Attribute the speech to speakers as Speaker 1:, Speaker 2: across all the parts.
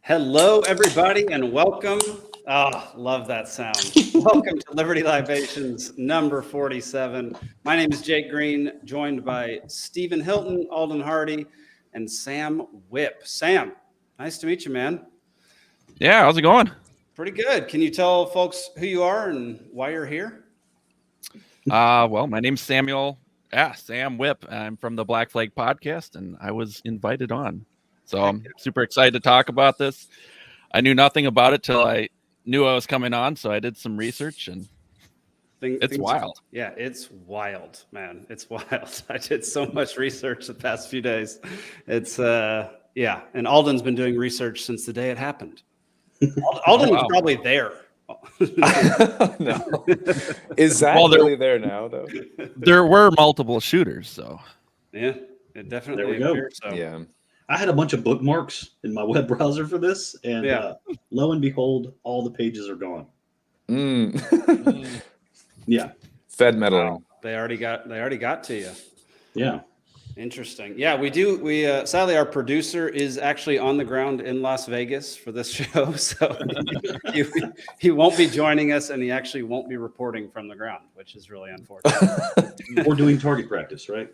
Speaker 1: Hello, everybody, and welcome. Oh, love that sound. Welcome to Liberty Libations number 47. My name is Jake Green, joined by Stephen Hilton, Alden Hardee, and Sam Wipp. Sam, nice to meet you, man.
Speaker 2: Yeah, how's it going?
Speaker 1: Pretty good. Can you tell folks who you are and why you're here?
Speaker 2: Well, my name's Sam Wipp. I'm from the Black Flag podcast, and I was invited on. So I'm super excited to talk about this. I knew nothing about it till I knew I was coming on, so I did some research, and it's wild.
Speaker 1: Yeah, it's wild, man. It's wild. I did so much research the past few days. It's, and Alden's been doing research since the day it happened. Alden was probably there.
Speaker 3: No. Is Zach really there now, though?
Speaker 2: There were multiple shooters, so.
Speaker 1: Yeah, it definitely.
Speaker 4: There we go.
Speaker 1: So.
Speaker 3: Yeah.
Speaker 4: I had a bunch of bookmarks in my web browser for this, and lo and behold, all the pages are gone. Yeah.
Speaker 3: Fed meddling.
Speaker 1: Wow. They already got to you.
Speaker 4: Yeah.
Speaker 1: Interesting. Yeah, we do. We sadly, our producer is actually on the ground in Las Vegas for this show, so he won't be joining us, and he actually won't be reporting from the ground, which is really unfortunate.
Speaker 4: We're doing target practice, right?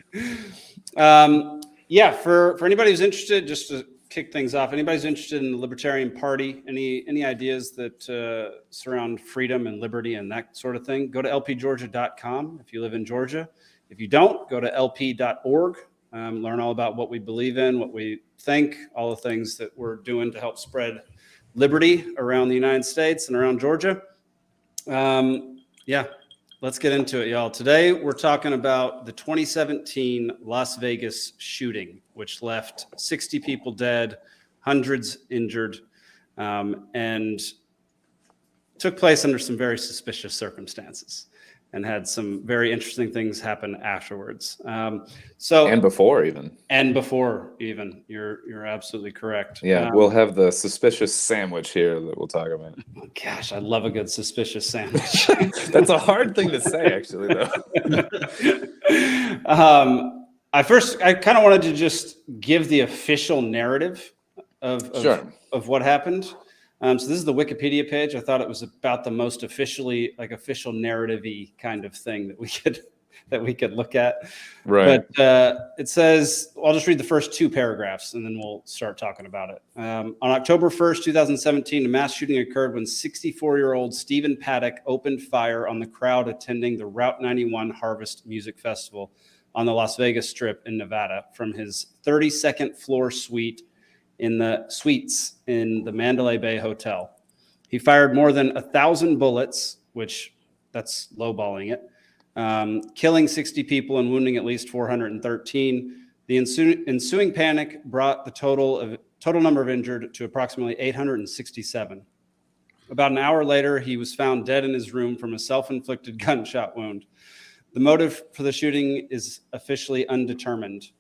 Speaker 1: Yeah. For anybody who's interested, just to kick things off, anybody's interested in the Libertarian Party, any ideas that surround freedom and liberty and that sort of thing, go to lpgeorgia.com if you live in Georgia. If you don't, go to lp.org, learn all about what we believe in, what we think, all the things that we're doing to help spread liberty around the United States and around Georgia. Let's get into it, y'all. Today, we're talking about the 2017 Las Vegas shooting, which left 60 people dead, hundreds injured, and took place under some very suspicious circumstances and had some very interesting things happen afterwards. And before even, you're absolutely correct.
Speaker 3: Yeah, we'll have the suspicious sandwich here that we'll talk about.
Speaker 1: Gosh, I love a good suspicious sandwich.
Speaker 3: That's a hard thing to say, actually, though.
Speaker 1: I kind of wanted to just give the official narrative of what happened. So this is the Wikipedia page. I thought it was about the most official narrative-y kind of thing that we could look at.
Speaker 3: Right.
Speaker 1: But it says, I'll just read the first two paragraphs and then we'll start talking about it. On October 1st, 2017, a mass shooting occurred when 64-year-old Stephen Paddock opened fire on the crowd attending the Route 91 Harvest Music Festival on the Las Vegas Strip in Nevada from his 32nd floor suites in the Mandalay Bay Hotel. He fired more than 1,000 bullets, which that's lowballing it, killing 60 people and wounding at least 413. The ensuing panic brought the total number of injured to approximately 867. About an hour later, he was found dead in his room from a self-inflicted gunshot wound. The motive for the shooting is officially undetermined.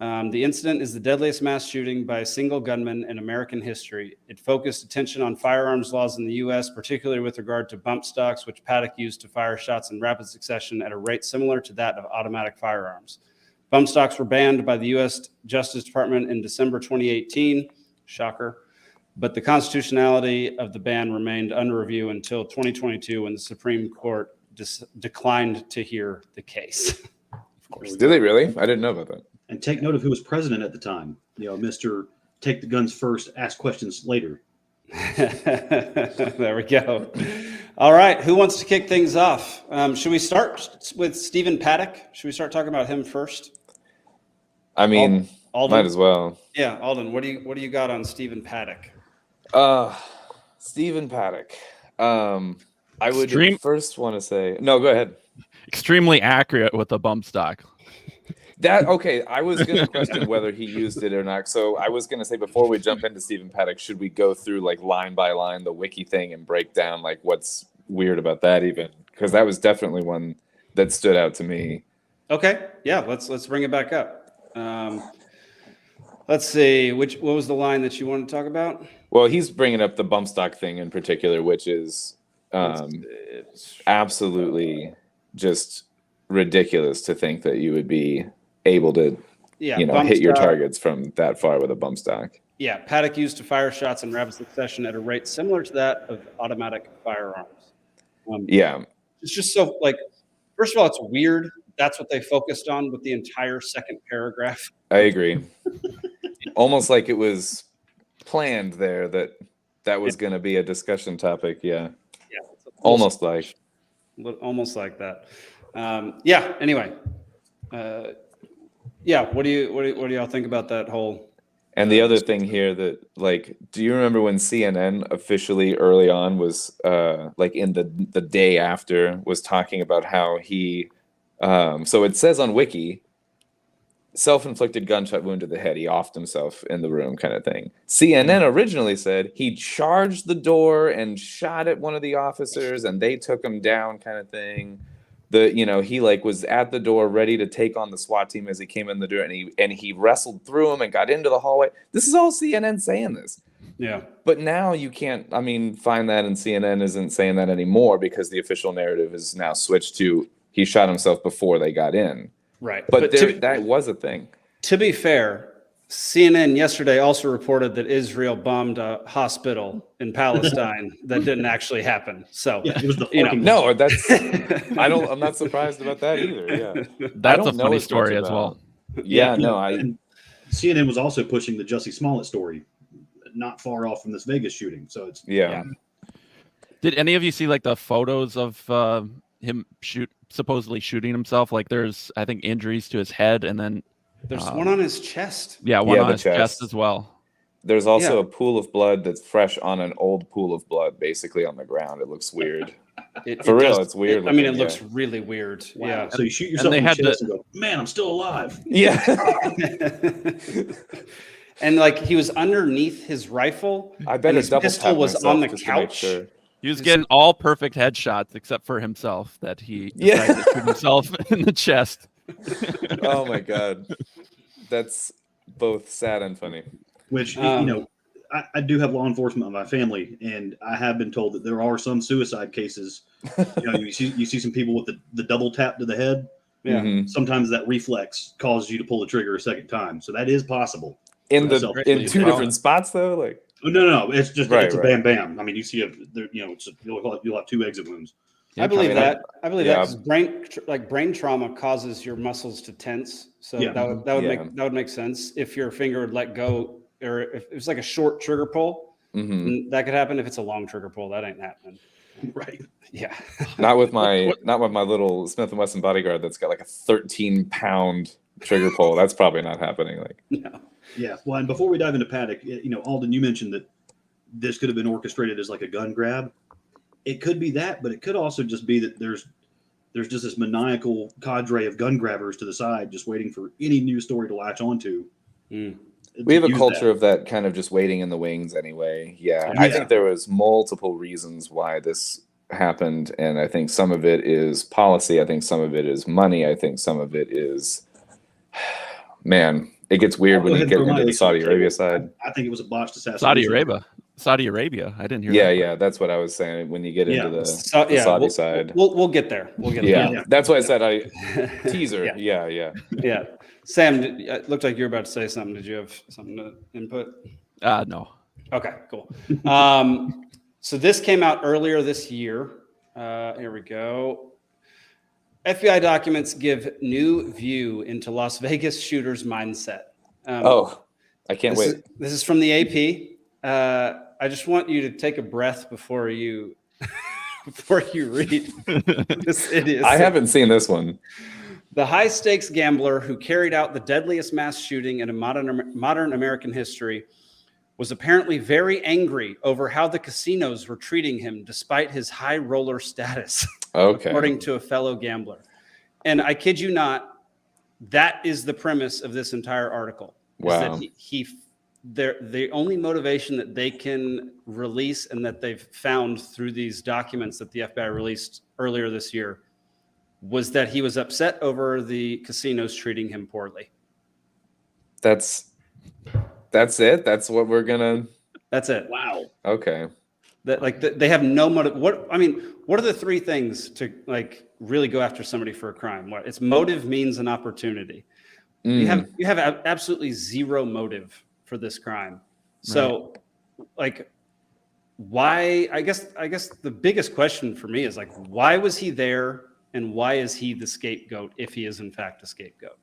Speaker 1: The incident is the deadliest mass shooting by a single gunman in American history. It focused attention on firearms laws in the U.S., particularly with regard to bump stocks, which Paddock used to fire shots in rapid succession at a rate similar to that of automatic firearms. Bump stocks were banned by the U.S. Justice Department in December 2018. Shocker. But the constitutionality of the ban remained under review until 2022 when the Supreme Court declined to hear the case.
Speaker 3: Of course. Did they really? I didn't know about that.
Speaker 4: And take note of who was president at the time. Mr. Take the guns first, ask questions later.
Speaker 1: There we go. All right. Who wants to kick things off? Should we start with Stephen Paddock? Should we start talking about him first?
Speaker 3: I mean,
Speaker 1: Alden?
Speaker 3: Might as well.
Speaker 1: Yeah, Alden. What do you got on Stephen Paddock?
Speaker 3: Stephen Paddock. I would first want to say no. Go ahead.
Speaker 2: Extremely accurate with the bump stock.
Speaker 3: I was going to question whether he used it or not. So I was going to say, before we jump into Stephen Paddock, should we go through like line by line the wiki thing and break down like what's weird about that even? Because that was definitely one that stood out to me.
Speaker 1: Okay. Yeah. Let's bring it back up. Let's see. What was the line that you wanted to talk about?
Speaker 3: Well, he's bringing up the bump stock thing in particular, which is absolutely just ridiculous to think that you would be able to hit your targets from that far with a bump stock.
Speaker 1: Yeah, Paddock used to fire shots in rapid succession at a rate similar to that of automatic firearms.
Speaker 3: Yeah.
Speaker 1: It's just so, like, first of all, it's weird. That's what they focused on with the entire second paragraph.
Speaker 3: I agree. Almost like it was planned there that was going to be a discussion topic. Yeah.
Speaker 1: Yeah,
Speaker 3: Almost like.
Speaker 1: almost like that. Yeah. Anyway. Yeah. What do y'all think about that whole?
Speaker 3: And the other thing here that, like, do you remember when CNN officially early on was like in the day after was talking about how he so it says on Wiki, self-inflicted gunshot wound to the head. He offed himself in the room, kind of thing. CNN originally said he charged the door and shot at one of the officers, and they took him down, kind of thing. He like was at the door ready to take on the SWAT team as he came in the door, and he wrestled through him and got into the hallway. This is all CNN saying this.
Speaker 1: Yeah.
Speaker 3: But now you can't, find that, and CNN isn't saying that anymore because the official narrative is now switched to he shot himself before they got in.
Speaker 1: Right.
Speaker 3: But that was a thing.
Speaker 1: To be fair, CNN yesterday also reported that Israel bombed a hospital in Palestine that didn't actually happen. So,
Speaker 4: Yeah, it was the
Speaker 3: no, that's I'm not surprised about that either. Yeah,
Speaker 2: that's a funny story as well.
Speaker 3: Yeah,
Speaker 4: and CNN was also pushing the Jussie Smollett story, not far off from this Vegas shooting. So it's
Speaker 2: Did any of you see like the photos of him supposedly shooting himself? Like there's, I think, injuries to his head, and then
Speaker 1: there's one on his chest.
Speaker 2: Yeah, one on his chest as well.
Speaker 3: There's also a pool of blood that's fresh on an old pool of blood, basically on the ground. It looks weird. It's weird.
Speaker 1: It looks really weird. Wow. Yeah.
Speaker 4: So you shoot yourself in the chest and go, man, I'm still alive.
Speaker 3: Yeah.
Speaker 1: And like he was underneath his rifle.
Speaker 3: I bet
Speaker 1: his pistol was on the couch.
Speaker 3: Sure.
Speaker 2: He was getting all perfect headshots except for himself that he decided to shoot himself in the chest.
Speaker 3: Oh my God. That's both sad and funny.
Speaker 4: Which, I do have law enforcement in my family, and I have been told that there are some suicide cases. You see some people with the double tap to the head.
Speaker 1: Yeah.
Speaker 3: Mm-hmm.
Speaker 4: Sometimes that reflex causes you to pull the trigger a second time. So that is possible.
Speaker 3: In two different spots, though? Like,
Speaker 4: no. It's just
Speaker 3: right,
Speaker 4: it's a bam bam. I mean, you see you'll have two exit wounds.
Speaker 1: I believe that. I believe that because brain trauma causes your muscles to tense. So that would make sense if your finger would let go, or if it was like a short trigger pull.
Speaker 3: Mm-hmm.
Speaker 1: That could happen. If it's a long trigger pull, that ain't happening.
Speaker 4: Right.
Speaker 1: Yeah.
Speaker 3: Not with my little Smith & Wesson bodyguard that's got like a 13-pound trigger pull. That's probably not happening. Like,
Speaker 1: no.
Speaker 4: Yeah. Well, and before we dive into Paddock, Alden, you mentioned that this could have been orchestrated as like a gun grab. It could be that, but it could also just be that there's just this maniacal cadre of gun grabbers to the side, just waiting for any news story to latch onto.
Speaker 3: We have a culture of that kind of just waiting in the wings anyway. Yeah. I think there was multiple reasons why this happened, and I think some of it is policy. I think some of it is money. I think some of it is, man, it gets weird when you get into the Saudi Arabia side.
Speaker 4: I think it was a botched assassination.
Speaker 2: Saudi Arabia. I didn't hear
Speaker 3: that.
Speaker 2: Yeah,
Speaker 3: that's what I was saying when you get into the Saudi side.
Speaker 1: We'll get there.
Speaker 3: Yeah, that's why I said teaser. Yeah.
Speaker 1: Sam, it looked like you were about to say something. Did you have something to input?
Speaker 2: No.
Speaker 1: Okay, cool. So this came out earlier this year. Here we go. FBI documents give new view into Las Vegas shooter's mindset.
Speaker 3: I can't wait.
Speaker 1: This is from the AP. I just want you to take a breath before you read this idiot.
Speaker 3: I haven't seen this one.
Speaker 1: The high-stakes gambler who carried out the deadliest mass shooting in modern American history was apparently very angry over how the casinos were treating him despite his high roller status, according to a fellow gambler. And I kid you not, that is the premise of this entire article.
Speaker 3: Wow.
Speaker 1: The only motivation that they can release and that they've found through these documents that the FBI released earlier this year was that he was upset over the casinos treating him poorly.
Speaker 3: That's it. That's what we're gonna.
Speaker 1: That's it.
Speaker 4: Wow.
Speaker 3: Okay.
Speaker 1: They have no motive. What are the three things to really go after somebody for a crime? It's motive, means, and opportunity. You have absolutely zero motive for this crime. So, like, why? I guess the biggest question for me is like, why was he there, and why is he the scapegoat if he is in fact a scapegoat?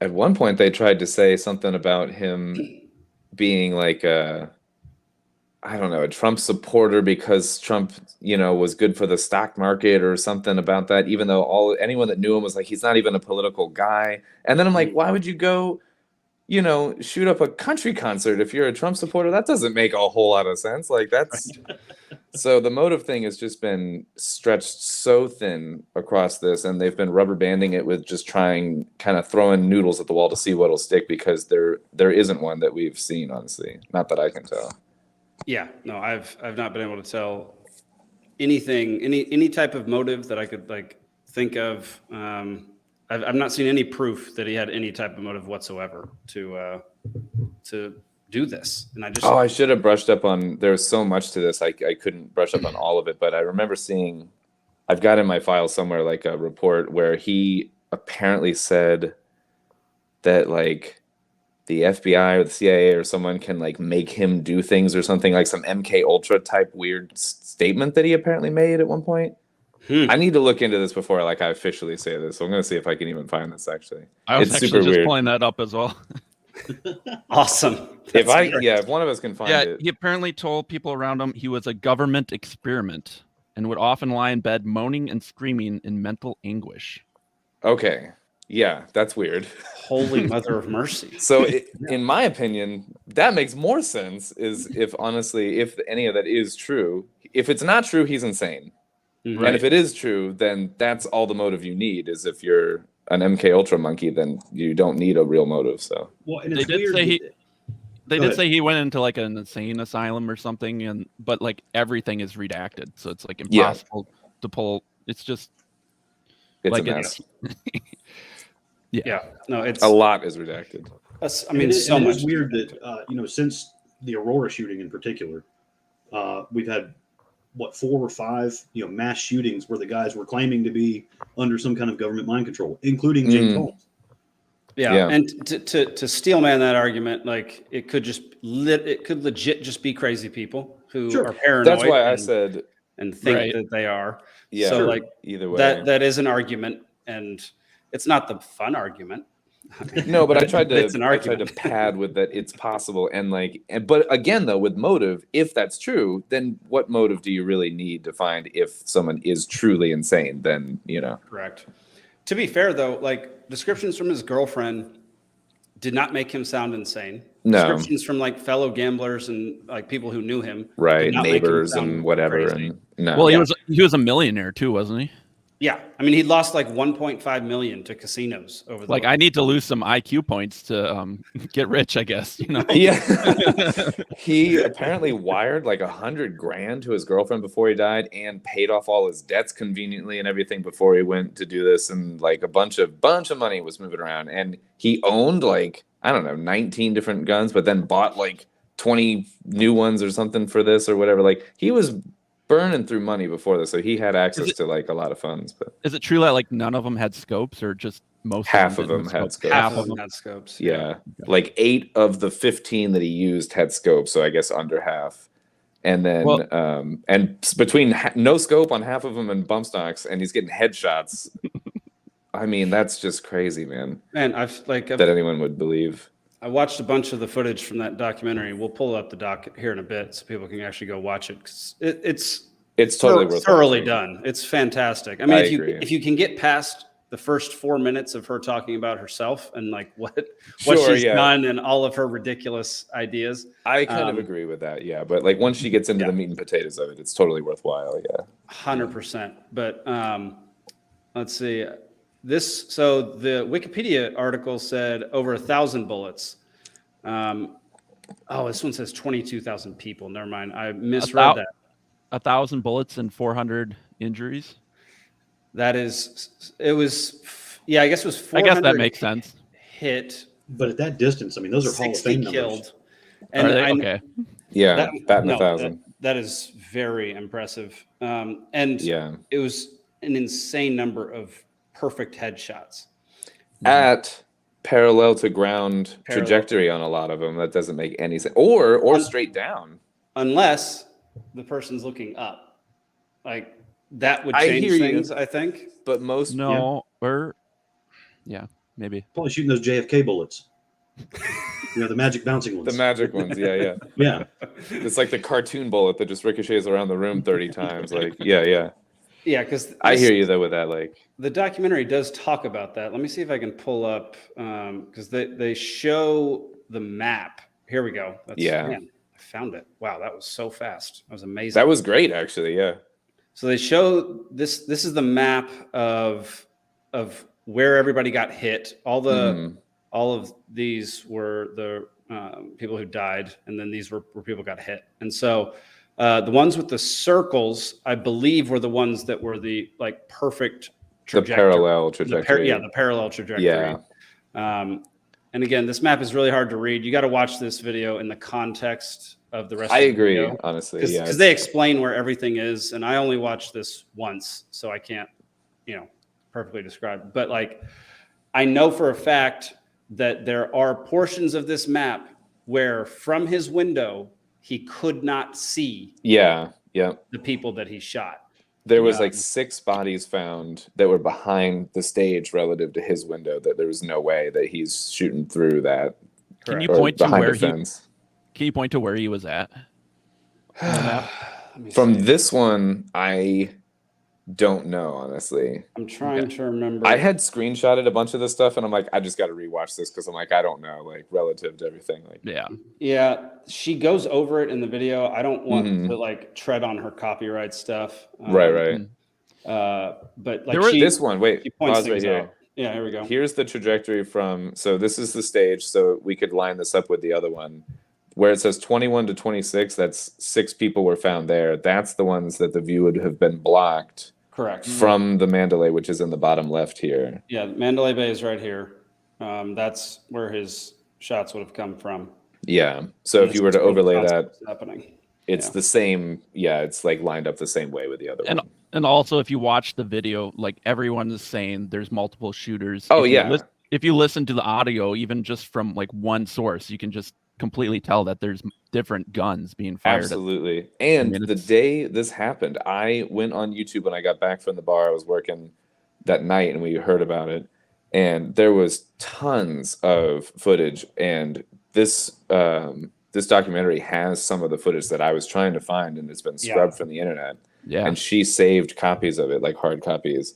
Speaker 3: At one point, they tried to say something about him being like a Trump supporter because Trump, was good for the stock market or something about that, even though anyone that knew him was like, he's not even a political guy. And then I'm like, why would you go, shoot up a country concert if you're a Trump supporter? That doesn't make a whole lot of sense. Like that's so the motive thing has just been stretched so thin across this, and they've been rubber banding it with just kind of throwing noodles at the wall to see what'll stick, because there isn't one that we've seen, honestly. Not that I can tell.
Speaker 1: Yeah, no, I've not been able to tell anything, any type of motive that I could like think of. I've not seen any proof that he had any type of motive whatsoever to do this. And
Speaker 3: I should have brushed up on. There's so much to this. I couldn't brush up on all of it, but I remember seeing. I've got in my file somewhere like a report where he apparently said that like the FBI or the CIA or someone can like make him do things or something, like some MK Ultra type weird statement that he apparently made at one point. I need to look into this before I officially say this. So I'm going to see if I can even find this actually.
Speaker 2: I was
Speaker 3: it's
Speaker 2: actually
Speaker 3: super
Speaker 2: just
Speaker 3: weird.
Speaker 2: pulling that up as well.
Speaker 1: Awesome.
Speaker 3: If one of us can find it.
Speaker 2: He apparently told people around him he was a government experiment and would often lie in bed moaning and screaming in mental anguish.
Speaker 3: Okay. Yeah, that's weird.
Speaker 1: Holy mother of mercy.
Speaker 3: So in my opinion, that makes more sense if any of that is true. If it's not true, he's insane.
Speaker 1: Right.
Speaker 3: And if it is true, then that's all the motive you need. Is if you're an MK Ultra monkey, then you don't need a real motive. So
Speaker 4: Well, and
Speaker 2: They
Speaker 4: it's
Speaker 2: did
Speaker 4: weird.
Speaker 2: say They
Speaker 4: Go
Speaker 2: did
Speaker 4: ahead.
Speaker 2: say he went into like an insane asylum or something, but like everything is redacted, so it's like impossible to pull. It's just
Speaker 3: it's
Speaker 2: like
Speaker 3: a mess.
Speaker 1: Yeah. No, it's
Speaker 3: A lot is redacted.
Speaker 1: I mean, so
Speaker 4: and it
Speaker 1: much.
Speaker 4: is weird that since the Aurora shooting in particular, we've had 4 or 5 mass shootings where the guys were claiming to be under some kind of government mind control, including James Holmes.
Speaker 1: Yeah. And to steelman that argument, like it could legit just be crazy people who are paranoid.
Speaker 3: That's why I said
Speaker 1: and think that they are.
Speaker 3: Yeah.
Speaker 1: So like
Speaker 3: either way,
Speaker 1: that is an argument, and it's not the fun argument.
Speaker 3: No, but I tried
Speaker 1: It's an
Speaker 3: to
Speaker 1: argument.
Speaker 3: pad with that it's possible, but again though, with motive, if that's true, then what motive do you really need to find if someone is truly insane? Then
Speaker 1: Correct. To be fair though, like descriptions from his girlfriend did not make him sound insane.
Speaker 3: No.
Speaker 1: Descriptions from like fellow gamblers and like people who knew him,
Speaker 3: right,
Speaker 1: did not make him
Speaker 3: neighbors
Speaker 1: sound
Speaker 3: and whatever,
Speaker 1: crazy.
Speaker 3: and no.
Speaker 2: Well, he was a millionaire too, wasn't he?
Speaker 1: Yeah, I mean, he lost like 1.5 million to casinos over the
Speaker 2: Like, I need to lose some IQ points to get rich, I guess.
Speaker 3: Yeah. He apparently wired like $100,000 to his girlfriend before he died, and paid off all his debts conveniently and everything before he went to do this. And like a bunch of money was moving around, and he owned like, I don't know, 19 different guns, but then bought like 20 new ones or something for this or whatever. Like he was burning through money before this, so he had access to like a lot of funds. But
Speaker 2: is it true that like none of them had scopes, or just most
Speaker 3: half of
Speaker 2: didn't
Speaker 3: them
Speaker 2: have
Speaker 3: had scopes?
Speaker 1: half of them had scopes.
Speaker 3: Yeah, like 8 of the 15 that he used had scope, so I guess under half. And then, between no scope on half of them and bump stocks, and he's getting headshots. I mean, that's just crazy, man.
Speaker 1: Man, I've
Speaker 3: that anyone would believe.
Speaker 1: I watched a bunch of the footage from that documentary. We'll pull up the doc here in a bit so people can actually go watch it. 'Cause it's
Speaker 3: totally worth
Speaker 1: thoroughly
Speaker 3: watching.
Speaker 1: done. It's fantastic. I mean,
Speaker 3: I
Speaker 1: if
Speaker 3: agree.
Speaker 1: you can get past the first 4 minutes of her talking about herself and like what
Speaker 3: Sure,
Speaker 1: she's
Speaker 3: yeah.
Speaker 1: done and all of her ridiculous ideas.
Speaker 3: I kind of agree with that, yeah. But like once she gets into the meat and potatoes of it, it's totally worthwhile, yeah.
Speaker 1: 100%. But let's see. So the Wikipedia article said over 1,000 bullets. This one says 22,000 people. Never mind. I misread that.
Speaker 2: 1,000 bullets and 400 injuries.
Speaker 1: I guess it was 400.
Speaker 2: I guess that makes sense.
Speaker 1: Hit.
Speaker 4: But at that distance, I mean, those are Hall of
Speaker 1: 60
Speaker 4: Fame
Speaker 1: killed.
Speaker 4: numbers.
Speaker 1: And
Speaker 2: Are they? Okay.
Speaker 3: Yeah, batting 1,000.
Speaker 1: That is very impressive. And it was an insane number of perfect headshots.
Speaker 3: At parallel to ground
Speaker 1: Parallel.
Speaker 3: trajectory on a lot of them. That doesn't make any sense. Or straight down.
Speaker 1: Unless the person's looking up. Like, that would
Speaker 3: I
Speaker 1: change
Speaker 3: hear you.
Speaker 1: things, I think.
Speaker 3: But most
Speaker 2: No, or yeah, maybe.
Speaker 4: Probably shooting those JFK bullets. The magic bouncing ones.
Speaker 3: the magic ones, yeah.
Speaker 4: Yeah.
Speaker 3: It's like the cartoon bullet that just ricochets around the room 30 times. Like, yeah.
Speaker 1: Yeah, because
Speaker 3: I hear you though with that. Like,
Speaker 1: the documentary does talk about that. Let me see if I can pull up, because they show the map. Here we go. Man, I found it. Wow, that was so fast. That was amazing.
Speaker 3: that was great, actually. Yeah.
Speaker 1: So they show this. This is the map of where everybody got hit. All of these were the people who died, and then these were where people got hit. And so the ones with the circles, I believe, were the ones that were the like perfect trajectory.
Speaker 3: The parallel trajectory.
Speaker 1: The parallel trajectory.
Speaker 3: Yeah.
Speaker 1: And again, this map is really hard to read. You got to watch this video in the context of the rest.
Speaker 3: I
Speaker 1: of the
Speaker 3: agree,
Speaker 1: video.
Speaker 3: honestly.
Speaker 1: Because they explain where everything is, and I only watched this once, so I can't, perfectly describe. But like, I know for a fact that there are portions of this map where, from his window, he could not see.
Speaker 3: Yeah.
Speaker 1: The people that he shot.
Speaker 3: There was like 6 bodies found that were behind the stage relative to his window. That there was no way that he's shooting through that.
Speaker 2: Can you
Speaker 3: or
Speaker 2: point to
Speaker 3: behind
Speaker 2: where
Speaker 3: the fence.
Speaker 2: Can you point to where he was at? on the map?
Speaker 1: Let me
Speaker 3: From
Speaker 1: see.
Speaker 3: this one, I don't know, honestly.
Speaker 1: I'm trying to remember.
Speaker 3: I had screenshotted a bunch of this stuff, and I'm like, I just got to rewatch this because I'm like, I don't know, like relative to everything. Like,
Speaker 1: Yeah, she goes over it in the video. I don't want
Speaker 3: Mhm.
Speaker 1: to like tread on her copyright stuff.
Speaker 3: right.
Speaker 1: But like
Speaker 2: There was
Speaker 3: This one, wait,
Speaker 1: she points
Speaker 3: pause right
Speaker 1: things
Speaker 3: here.
Speaker 1: out. Yeah, here we go.
Speaker 3: Here's the trajectory from. So this is the stage. So we could line this up with the other one, where it says 21 to 26. That's 6 people were found there. That's the ones that the view would have been blocked
Speaker 1: Correct.
Speaker 3: from the Mandalay, which is in the bottom left here.
Speaker 1: Yeah, Mandalay Bay is right here. That's where his shots would have come from.
Speaker 3: Yeah. So if you were to overlay that,
Speaker 1: What's happening.
Speaker 3: it's the same. Yeah, it's like lined up the same way with the other one.
Speaker 2: And also, if you watch the video, like everyone is saying, there's multiple shooters.
Speaker 3: Oh,
Speaker 2: If you listen to the audio, even just from like one source, you can just completely tell that there's different guns being fired.
Speaker 3: Absolutely. And
Speaker 2: I mean,
Speaker 3: the day this happened, I went on YouTube when I got back from the bar. I was working that night, and we heard about it. And there was tons of footage. And this documentary has some of the footage that I was trying to find, and it's been scrubbed from the internet.
Speaker 2: Yeah.
Speaker 3: And she saved copies of it, like hard copies.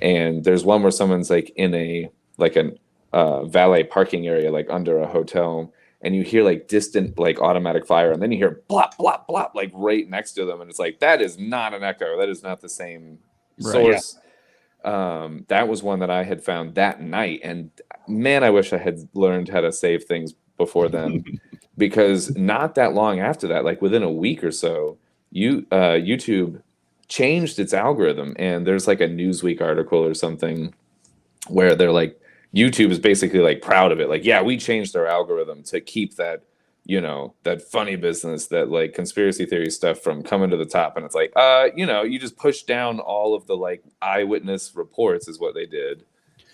Speaker 3: And there's one where someone's like in a valet parking area, like under a hotel, and you hear like distant like automatic fire, and then you hear blop blop blop like right next to them, and it's like, that is not an echo. That is not the same source. That was one that I had found that night, and man, I wish I had learned how to save things before then, because not that long after that, like within a week or so, YouTube changed its algorithm, and there's like a Newsweek article or something where they're like, YouTube is basically like proud of it. Like, yeah, we changed our algorithm to keep that, that funny business, that like conspiracy theory stuff from coming to the top. And it's like, you just push down all of the like eyewitness reports is what they did.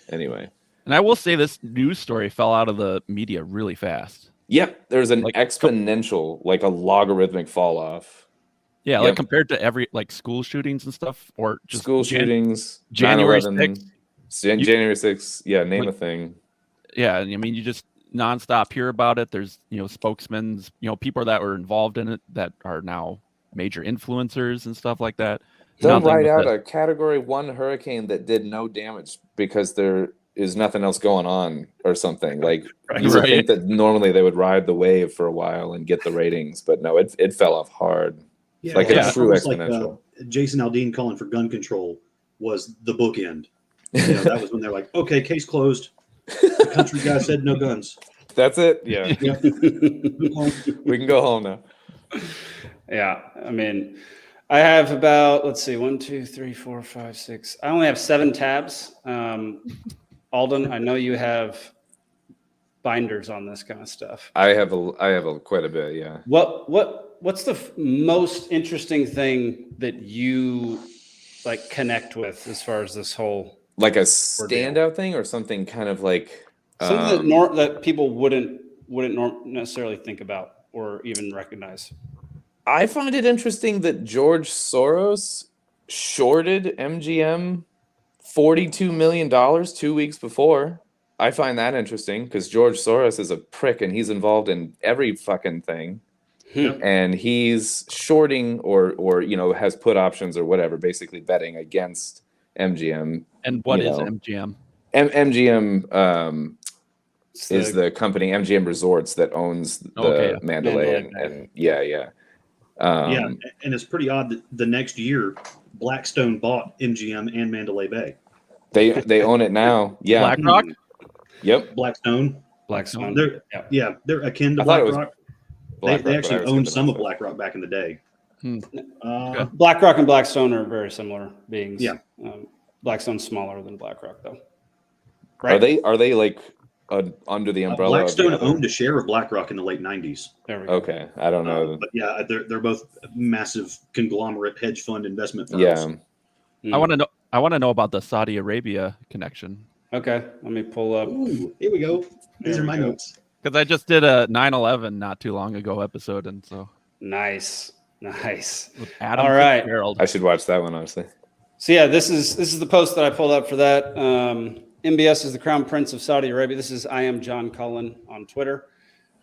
Speaker 3: Anyway.
Speaker 2: And I will say this news story fell out of the media really fast.
Speaker 3: Yep. There's an exponential, like a logarithmic fall off.
Speaker 2: Yeah. Like compared to every like school shootings and stuff, or just
Speaker 3: school shootings,
Speaker 2: January
Speaker 3: 9/11,
Speaker 2: 6th.
Speaker 3: January 6th. Yeah. Name a thing.
Speaker 2: Yeah. I mean, you just nonstop hear about it. There's, spokesmen, people that were involved in it that are now major influencers and stuff like that.
Speaker 3: They'll write out a Category 1 hurricane that did no damage because there is nothing else going on or something. Like you would think that normally they would ride the wave for a while and get the ratings, but no, it fell off hard.
Speaker 4: Yeah,
Speaker 3: like a true exponential.
Speaker 4: Like, Jason Aldean calling for gun control was the bookend. That was when they're like, okay, case closed. The country guy said no guns.
Speaker 3: That's it. Yeah.
Speaker 4: Yep.
Speaker 3: We can go home now.
Speaker 1: Yeah. I mean, I have about, let's see, 1, 2, 3, 4, 5, 6. I only have 7 tabs. Alden, I know you have binders on this kind of stuff.
Speaker 3: I have quite a bit. Yeah.
Speaker 1: What's the most interesting thing that you like connect with as far as this whole
Speaker 3: like a standout thing or something kind of like
Speaker 1: Something that people wouldn't necessarily think about or even recognize.
Speaker 3: I find it interesting that George Soros shorted MGM $42 million 2 weeks before. I find that interesting because George Soros is a prick and he's involved in every fucking thing. And he's shorting or has put options or whatever, basically betting against MGM.
Speaker 2: And what is MGM?
Speaker 3: MGM is the company MGM Resorts that owns the Mandalay and yeah.
Speaker 4: And it's pretty odd that the next year Blackstone bought MGM and Mandalay Bay.
Speaker 3: They own it now. Yeah.
Speaker 2: BlackRock?
Speaker 3: Yep.
Speaker 4: Blackstone. They're akin to BlackRock. They actually owned some of BlackRock back in the day.
Speaker 1: BlackRock and Blackstone are very similar beings.
Speaker 4: Yeah.
Speaker 1: Blackstone's smaller than BlackRock, though. Right?
Speaker 3: Are they like under the umbrella?
Speaker 4: Blackstone owned a share of BlackRock in the late 90s.
Speaker 1: There we go.
Speaker 3: Okay, I don't know.
Speaker 4: But yeah, they're both massive conglomerate hedge fund investment firms.
Speaker 3: Yeah.
Speaker 2: I want to know about the Saudi Arabia connection.
Speaker 1: Okay, let me pull up.
Speaker 4: Ooh, here we go. These are my notes.
Speaker 2: Because I just did a 9/11 not too long ago episode, and so
Speaker 1: Nice.
Speaker 2: with Adam
Speaker 1: All right.
Speaker 2: Fitzgerald.
Speaker 3: I should watch that one, honestly.
Speaker 1: So yeah, this is the post that I pulled up for that. MBS is the Crown Prince of Saudi Arabia. This is I am John Cullen on Twitter.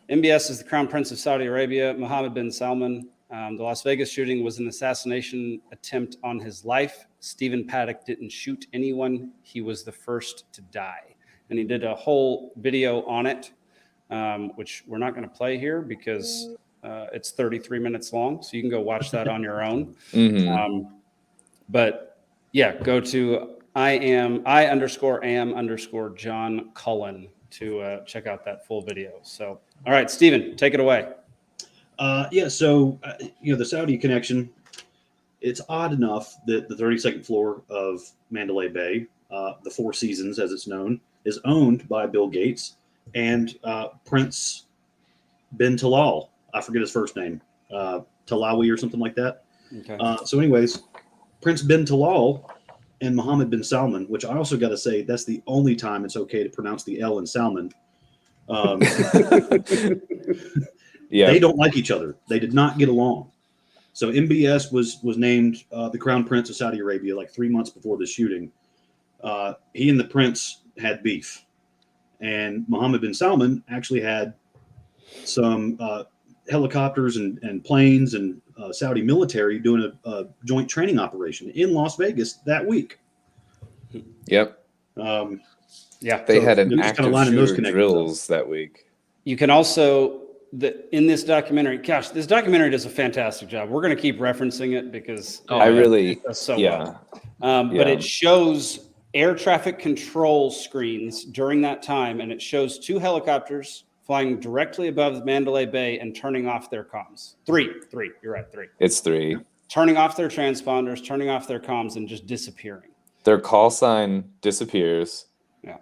Speaker 1: MBS is the Crown Prince of Saudi Arabia, Mohammed bin Salman. The Las Vegas shooting was an assassination attempt on his life. Stephen Paddock didn't shoot anyone. He was the first to die. And he did a whole video on it, which we're not going to play here because it's 33 minutes long. So you can go watch that on your own. But yeah, go to I_am_John Cullen to check out that full video. So, all right, Stephen, take it away.
Speaker 4: So the Saudi connection, it's odd enough that the 32nd floor of Mandalay Bay, the Four Seasons as it's known, is owned by Bill Gates and Prince bin Talal. I forget his first name, Talawi or something like that.
Speaker 1: Okay.
Speaker 4: So anyways, Prince bin Talal and Mohammed bin Salman, which I also got to say, that's the only time it's okay to pronounce the L in Salman. They don't like each other. They did not get along. So MBS was named the Crown Prince of Saudi Arabia like 3 months before the shooting. He and the prince had beef. And Mohammed bin Salman actually had some helicopters and planes and Saudi military doing a joint training operation in Las Vegas that week.
Speaker 3: Yep.
Speaker 1: They
Speaker 3: had an
Speaker 4: just
Speaker 3: active shooter
Speaker 4: those
Speaker 3: drills that week.
Speaker 1: You can also, in this documentary, gosh, this documentary does a fantastic job. We're going to keep referencing it because it does so well. But it shows air traffic control screens during that time, and it shows two helicopters flying directly above Mandalay Bay and turning off their comms. Three. You're right, three.
Speaker 3: It's three.
Speaker 1: Turning off their transponders, turning off their comms, and just disappearing.
Speaker 3: Their call sign disappears,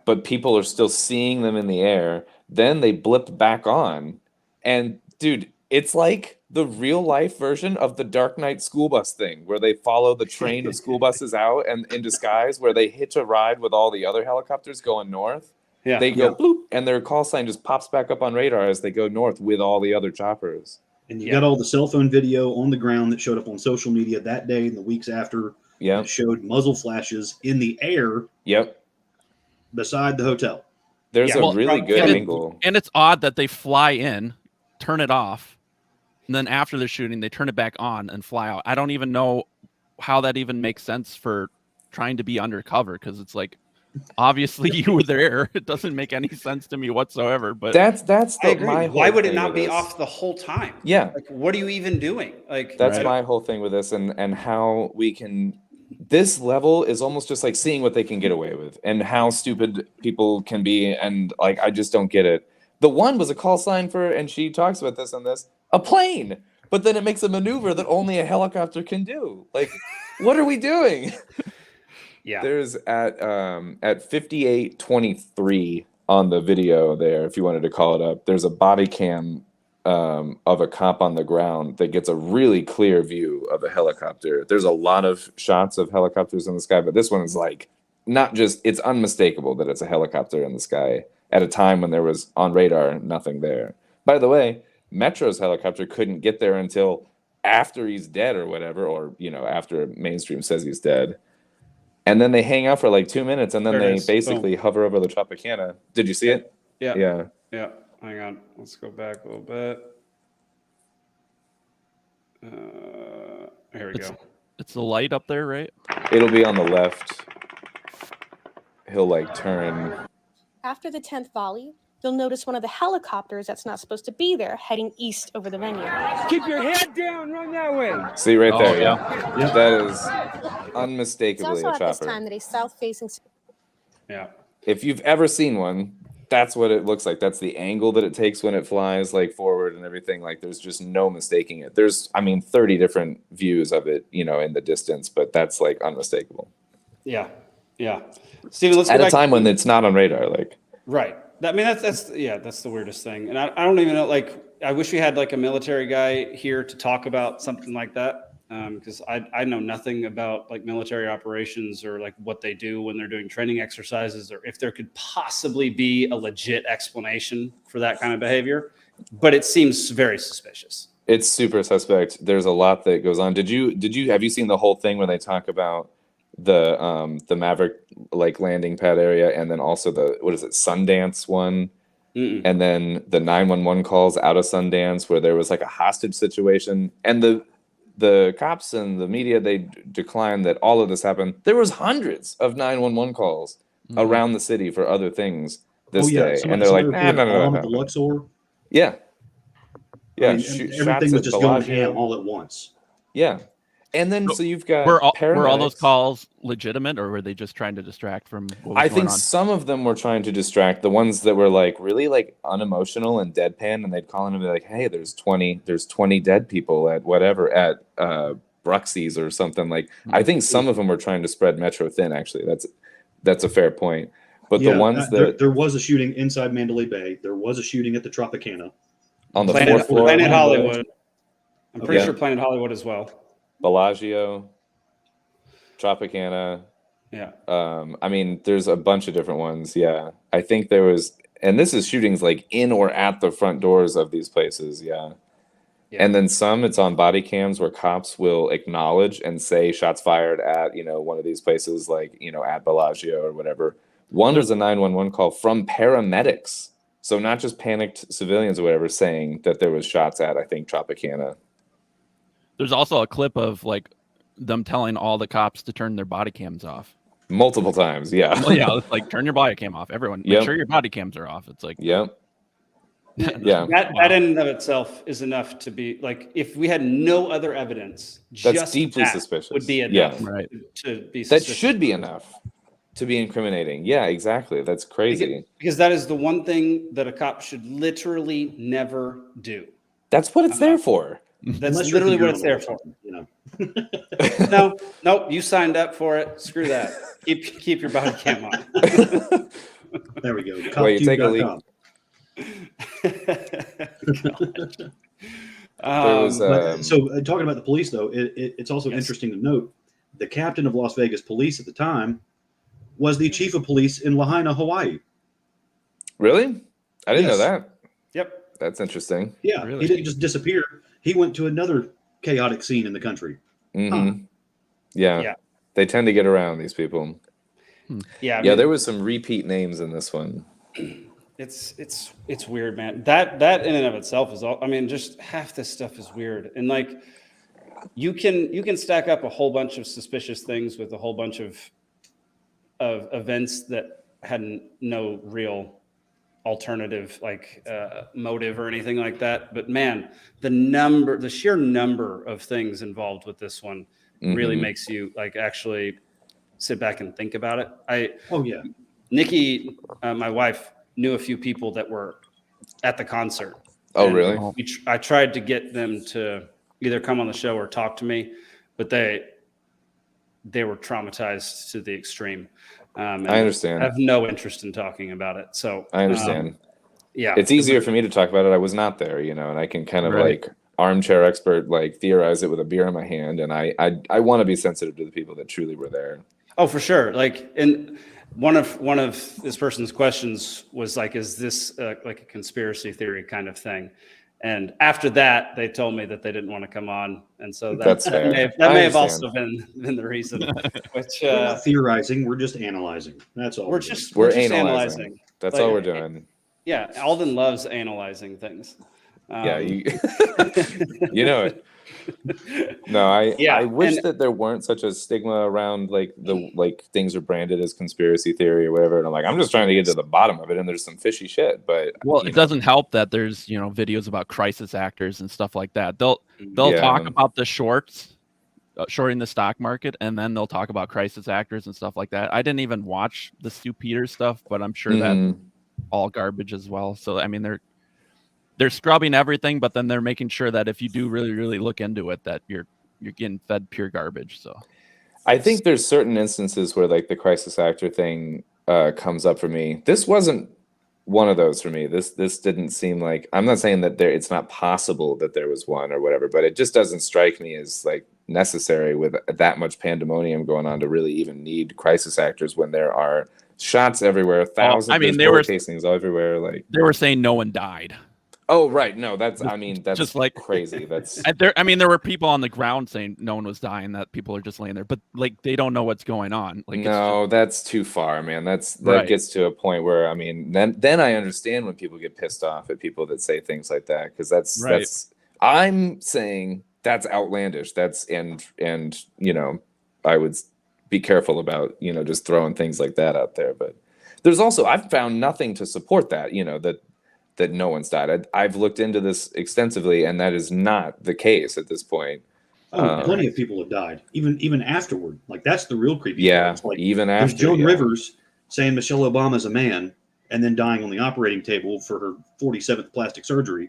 Speaker 3: but people are still seeing them in the air. Then they blip back on. And, dude, it's like the real-life version of the Dark Knight school bus thing, where they follow the train of school buses out and in disguise, where they hitch a ride with all the other helicopters going north.
Speaker 1: Yeah.
Speaker 3: They go bloop, and their call sign just pops back up on radar as they go north with all the other choppers.
Speaker 4: And you got all the cell phone video on the ground that showed up on social media that day and the weeks after.
Speaker 3: Yeah.
Speaker 4: That showed muzzle flashes in the air.
Speaker 3: Yep.
Speaker 4: Beside the hotel.
Speaker 3: There's a really good angle.
Speaker 2: And it's odd that they fly in, turn it off, and then after the shooting, they turn it back on and fly out. I don't even know how that even makes sense for trying to be undercover, because it's like, obviously you were there. It doesn't make any sense to me whatsoever. But
Speaker 3: that's
Speaker 1: I agree.
Speaker 3: my
Speaker 1: Why would it
Speaker 3: thing
Speaker 1: not
Speaker 3: with
Speaker 1: be
Speaker 3: this.
Speaker 1: off the whole time?
Speaker 3: Yeah.
Speaker 1: Like, what are you even doing? Like,
Speaker 3: That's my whole thing with this, and how we can. This level is almost just like seeing what they can get away with, and how stupid people can be, and like I just don't get it. The one was a call sign for, and she talks about this on this, a plane, but then it makes a maneuver that only a helicopter can do. Like, what are we doing?
Speaker 1: Yeah.
Speaker 3: There's at 58:23 on the video there, if you wanted to call it up, there's a body cam of a cop on the ground that gets a really clear view of a helicopter. There's a lot of shots of helicopters in the sky, but this one is like not just, it's unmistakable that it's a helicopter in the sky. at a time when there was on radar nothing there. By the way, Metro's helicopter couldn't get there until after he's dead or whatever, or after mainstream says he's dead. And then they hang out for like 2 minutes, and then
Speaker 1: There it
Speaker 3: they
Speaker 1: is.
Speaker 3: basically hover over the Tropicana. Did you see it?
Speaker 1: Yeah.
Speaker 3: Yeah.
Speaker 1: Hang on. Let's go back a little bit. Here we go.
Speaker 2: It's the light up there, right?
Speaker 3: It'll be on the left. He'll like turn.
Speaker 5: After the 10th volley, you'll notice one of the helicopters that's not supposed to be there heading east over the venue.
Speaker 6: Keep your head down, run that way.
Speaker 3: See right there,
Speaker 2: yeah.
Speaker 3: yeah. That is
Speaker 5: It's
Speaker 3: unmistakably
Speaker 5: also
Speaker 3: a
Speaker 5: at this
Speaker 3: chopper.
Speaker 5: time that a south-facing
Speaker 1: Yeah.
Speaker 3: If you've ever seen one, that's what it looks like. That's the angle that it takes when it flies like forward and everything. Like there's just no mistaking it. There's 30 different views of it, in the distance, but that's like unmistakable.
Speaker 1: Yeah. Yeah. Steven, let's go
Speaker 3: At a
Speaker 1: back
Speaker 3: time when it's not on radar, like.
Speaker 1: Right. I mean, that's the weirdest thing. And I don't even know, like, I wish we had like a military guy here to talk about something like that. Because I know nothing about like military operations or like what they do when they're doing training exercises, or if there could possibly be a legit explanation for that kind of behavior. But it seems very suspicious.
Speaker 3: It's super suspect. There's a lot that goes on. Have you seen the whole thing when they talk about the Maverick like landing pad area, and then also the Sundance one, and then the 911 calls out of Sundance where there was like a hostage situation, and the cops and the media, they declined that all of this happened. There was hundreds of 911 calls around the city for other things this day, and they're like, no.
Speaker 4: The Luxor.
Speaker 3: Yeah.
Speaker 4: I mean, everything was just going ham all at once.
Speaker 3: Yeah. And then so you've got
Speaker 2: were all those
Speaker 3: paramedics.
Speaker 2: calls legitimate, or were they just trying to distract from what was
Speaker 3: I
Speaker 2: going
Speaker 3: think
Speaker 2: on?
Speaker 3: some of them were trying to distract. The ones that were like really like unemotional and deadpan, and they'd call in and be like, "Hey, there's 20 dead people at whatever at Bruxy's or something." Like I think some of them were trying to spread Metro thin. Actually, that's a fair point. But the ones that
Speaker 4: there was a shooting inside Mandalay Bay. There was a shooting at the Tropicana.
Speaker 3: on the
Speaker 1: Planet,
Speaker 3: fourth floor,
Speaker 1: Planet Hollywood. I'm pretty
Speaker 3: Yeah.
Speaker 1: sure Planet Hollywood as well.
Speaker 3: Bellagio, Tropicana.
Speaker 1: Yeah.
Speaker 3: There's a bunch of different ones. Yeah. I think there was, and this is shootings like in or at the front doors of these places. Yeah. And then some it's on body cams where cops will acknowledge and say shots fired at, one of these places, like, at Bellagio or whatever. One was a 911 call from paramedics. So not just panicked civilians or whatever saying that there was shots at, I think, Tropicana.
Speaker 2: There's also a clip of like them telling all the cops to turn their body cams off.
Speaker 3: Multiple times. Yeah.
Speaker 2: Well, yeah, it's like turn your body cam off. Everyone, make sure your body cams are off. It's like,
Speaker 3: Yep. Yeah.
Speaker 1: That in and of itself is enough to be like, if we had no other evidence,
Speaker 3: That's
Speaker 1: just
Speaker 3: deeply
Speaker 1: that
Speaker 3: suspicious.
Speaker 1: would be
Speaker 3: Yeah.
Speaker 1: enough
Speaker 2: Right.
Speaker 1: to be
Speaker 3: That
Speaker 1: suspicious.
Speaker 3: should be enough to be incriminating. Yeah, exactly. That's crazy.
Speaker 1: Because that is the one thing that a cop should literally never do.
Speaker 3: That's what it's there for.
Speaker 1: That's
Speaker 4: Unless you're
Speaker 1: literally what
Speaker 4: a
Speaker 1: it's there
Speaker 4: journalist
Speaker 1: for.
Speaker 4: or something,
Speaker 1: No, you signed up for it. Screw that. Keep your body cam on.
Speaker 4: There we go.
Speaker 3: Well, you take a leak. There was,
Speaker 4: Talking about the police, though, it's also interesting to note the captain of Las Vegas Police at the time was the chief of police in Lahaina, Hawaii.
Speaker 3: Really? I didn't know
Speaker 4: Yes.
Speaker 3: that.
Speaker 1: Yep.
Speaker 3: That's interesting.
Speaker 4: Yeah,
Speaker 2: Really?
Speaker 4: he didn't just disappear. He went to another chaotic scene in the country.
Speaker 3: Mm-hmm. Yeah.
Speaker 1: Yeah.
Speaker 3: They tend to get around, these people.
Speaker 1: Yeah.
Speaker 3: Yeah, there was some repeat names in this one.
Speaker 1: It's weird, man. That in and of itself is all. I mean, just half this stuff is weird, and like you can stack up a whole bunch of suspicious things with a whole bunch of events that had no real alternative motive or anything like that. But man, the sheer number of things involved with this one really makes you like actually sit back and think about it. Nikki, my wife, knew a few people that were at the concert.
Speaker 3: Oh,
Speaker 1: And
Speaker 3: really?
Speaker 1: I tried to get them to either come on the show or talk to me, but they were traumatized to the extreme. And
Speaker 3: I understand.
Speaker 1: have no interest in talking about it. So
Speaker 3: I understand.
Speaker 1: Yeah.
Speaker 3: It's easier for me to talk about it. I was not there, and I can kind of
Speaker 2: Right.
Speaker 3: like armchair expert, like theorize it with a beer in my hand. And I want to be sensitive to the people that truly were there.
Speaker 1: Oh, for sure. Like, and one of this person's questions was like, is this like a conspiracy theory kind of thing? And after that, they told me that they didn't want to come on, and so
Speaker 3: That's fair.
Speaker 1: that
Speaker 3: I
Speaker 1: may have
Speaker 3: understand.
Speaker 1: also been the reason. Which
Speaker 4: We're not theorizing. We're just analyzing. That's all.
Speaker 1: we're
Speaker 4: doing.
Speaker 1: just
Speaker 3: analyzing. That's
Speaker 1: Like,
Speaker 3: all we're doing.
Speaker 1: Yeah, Alden loves analyzing things.
Speaker 3: Yeah, you know it. No, I wish that there weren't such a stigma around like things are branded as conspiracy theory or whatever. And I'm like, I'm just trying to get to the bottom of it, and there's some fishy shit. But
Speaker 2: Well, it doesn't help that there's videos about crisis actors and stuff like that. They'll
Speaker 3: Yeah.
Speaker 2: talk about the shorting the stock market, and then they'll talk about crisis actors and stuff like that. I didn't even watch the Stu Peters stuff, but I'm sure that's all garbage as well. So I mean, they're scrubbing everything, but then they're making sure that if you do really, really look into it, that you're getting fed pure garbage. So
Speaker 3: I think there's certain instances where like the crisis actor thing comes up for me. This wasn't one of those for me. This didn't seem like, I'm not saying that it's not possible that there was one or whatever, but it just doesn't strike me as like necessary with that much pandemonium going on to really even need crisis actors when there are shots everywhere, thousands of bullet casings everywhere. Like
Speaker 2: they were saying no one died.
Speaker 3: Oh, right. No, that's
Speaker 2: just like
Speaker 3: crazy. That's
Speaker 2: there were people on the ground saying no one was dying, that people are just laying there, but like they don't know what's going on. Like
Speaker 3: no, that's too far, man. That
Speaker 2: Right.
Speaker 3: gets to a point where then I understand when people get pissed off at people that say things like that, because that's I'm saying that's outlandish. That's and I would be careful about just throwing things like that out there. But there's also, I've found nothing to support that that no one's died. I've looked into this extensively, and that is not the case at this point.
Speaker 4: Oh, plenty of people have died, even afterward. Like that's the real creepy.
Speaker 3: Yeah,
Speaker 4: part. Like,
Speaker 3: even
Speaker 4: there's
Speaker 3: after
Speaker 4: Joan Rivers saying Michelle Obama's a man, and then dying on the operating table for her 47th plastic surgery.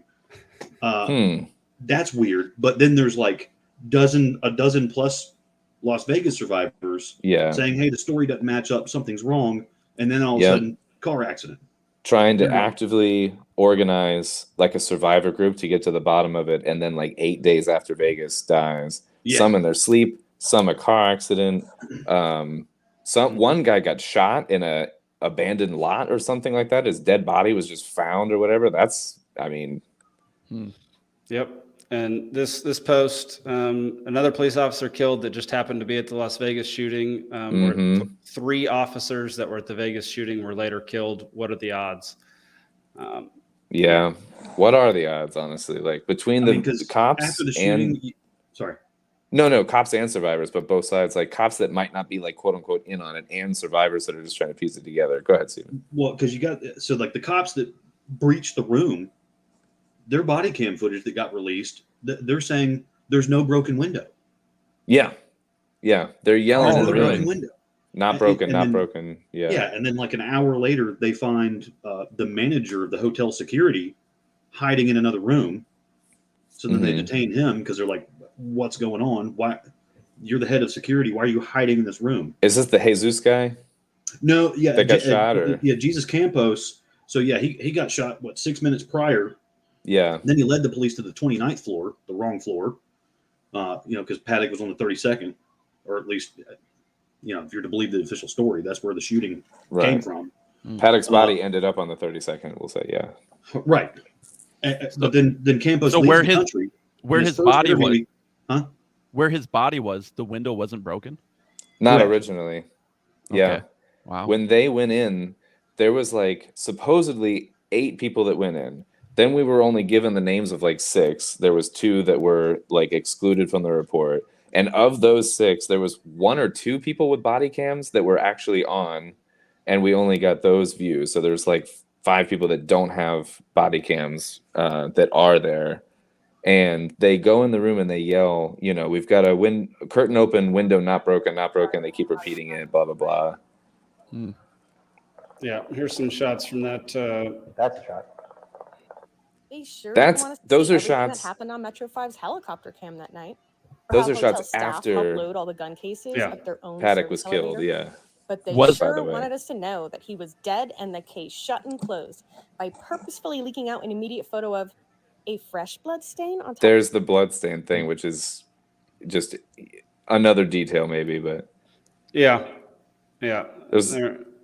Speaker 4: That's weird. But then there's like a dozen plus Las Vegas survivors saying, "Hey, the story doesn't match up. Something's wrong," and then all of a sudden, car accident.
Speaker 3: Trying to actively organize like a survivor group to get to the bottom of it, and then like 8 days after Vegas dies, some in their sleep, some a car accident, one guy got shot in a abandoned lot or something like that. His dead body was just found or whatever. That's
Speaker 1: Yep. And this post, another police officer killed that just happened to be at the Las Vegas shooting. Where 3 officers that were at the Vegas shooting were later killed. What are the odds?
Speaker 3: What are the odds, honestly? Like between the cops
Speaker 4: after the shooting,
Speaker 3: No, cops and survivors, but both sides, like cops that might not be like quote unquote in on it, and survivors that are just trying to piece it together. Go ahead, Steven.
Speaker 4: Well, because you got like the cops that breached the room, their body cam footage that got released, they're saying there's no broken window.
Speaker 3: Yeah, they're yelling at the
Speaker 4: broken window.
Speaker 3: Not broken, not broken. Yeah,
Speaker 4: and then like an hour later, they find the manager of the hotel security hiding in another room. So then they detain him because they're like, "What's going on? Why? You're the head of security. Why are you hiding in this room?"
Speaker 3: Is this the Jesus guy?
Speaker 4: No,
Speaker 3: that got shot, or
Speaker 4: Jesus Campos. So he got shot 6 minutes prior.
Speaker 3: Yeah.
Speaker 4: Then he led the police to the 29th floor, the wrong floor. Because Paddock was on the 32nd, or at least, if you're to believe the official story, that's where the shooting came from.
Speaker 3: Paddock's body ended up on the 32nd. We'll say, yeah.
Speaker 4: Right. But then Campos leaves the country.
Speaker 2: Where his body was, where his body was, the window wasn't broken?
Speaker 3: Not originally.
Speaker 2: Okay.
Speaker 3: Yeah.
Speaker 2: Wow.
Speaker 3: When they went in, there was like supposedly 8 people that went in. Then we were only given the names of like 6. There was 2 that were like excluded from the report. And of those 6, there was 1 or 2 people with body cams that were actually on, and we only got those views. So there's like 5 people that don't have body cams that are there. And they go in the room and they yell, "We've got a curtain open, window not broken, not broken." They keep repeating it, blah, blah, blah.
Speaker 1: Yeah, here's some shots from that.
Speaker 7: That's a shot.
Speaker 3: Those are shots
Speaker 5: that happened on Metro 5's helicopter cam that night.
Speaker 3: Those are shots after
Speaker 5: helped load all the gun cases at their own
Speaker 3: Paddock was killed.
Speaker 5: elevator. But they wanted us to know that he was dead and the case shut and closed by purposefully leaking out an immediate photo of a fresh blood stain on top.
Speaker 3: There's the blood stain thing, which is just another detail, maybe, but
Speaker 1: yeah.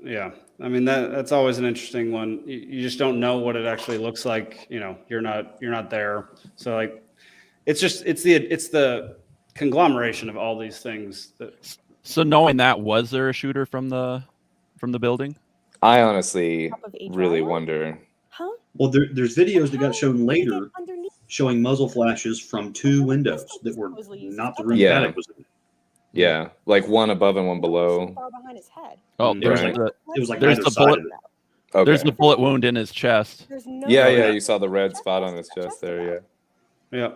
Speaker 1: Yeah. I mean, that's always an interesting one. You just don't know what it actually looks like. You know, you're not there. So like, it's the conglomeration of all these things that.
Speaker 2: So knowing that, was there a shooter from the building?
Speaker 3: I honestly
Speaker 5: Top of a
Speaker 3: really
Speaker 5: drywall?
Speaker 3: wonder.
Speaker 5: Huh?
Speaker 4: Well, there's videos that got
Speaker 5: How
Speaker 4: shown
Speaker 5: did they get
Speaker 4: later
Speaker 5: underneath?
Speaker 4: showing muzzle flashes from two windows that were
Speaker 5: Supposedly used
Speaker 4: not the
Speaker 5: as
Speaker 4: room
Speaker 3: Yeah.
Speaker 4: Paddock was in.
Speaker 3: Yeah, like one above and one
Speaker 5: No,
Speaker 3: below.
Speaker 5: so far behind his head.
Speaker 2: Oh,
Speaker 4: It
Speaker 2: there's
Speaker 4: was like
Speaker 2: the
Speaker 4: it was like
Speaker 2: There's
Speaker 4: either
Speaker 2: the
Speaker 4: side
Speaker 2: bullet-
Speaker 4: of it.
Speaker 3: Okay.
Speaker 2: there's the bullet wound in his chest.
Speaker 5: There's no
Speaker 3: Yeah,
Speaker 4: yeah.
Speaker 3: you saw the red spot on his chest there. Yeah.
Speaker 1: Yeah.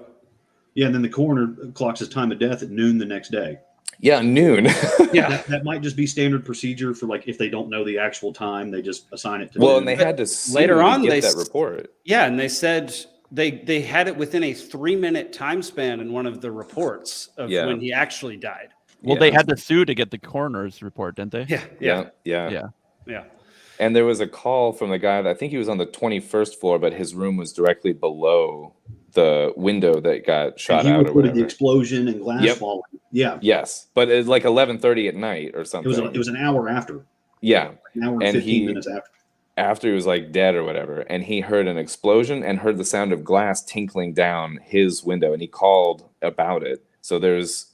Speaker 4: Yeah, and then the coroner clocks his time of death at noon the next day.
Speaker 3: Yeah, noon.
Speaker 1: Yeah.
Speaker 4: That might just be standard procedure for like if they don't know the actual time, they just assign it to
Speaker 3: Well,
Speaker 4: noon.
Speaker 3: and they had to sue
Speaker 1: Later
Speaker 3: to
Speaker 1: on,
Speaker 3: get
Speaker 1: they
Speaker 3: that
Speaker 1: s-
Speaker 3: report.
Speaker 1: Yeah, and they said they had it within a 3-minute time span in one of the reports of
Speaker 3: Yeah.
Speaker 1: when he actually died.
Speaker 2: Well,
Speaker 3: Yeah.
Speaker 2: they had to sue to get the coroner's report, didn't they?
Speaker 1: Yeah.
Speaker 2: Yeah.
Speaker 3: And there was a call from the guy that I think he was on the 21st floor, but his room was directly below the window that got
Speaker 4: And
Speaker 3: shot
Speaker 4: he
Speaker 3: out or
Speaker 4: reported the
Speaker 3: whatever.
Speaker 4: explosion and glass
Speaker 3: Yep.
Speaker 4: falling. Yeah,
Speaker 3: Yes, but it's like 11:30 at night or
Speaker 4: it
Speaker 3: something.
Speaker 4: was an hour after,
Speaker 3: Yeah,
Speaker 4: an hour and
Speaker 3: And
Speaker 4: 15
Speaker 3: he-
Speaker 4: minutes after.
Speaker 3: after he was like dead or whatever, and he heard an explosion and heard the sound of glass tinkling down his window, and he called about it. So there's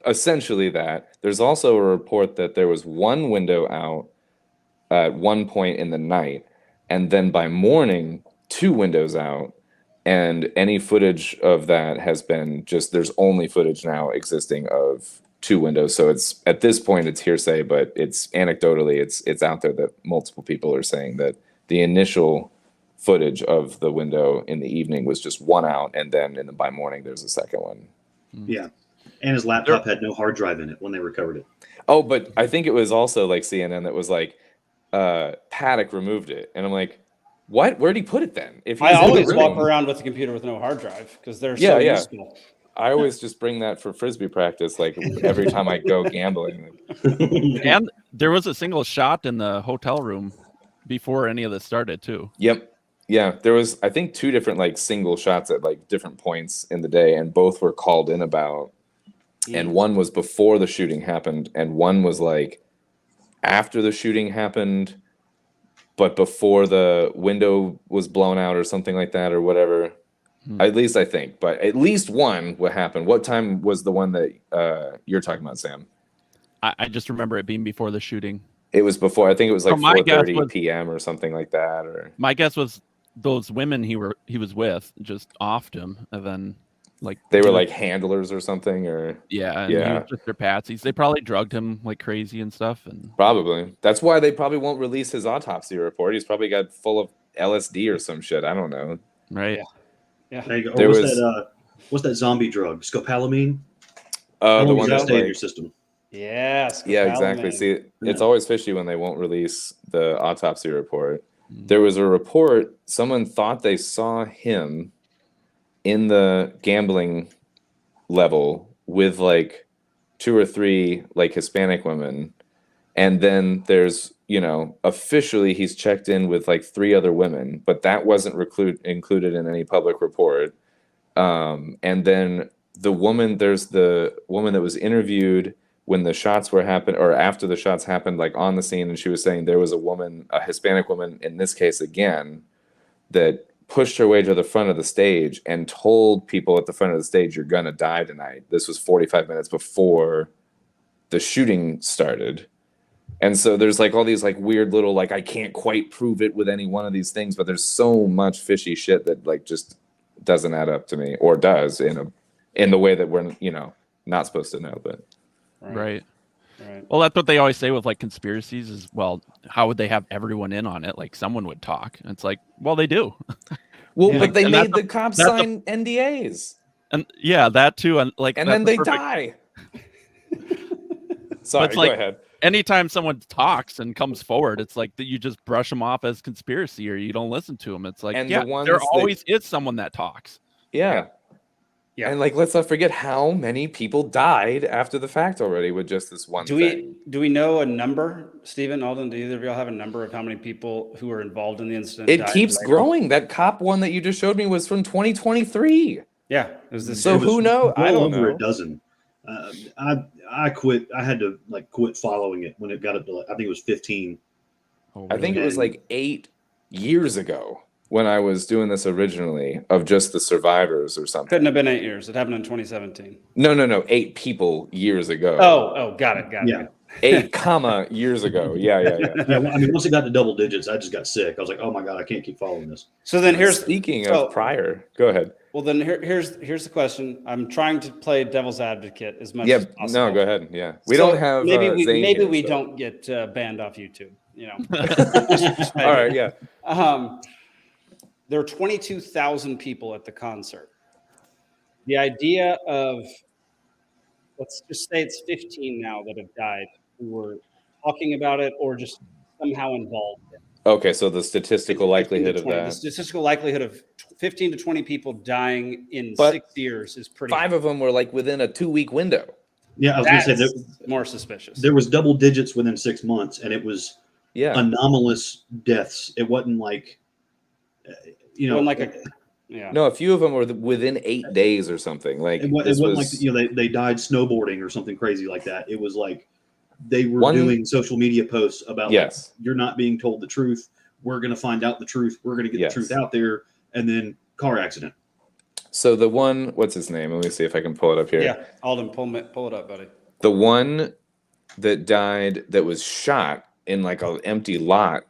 Speaker 3: essentially that. There's also a report that there was one window out at one point in the night, and then by morning, two windows out. And any footage of that has been just, there's only footage now existing of two windows. So it's, at this point, it's hearsay, but it's anecdotally, it's out there that multiple people are saying that the initial footage of the window in the evening was just one out, and then by morning there's a second one.
Speaker 4: Yeah, and his laptop had no hard drive in it when they recovered it.
Speaker 3: Oh, but I think it was also like CNN that was like, Paddock removed it, and I'm like, what? Where'd he put it then? If
Speaker 1: I
Speaker 3: he's in the
Speaker 1: always walk
Speaker 3: room-
Speaker 1: around with a computer with no hard drive because they're
Speaker 3: Yeah,
Speaker 1: so
Speaker 3: yeah.
Speaker 1: useful.
Speaker 3: I always just bring that for frisbee practice, like every time I go gambling.
Speaker 2: And there was a single shot in the hotel room before any of this started, too.
Speaker 3: Yep. Yeah, there was, I think, two different like single shots at like different points in the day, and both were called in about. And one was before the shooting happened, and one was like after the shooting happened, but before the window was blown out or something like that or whatever. At least I think, but at least one what happened. What time was the one that you're talking about, Sam?
Speaker 2: I just remember it being before the shooting.
Speaker 3: It was before. I think it was like
Speaker 2: So my guess
Speaker 3: 4:30
Speaker 2: was-
Speaker 3: p.m. or something like that. Or
Speaker 2: My guess was those women he was with just offed him, and then like
Speaker 3: they were like handlers or something, or
Speaker 2: yeah, and he
Speaker 3: Yeah.
Speaker 2: was just their patsies. They probably drugged him like crazy and stuff, and
Speaker 3: probably. That's why they probably won't release his autopsy report. He's probably got full of LSD or some shit. I don't know.
Speaker 2: right.
Speaker 1: Yeah.
Speaker 4: There you go. Or
Speaker 3: There
Speaker 4: what's
Speaker 3: was-
Speaker 4: that? What's that zombie drug? Scopolamine.
Speaker 3: The
Speaker 4: How long
Speaker 3: one
Speaker 4: does that
Speaker 3: that's
Speaker 4: stay in
Speaker 3: like,
Speaker 4: your system?
Speaker 1: Yes.
Speaker 3: yeah, exactly. See, it's
Speaker 4: Yeah.
Speaker 3: always fishy when they won't release the autopsy report. There was a report, someone thought they saw him in the gambling level with like 2 or 3 like Hispanic women. And then there's, officially he's checked in with like 3 other women, but that wasn't included in any public report. And then there's the woman that was interviewed when the shots were happened, or after the shots happened, like on the scene, and she was saying there was a Hispanic woman in this case again, that pushed her way to the front of the stage and told people at the front of the stage, "You're gonna die tonight." This was 45 minutes before the shooting started. And so there's like all these like weird little, like, I can't quite prove it with any one of these things, but there's so much fishy shit that like just doesn't add up to me, or does in the way that we're, not supposed to know, but.
Speaker 2: Right.
Speaker 1: Right.
Speaker 2: Well, that's what they always say with like conspiracies is, well, how would they have everyone in on it? Like someone would talk. And it's like, well, they do.
Speaker 3: Well,
Speaker 1: Yeah.
Speaker 3: but they
Speaker 2: And
Speaker 3: made
Speaker 2: that's
Speaker 3: the cops
Speaker 2: that's
Speaker 3: sign NDAs,
Speaker 2: And yeah, that too. And like,
Speaker 3: and
Speaker 2: that's
Speaker 3: then
Speaker 2: the
Speaker 3: they
Speaker 2: perfect-
Speaker 3: die. Sorry,
Speaker 2: it's
Speaker 3: go
Speaker 2: like-
Speaker 3: ahead.
Speaker 2: Anytime someone talks and comes forward, it's like that you just brush them off as conspiracy or you don't listen to them. It's like,
Speaker 3: And the
Speaker 2: yeah,
Speaker 3: ones
Speaker 2: there
Speaker 3: that-
Speaker 2: always is someone that talks.
Speaker 3: Yeah.
Speaker 1: Yeah.
Speaker 3: And like, let's not forget how many people died after the fact already with just this one
Speaker 1: Do
Speaker 3: thing.
Speaker 1: we know a number, Stephen, Alden? Do either of y'all have a number of how many people who were involved in the incident?
Speaker 3: It
Speaker 1: died
Speaker 3: keeps
Speaker 1: tonight?
Speaker 3: growing. That cop one that you just showed me was from 2023.
Speaker 1: Yeah, it was this.
Speaker 3: So
Speaker 4: It was
Speaker 3: who knows? I
Speaker 4: well
Speaker 3: don't
Speaker 4: over
Speaker 3: know.
Speaker 4: a dozen. I quit. I had to like quit following it when it got up to like, I think it was 15
Speaker 2: Oh,
Speaker 3: I think it
Speaker 2: really?
Speaker 3: was like 8 years ago when I was doing this originally of just the survivors or something.
Speaker 1: Couldn't have been 8 years. It happened in 2017.
Speaker 3: No. 8 people years ago.
Speaker 1: Oh, got it.
Speaker 4: Yeah.
Speaker 3: 8 years ago. Yeah.
Speaker 4: Yeah, well, I mean, once it got to double digits, I just got sick. I was like, oh my God, I can't keep following this.
Speaker 1: So then here's
Speaker 3: Speaking of prior, go ahead.
Speaker 1: Well, then here's the question. I'm trying to play devil's advocate as much as possible.
Speaker 3: No, go ahead. Yeah, we
Speaker 1: So
Speaker 3: don't have
Speaker 1: maybe
Speaker 3: Zane
Speaker 1: we
Speaker 3: here, so.
Speaker 1: don't get banned off YouTube. You know.
Speaker 3: All right, yeah.
Speaker 1: There were 22,000 people at the concert. The idea of, let's just say it's 15 now that have died who were talking about it or just somehow involved in it.
Speaker 3: Okay, so the statistical likelihood of that.
Speaker 1: The statistical likelihood of 15 to 20 people dying in 6 years is pretty
Speaker 3: 5 of them were like within a 2-week window.
Speaker 4: Yeah, I was going to say
Speaker 1: That's more suspicious.
Speaker 4: there was double digits within 6 months, and it was
Speaker 3: Yeah.
Speaker 4: anomalous deaths. It wasn't like,
Speaker 3: No, a few of them were within 8 days or something. Like
Speaker 4: it wasn't like they died snowboarding or something crazy like that. It was like they were doing social media posts about you're not being told the truth. We're going to find out the truth. We're going to get the truth out there, and then car accident.
Speaker 3: So the one, what's his name? Let me see if I can pull it up here.
Speaker 1: Yeah, Alden, pull it up, buddy.
Speaker 3: The one that died that was shot in like an empty lot.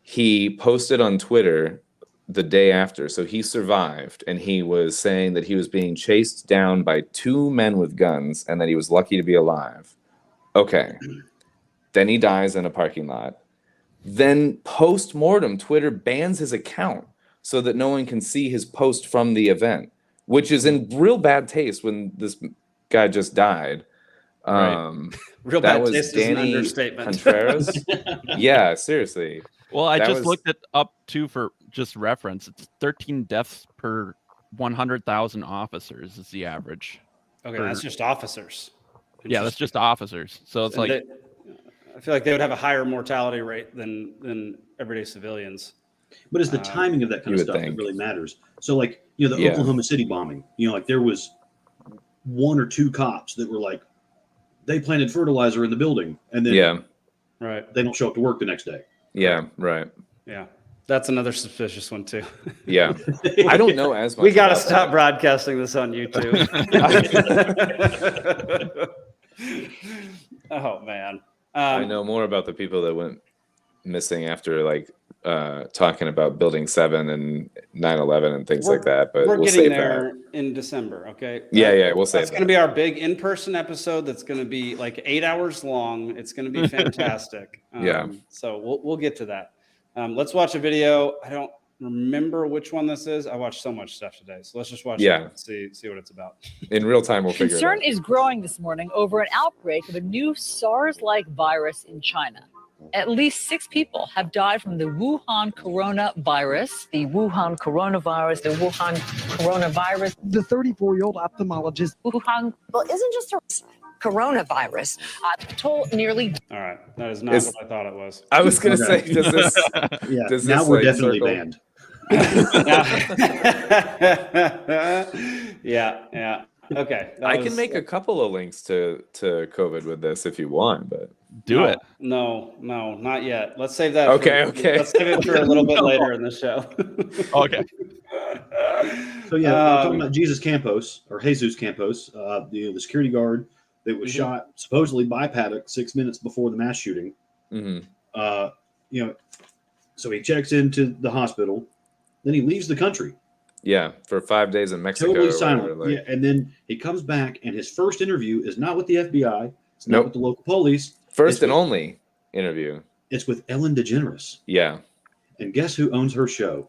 Speaker 3: He posted on Twitter the day after. So he survived, and he was saying that he was being chased down by 2 men with guns and that he was lucky to be alive. Okay. Then he dies in a parking lot. Then post-mortem, Twitter bans his account so that no one can see his post from the event, which is in real bad taste when this guy just died.
Speaker 1: Right. Real bad taste is an understatement.
Speaker 3: Contreras. Yeah, seriously.
Speaker 2: Well, I just looked it up too for just reference. It's 13 deaths per 100,000 officers is the average.
Speaker 1: Okay, that's just officers.
Speaker 2: Yeah, that's just officers. So it's like
Speaker 1: I feel like they would have a higher mortality rate than everyday civilians.
Speaker 4: But it's the timing of that kind of stuff that really matters. So, like, the Oklahoma City bombing, like there was 1 or 2 cops that were like, they planted fertilizer in the building, and then they don't show up to work the next day.
Speaker 3: Yeah, right.
Speaker 1: Yeah, that's another suspicious one too.
Speaker 3: Yeah, I don't know as much.
Speaker 1: We got to stop broadcasting this on YouTube. Oh man,
Speaker 3: I know more about the people that went missing after like talking about Building 7 and 9/11 and things like that. But
Speaker 1: we're
Speaker 3: we'll
Speaker 1: getting
Speaker 3: save
Speaker 1: there
Speaker 3: that
Speaker 1: in December. Okay.
Speaker 3: Yeah, we'll save
Speaker 1: That's going to be our big in-person episode. That's going to be like 8 hours long. It's going to be fantastic. So we'll get to that. Let's watch a video. I don't remember which one this is. I watched so much stuff today. So let's just watch it and see what it's about.
Speaker 3: In real time, we'll figure it out.
Speaker 7: Concern is growing this morning over an outbreak of a new SARS-like virus in China. At least 6 people have died from the Wuhan coronavirus. The Wuhan coronavirus. The 34-year-old ophthalmologist. Wuhan.
Speaker 8: Well, isn't just a coronavirus.
Speaker 7: Told nearly.
Speaker 1: All right. That is not what I thought it was.
Speaker 3: I was going to say, does this. Does
Speaker 4: now
Speaker 3: this,
Speaker 4: we're
Speaker 3: like,
Speaker 4: definitely
Speaker 3: circle?
Speaker 4: banned.
Speaker 1: Yeah. Okay.
Speaker 3: I can make a couple of links to COVID with this if you want, but
Speaker 2: do it.
Speaker 1: No, not yet. Let's save that.
Speaker 3: Okay.
Speaker 1: Let's save it for a little bit later in the show.
Speaker 2: Okay.
Speaker 4: So we're talking about Jesus Campos or Jesus Campos, the security guard that was shot supposedly by Paddock 6 minutes before the mass shooting.
Speaker 3: Mm-hmm.
Speaker 4: So he checks into the hospital, then he leaves the country.
Speaker 3: Yeah, for 5 days in Mexico.
Speaker 4: Totally silent. And then he comes back, and his first interview is not with the FBI. It's not with the local police.
Speaker 3: First and only interview.
Speaker 4: It's with Ellen DeGeneres.
Speaker 3: Yeah.
Speaker 4: And guess who owns her show?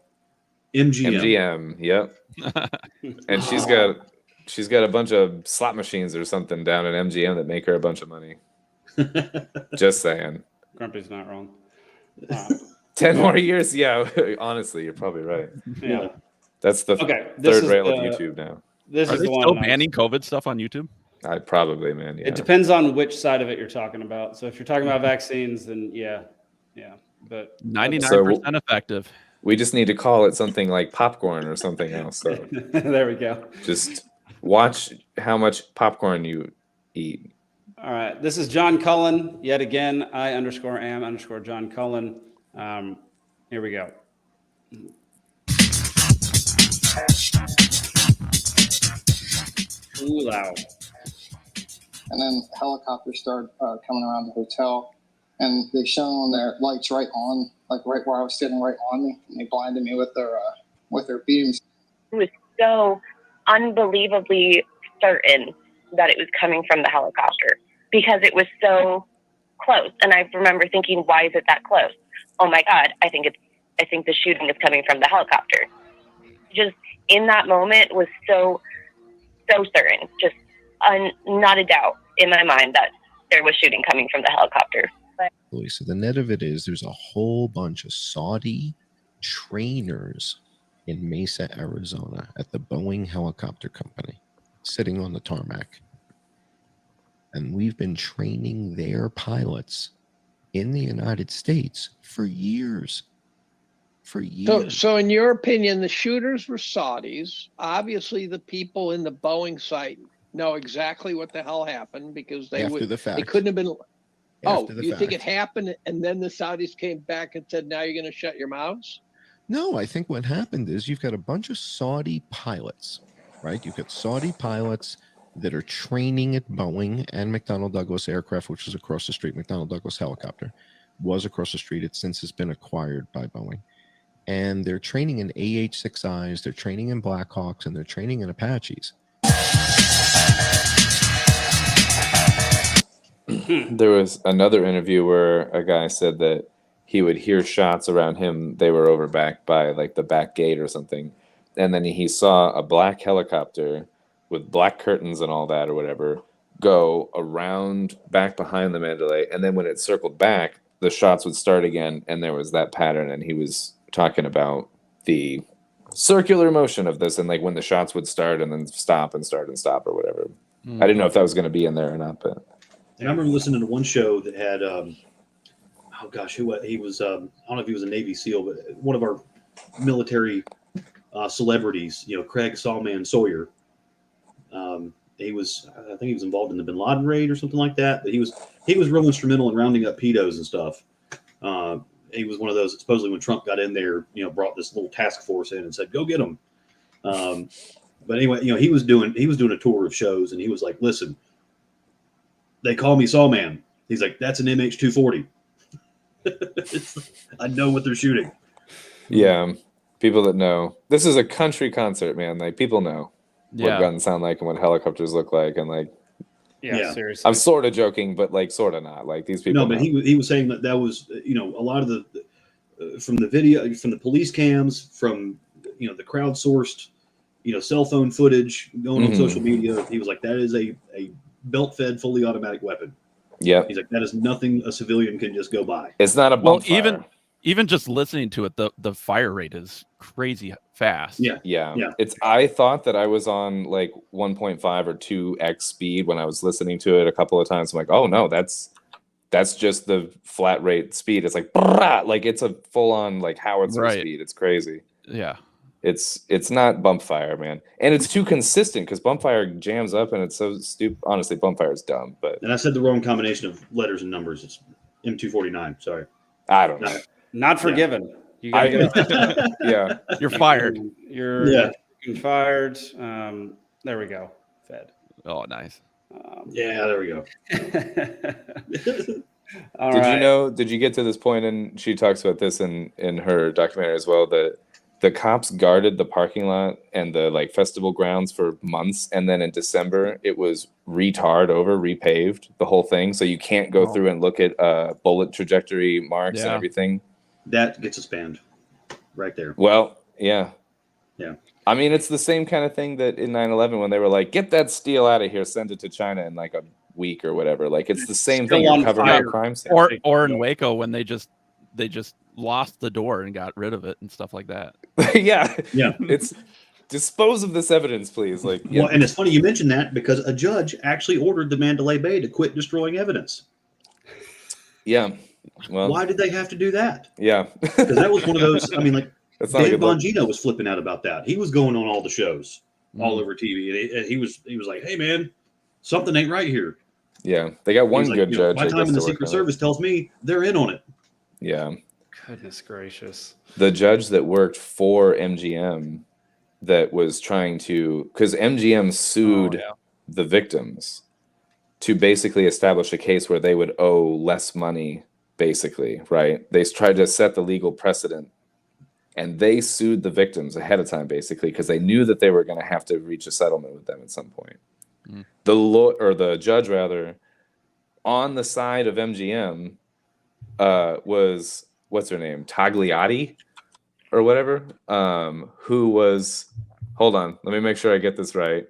Speaker 4: MGM.
Speaker 3: Yep. And she's got a bunch of slot machines or something down at MGM that make her a bunch of money. Just saying.
Speaker 1: Grumpy's not wrong.
Speaker 3: 10 more years? Yeah, honestly, you're probably right.
Speaker 1: Yeah.
Speaker 3: That's the third rail of YouTube now.
Speaker 2: Are they still banning COVID stuff on YouTube?
Speaker 3: Probably, man. Yeah.
Speaker 1: It depends on which side of it you're talking about. So if you're talking about vaccines, then yeah. But
Speaker 2: 99% effective.
Speaker 3: We just need to call it something like popcorn or something else. So
Speaker 1: there we go.
Speaker 3: Just watch how much popcorn you eat.
Speaker 1: All right. This is John Cullen. Yet again, I_am_John Cullen. Here we go. Ooh, loud.
Speaker 9: And then helicopters started coming around the hotel, and they shone their lights right on, like right where I was sitting, right on me, and they blinded me with their beams.
Speaker 10: It was so unbelievably certain that it was coming from the helicopter because it was so close. And I remember thinking, why is it that close? Oh my God, I think the shooting is coming from the helicopter. Just in that moment was so certain, just not a doubt in my mind that there was shooting coming from the helicopter.
Speaker 11: So the net of it is there's a whole bunch of Saudi trainers in Mesa, Arizona at the Boeing Helicopter Company sitting on the tarmac. And we've been training their pilots in the United States for years.
Speaker 12: So in your opinion, the shooters were Saudis. Obviously, the people in the Boeing site know exactly what the hell happened because they couldn't have been. You think it happened and then the Saudis came back and said, now you're going to shut your mouths?
Speaker 11: No, I think what happened is you've got a bunch of Saudi pilots, right? You've got Saudi pilots that are training at Boeing and McDonnell Douglas Aircraft, which is across the street. McDonnell Douglas Helicopter was across the street. It since has been acquired by Boeing. And they're training in AH-6Is, they're training in Blackhawks, and they're training in Apaches.
Speaker 3: There was another interview where a guy said that he would hear shots around him. They were over back by like the back gate or something. And then he saw a black helicopter with black curtains and all that or whatever go around back behind the Mandalay. And then when it circled back, the shots would start again. And there was that pattern. And he was talking about the circular motion of this and like when the shots would start and then stop and start and stop or whatever. I didn't know if that was going to be in there or not, but.
Speaker 4: And I remember listening to one show that had, he was, I don't know if he was a Navy SEAL, but one of our military celebrities, Craig Sawman Sawyer. He was, I think he was involved in the Bin Laden raid or something like that. But he was real instrumental in rounding up pedos and stuff. He was one of those that supposedly when Trump got in there, brought this little task force in and said, go get them. But anyway, he was doing a tour of shows and he was like, listen, they call me Sawman. He's like, that's an MH240. I know what they're shooting.
Speaker 3: Yeah. People that know. This is a country concert, man. Like people know what guns sound like and what helicopters look like. And like,
Speaker 1: yeah. Seriously.
Speaker 3: I'm sort of joking, but like sort of not. Like these people.
Speaker 4: No, but he was saying that was, a lot of the, from the video, from the police cams, from, the crowdsourced, cell phone footage going on social media. He was like, that is a belt-fed, fully automatic weapon.
Speaker 3: Yeah. He's
Speaker 4: like, that is nothing a civilian can just go by.
Speaker 3: It's not a bump fire.
Speaker 2: Even just listening to it, the fire rate is crazy fast.
Speaker 3: Yeah. I thought that I was on like 1.5 or 2x speed when I was listening to it a couple of times. I'm like, oh no, that's just the flat rate speed. It's like, like it's a full on like howitzer speed. It's crazy.
Speaker 2: Yeah.
Speaker 3: It's not bump fire, man. And it's too consistent because bump fire jams up and it's so stupid. Honestly, bump fire is dumb. But
Speaker 4: and I said the wrong combination of letters and numbers. It's M249. Sorry.
Speaker 3: I don't know.
Speaker 1: Not forgiven. You gotta get it.
Speaker 3: Yeah.
Speaker 2: You're fired.
Speaker 1: You're fired. There we go. Fed.
Speaker 2: Oh, nice.
Speaker 4: There we go.
Speaker 3: Did you get to this point? And she talks about this in her documentary as well, that the cops guarded the parking lot and the like festival grounds for months. And then in December, it was repaved, the whole thing. So you can't go through and look at bullet trajectory marks and everything.
Speaker 4: That gets us banned right there.
Speaker 3: Well, yeah.
Speaker 4: Yeah.
Speaker 3: I mean, it's the same kind of thing that in 9/11 when they were like, get that steel out of here, send it to China in like a week or whatever. Like it's the same thing. You're covering a crime scene.
Speaker 2: Or in Waco when they just lost the door and got rid of it and stuff like that.
Speaker 3: Yeah. It's dispose of this evidence, please. Like,
Speaker 4: well, and it's funny you mentioned that because a judge actually ordered the Mandalay Bay to quit destroying evidence.
Speaker 3: Yeah. Well,
Speaker 4: why did they have to do that?
Speaker 3: Yeah.
Speaker 4: Because that was one of those. I mean, like
Speaker 3: Dan
Speaker 4: Bongino was flipping out about that. He was going on all the shows, all over TV, and he was like, "Hey, man, something ain't right here."
Speaker 3: Yeah, they got one
Speaker 4: He's like,
Speaker 3: good judge.
Speaker 4: My time in the Secret Service tells me they're in on it.
Speaker 3: Yeah.
Speaker 1: Goodness gracious.
Speaker 3: The judge that worked for MGM that was trying to, because MGM sued the victims to basically establish a case where they would owe less money, basically, right? They tried to set the legal precedent, and they sued the victims ahead of time, basically, because they knew that they were going to have to reach a settlement with them at some point. The judge, rather, on the side of MGM was, what's her name, Tagliati or whatever, who was, hold on, let me make sure I get this right.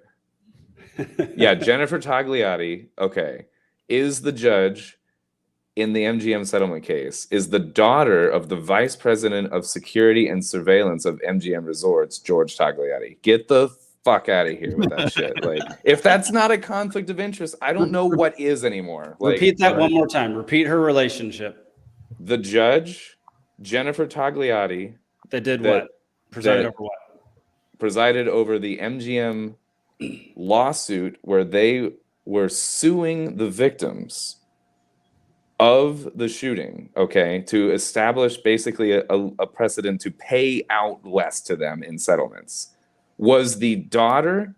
Speaker 3: Yeah, Jennifer Tagliati, okay, is the judge in the MGM settlement case, is the daughter of the vice president of security and surveillance of MGM Resorts, George Tagliati. Get the fuck out of here with that shit. Like, if that's not a conflict of interest, I don't know what is anymore. Like,
Speaker 1: repeat that one more time. Repeat her relationship.
Speaker 3: The judge, Jennifer Tagliati.
Speaker 1: That did what? Presided over what?
Speaker 3: Presided over the MGM lawsuit where they were suing the victims of the shooting, okay, to establish basically a precedent to pay out less to them in settlements, was the daughter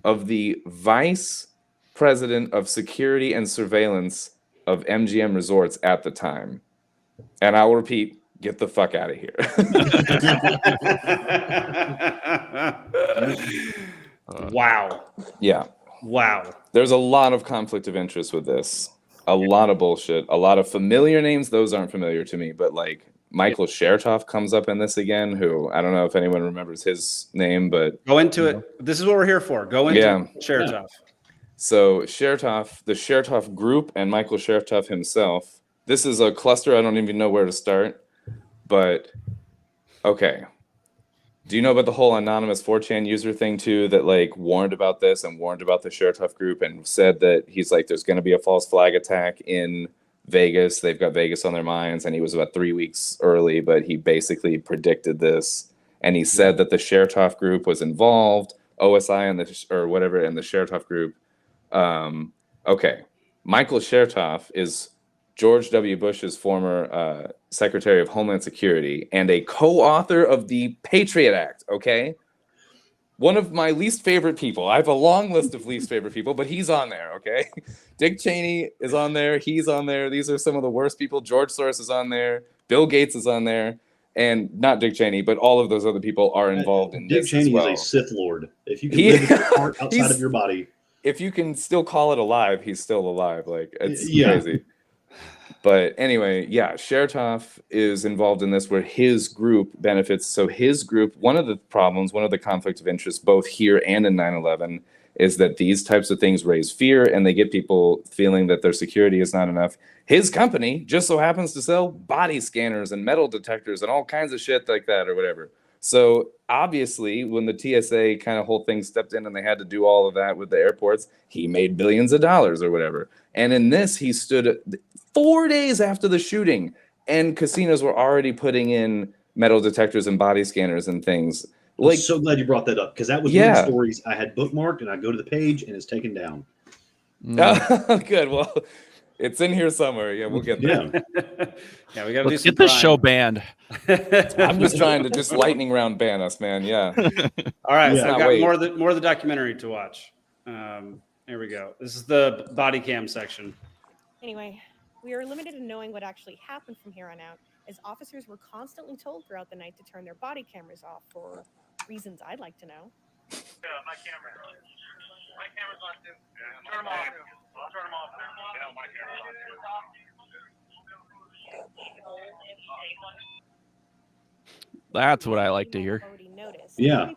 Speaker 3: of the vice president of security and surveillance of MGM Resorts at the time. And I'll repeat, get the fuck out of here.
Speaker 1: Wow.
Speaker 3: Yeah.
Speaker 1: Wow.
Speaker 3: There's a lot of conflict of interest with this. A lot of bullshit. A lot of familiar names. Those aren't familiar to me, but like Michael Chertoff comes up in this again, who I don't know if anyone remembers his name, but
Speaker 1: go into it. This is what we're here for. Go into Chertoff. Yeah.
Speaker 3: So Chertoff, the Chertoff group, and Michael Chertoff himself. This is a cluster. I don't even know where to start, but okay. Do you know about the whole anonymous 4chan user thing too, that like warned about this and warned about the Chertoff group and said that he's like, there's going to be a false flag attack in Vegas. They've got Vegas on their minds, and he was about 3 weeks early, but he basically predicted this. And he said that the Chertoff group was involved, OSI and or whatever, and the Chertoff group. Okay. Michael Chertoff is George W. Bush's former Secretary of Homeland Security and a co-author of the Patriot Act, okay? One of my least favorite people. I have a long list of least favorite people, but he's on there, okay? Dick Cheney is on there. He's on there. These are some of the worst people. George Soros is on there. Bill Gates is on there. And not Dick Cheney, but all of those other people are involved in
Speaker 4: Dick
Speaker 3: this
Speaker 4: Cheney
Speaker 3: as well.
Speaker 4: is a Sith Lord. If you can live with your heart outside of your body.
Speaker 3: If you can still call it alive, he's still alive. Like, it's crazy. But anyway, yeah, Chertoff is involved in this where his group benefits. So his group, one of the problems, one of the conflict of interest, both here and in 9/11, is that these types of things raise fear and they get people feeling that their security is not enough. His company just so happens to sell body scanners and metal detectors and all kinds of shit like that or whatever. So obviously, when the TSA kind of whole thing stepped in and they had to do all of that with the airports, he made billions of dollars or whatever. And in this, he stood 4 days after the shooting, and casinos were already putting in metal detectors and body scanners and things. Like,
Speaker 4: I'm so glad you brought that up, because that was one of the stories I had bookmarked, and I go to the page and it's taken down.
Speaker 3: Good. Well, it's in here somewhere. Yeah, we'll get there.
Speaker 1: Yeah, we got to
Speaker 2: Let's get this show banned.
Speaker 3: I'm just trying to just lightning round ban us, man. Yeah.
Speaker 1: All right, so I've got more of the documentary to watch. Here we go. This is the body cam section.
Speaker 5: Anyway, we are limited in knowing what actually happened from here on out, as officers were constantly told throughout the night to turn their body cameras off for reasons I'd like to know.
Speaker 13: Yeah, my camera's on. My camera's on too. Yeah, turn them off. I'll turn them off. Yeah, my camera's on too.
Speaker 2: That's what I like to hear.
Speaker 4: Yeah.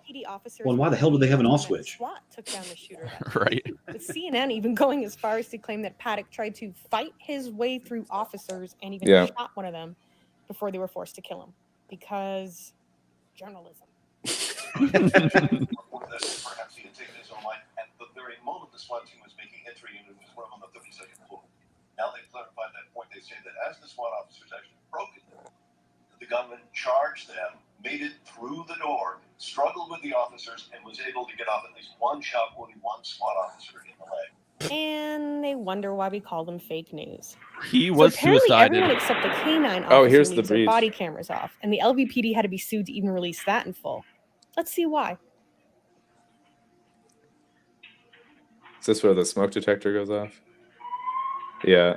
Speaker 4: Well, why the hell do they have an off switch?
Speaker 5: SWAT took down the shooter.
Speaker 2: Right.
Speaker 5: With CNN even going as far as to claim that Paddock tried to fight his way through officers and even shot one of them before they were forced to kill him because journalism.
Speaker 14: Perhaps he had taken his own life at the very moment the SWAT team was making entry into his room on the 32nd floor. Now they've clarified that point. They say that as the SWAT officers actually broke it, the gunman charged them, made it through the door, struggled with the officers, and was able to get off at least one shot, wounding one SWAT officer in the leg.
Speaker 5: And they wonder why we call them fake news.
Speaker 2: He was
Speaker 5: apparently
Speaker 2: suicided.
Speaker 5: Everyone except the canine
Speaker 3: Oh,
Speaker 5: officer
Speaker 3: here's the
Speaker 5: leaves their
Speaker 3: breach.
Speaker 5: body cameras off, and the LVPD had to be sued to even release that in full. Let's see why.
Speaker 3: Is this where the smoke detector goes off? Yeah.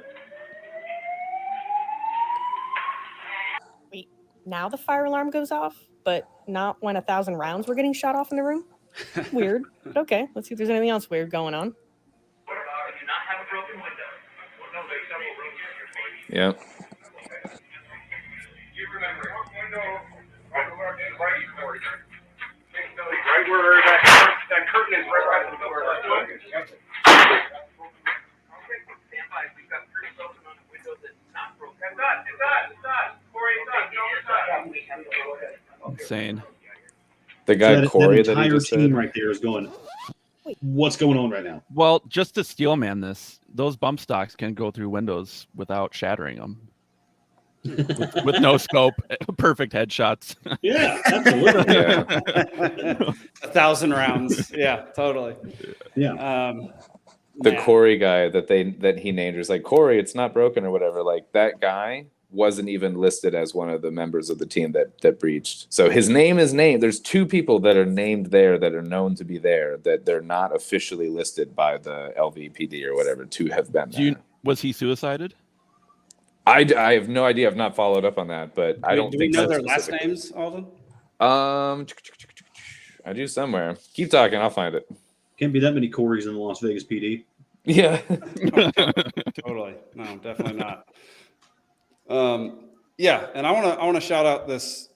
Speaker 5: Wait, now the fire alarm goes off, but not when 1,000 rounds were getting shot off in the room? Weird. But okay, let's see if there's anything else weird going on.
Speaker 3: Yeah.
Speaker 13: Right where that curtain is, right by the door.
Speaker 2: Insane.
Speaker 3: The guy
Speaker 4: that
Speaker 3: Corey that
Speaker 4: entire
Speaker 3: he just
Speaker 4: team
Speaker 3: said.
Speaker 4: right there is going, what's going on right now?
Speaker 2: Well, just to steel man this, those bump stocks can go through windows without shattering them. with no scope, perfect headshots.
Speaker 4: Yeah, absolutely.
Speaker 3: Yeah.
Speaker 1: 1,000 rounds. Yeah, totally.
Speaker 4: Yeah.
Speaker 3: The Corey guy that he named was like, Corey, it's not broken or whatever. Like, that guy wasn't even listed as one of the members of the team that breached. So his name is named. There's 2 people that are named there that are known to be there, that they're not officially listed by the LVPD or whatever to have been there.
Speaker 2: Was he suicided?
Speaker 3: I have no idea. I've not followed up on that, but I don't
Speaker 1: do
Speaker 3: think
Speaker 1: we know
Speaker 3: so
Speaker 1: their last
Speaker 3: specifically.
Speaker 1: names, Alden?
Speaker 3: I do somewhere. Keep talking. I'll find it.
Speaker 4: Can't be that many Corys in the Las Vegas PD.
Speaker 3: Yeah.
Speaker 1: Totally. No, definitely not. Yeah, and I want to shout out this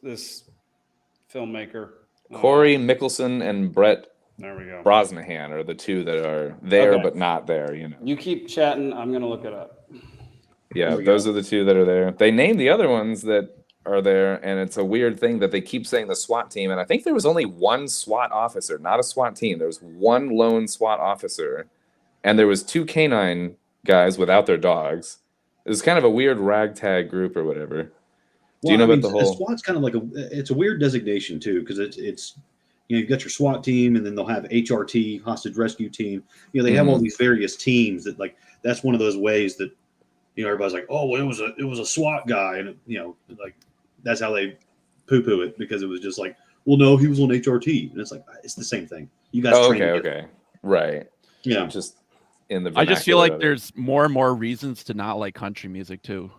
Speaker 1: filmmaker.
Speaker 3: Corey Mickelson and Brett
Speaker 1: There we go.
Speaker 3: Brosnahan are the 2 that are there
Speaker 1: Okay.
Speaker 3: but not there, you know.
Speaker 1: You keep chatting. I'm going to look it up.
Speaker 3: Yeah, those are the 2 that are there. They named the other ones that are there, and it's a weird thing that they keep saying the SWAT team, and I think there was only one SWAT officer, not a SWAT team. There was one lone SWAT officer, and there was 2 canine guys without their dogs. It was kind of a weird ragtag group or whatever. Do you know about the whole?
Speaker 4: SWAT's kind of like it's a weird designation too, because it's you've got your SWAT team, and then they'll have HRT, hostage rescue team. They have all these various teams that that's one of those ways that everybody's like, oh, well, it was a SWAT guy, and like that's how they poo-poo it, because it was just like, well, no, he was on HRT, and it's like it's the same thing. You guys.
Speaker 3: Okay, right.
Speaker 4: Yeah,
Speaker 3: just in the.
Speaker 2: I just feel like there's more and more reasons to not like country music too.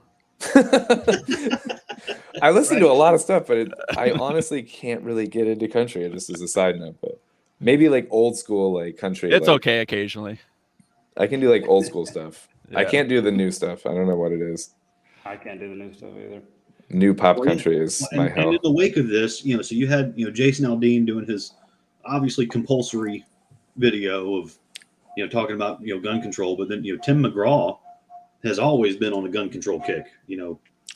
Speaker 3: I listen to a lot of stuff, but I honestly can't really get into country. Just as a side note, but maybe like old school like country.
Speaker 2: It's okay occasionally.
Speaker 3: I can do like old school stuff.
Speaker 2: Yeah.
Speaker 3: I can't do the new stuff. I don't know what it is.
Speaker 1: I can't do the new stuff either.
Speaker 3: New pop country is my hell.
Speaker 4: And in the wake of this, so you had Jason Aldean doing his obviously compulsory video of talking about gun control, but then Tim McGraw has always been on a gun control kick.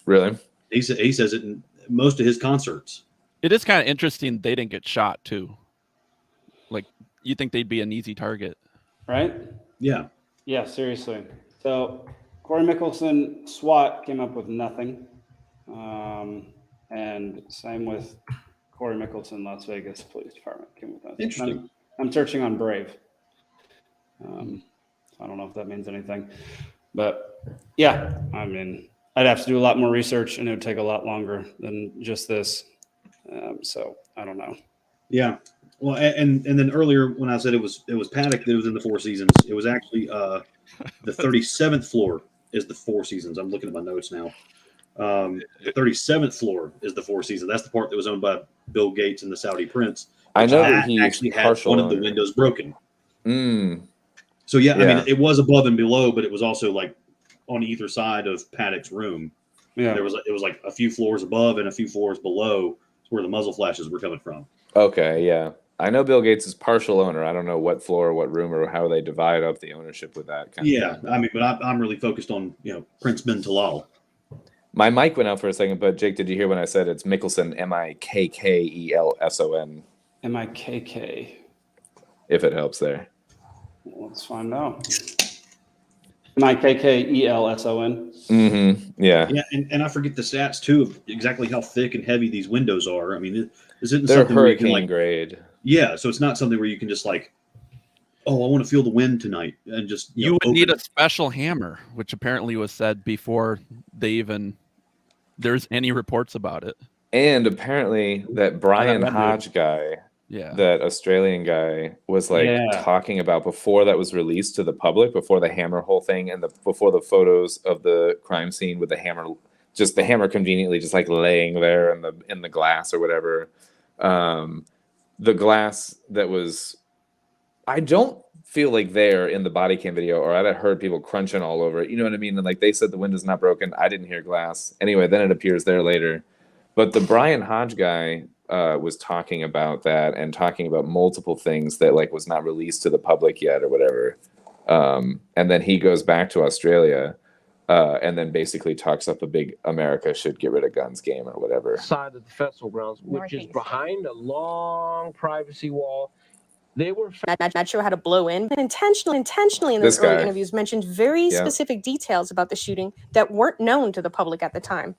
Speaker 3: Really?
Speaker 4: He says it in most of his concerts.
Speaker 2: It is kind of interesting they didn't get shot too. Like, you think they'd be an easy target,
Speaker 1: right?
Speaker 4: Yeah.
Speaker 1: Yeah, seriously. So Corey Mickelson, SWAT came up with nothing. And same with Corey Mickelson, Las Vegas Police Department came with nothing.
Speaker 4: Interesting.
Speaker 1: I'm searching on Brave. I don't know if that means anything. But yeah, I mean, I'd have to do a lot more research, and it would take a lot longer than just this. So I don't know.
Speaker 4: Yeah. Well, and then earlier when I said it was Paddock that was in the Four Seasons, it was actually the 37th floor is the Four Seasons. I'm looking at my notes now. The 37th floor is the Four Seasons. That's the part that was owned by Bill Gates and the Saudi prince.
Speaker 3: I know
Speaker 4: that
Speaker 3: he
Speaker 4: actually had one of the windows broken. So yeah, I mean, it was above and below, but it was also like on either side of Paddock's room.
Speaker 1: Yeah,
Speaker 4: it was like a few floors above and a few floors below where the muzzle flashes were coming from.
Speaker 3: Okay, yeah. I know Bill Gates is partial owner. I don't know what floor, what room, or how they divide up the ownership with that kind of thing.
Speaker 4: I mean, but I'm really focused on Prince bin Talal.
Speaker 3: My mic went out for a second, but Jake, did you hear when I said it's Mickelson, Mikkelson?
Speaker 1: Mikk.
Speaker 3: If it helps there.
Speaker 1: Let's find out. Mikkelson.
Speaker 3: Mm-hmm. Yeah.
Speaker 4: Yeah, and I forget the stats too of exactly how thick and heavy these windows are. I mean, this isn't
Speaker 3: They're
Speaker 4: something where you can
Speaker 3: hurricane grade.
Speaker 4: Yeah, so it's not something where you can just like oh, I want to feel the wind tonight, and just
Speaker 2: you would need a special hammer, which apparently was said before there's any reports about it.
Speaker 3: And apparently that Brian Hodge guy, that Australian guy, was talking about before that was released to the public, before the hammer whole thing, and before the photos of the crime scene with the hammer, just the hammer conveniently just like laying there in the glass or whatever. The glass that was, I don't feel like there in the body cam video, or I heard people crunching all over it. You know what I mean? And like they said, the window's not broken. I didn't hear glass. Anyway, then it appears there later. But the Brian Hodge guy was talking about that and talking about multiple things that like was not released to the public yet or whatever. And then he goes back to Australia and then basically talks up a big America should get rid of guns game or whatever.
Speaker 15: Side of the festival grounds, which is behind a long privacy wall. They were
Speaker 5: not sure how to blow in, but intentionally in those early interviews mentioned very specific details about the shooting that weren't known to the public at the time.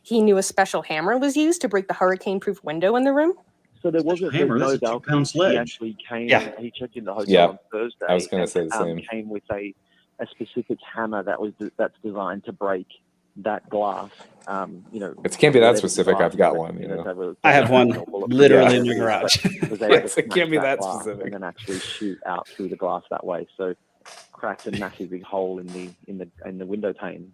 Speaker 5: He knew a special hammer was used to break the hurricane-proof window in the room.
Speaker 15: So there wasn't
Speaker 4: hammer.
Speaker 15: No
Speaker 4: That's a 2-pound sledge.
Speaker 15: He actually came. Yeah. He checked in the hotel on Thursday.
Speaker 3: I was going to say the same.
Speaker 15: Came with a specific hammer that's designed to break that glass.
Speaker 3: It can't be that specific. I've got one.
Speaker 1: I have one literally in my garage.
Speaker 3: Yes, it can't be that specific.
Speaker 15: And then actually shoot out through the glass that way. So cracked a massive big hole in the window pane.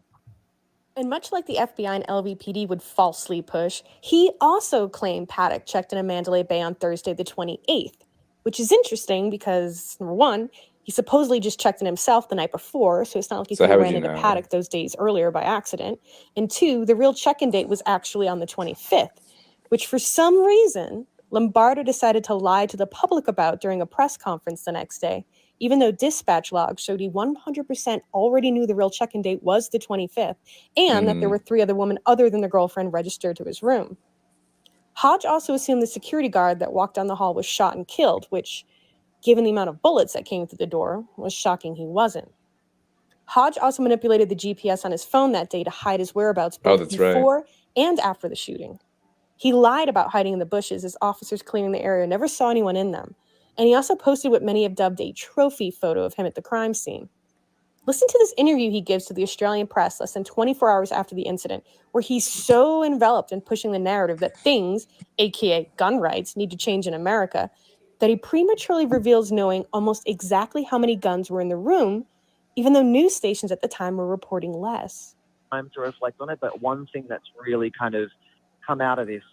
Speaker 5: And much like the FBI and LVPD would falsely push, he also claimed Paddock checked in a Mandalay Bay on Thursday the 28th, which is interesting because, number one, he supposedly just checked in himself the night before, so it's not like he could have ran into Paddock those days earlier by accident. And two, the real check-in date was actually on the 25th, which for some reason, Lombardo decided to lie to the public about during a press conference the next day, even though dispatch logs showed he 100% already knew the real check-in date was the 25th, and that there were 3 other women other than the girlfriend registered to his room. Hodge also assumed the security guard that walked down the hall was shot and killed, which, given the amount of bullets that came through the door, was shocking he wasn't. Hodge also manipulated the GPS on his phone that day to hide his whereabouts both before and after the shooting. He lied about hiding in the bushes as officers clearing the area never saw anyone in them. And he also posted what many have dubbed a trophy photo of him at the crime scene. Listen to this interview he gives to the Australian press less than 24 hours after the incident, where he's so enveloped in pushing the narrative that things, aka gun rights, need to change in America, that he prematurely reveals knowing almost exactly how many guns were in the room, even though news stations at the time were reporting less.
Speaker 15: Time to reflect on it, but one thing that's really kind of come out of this,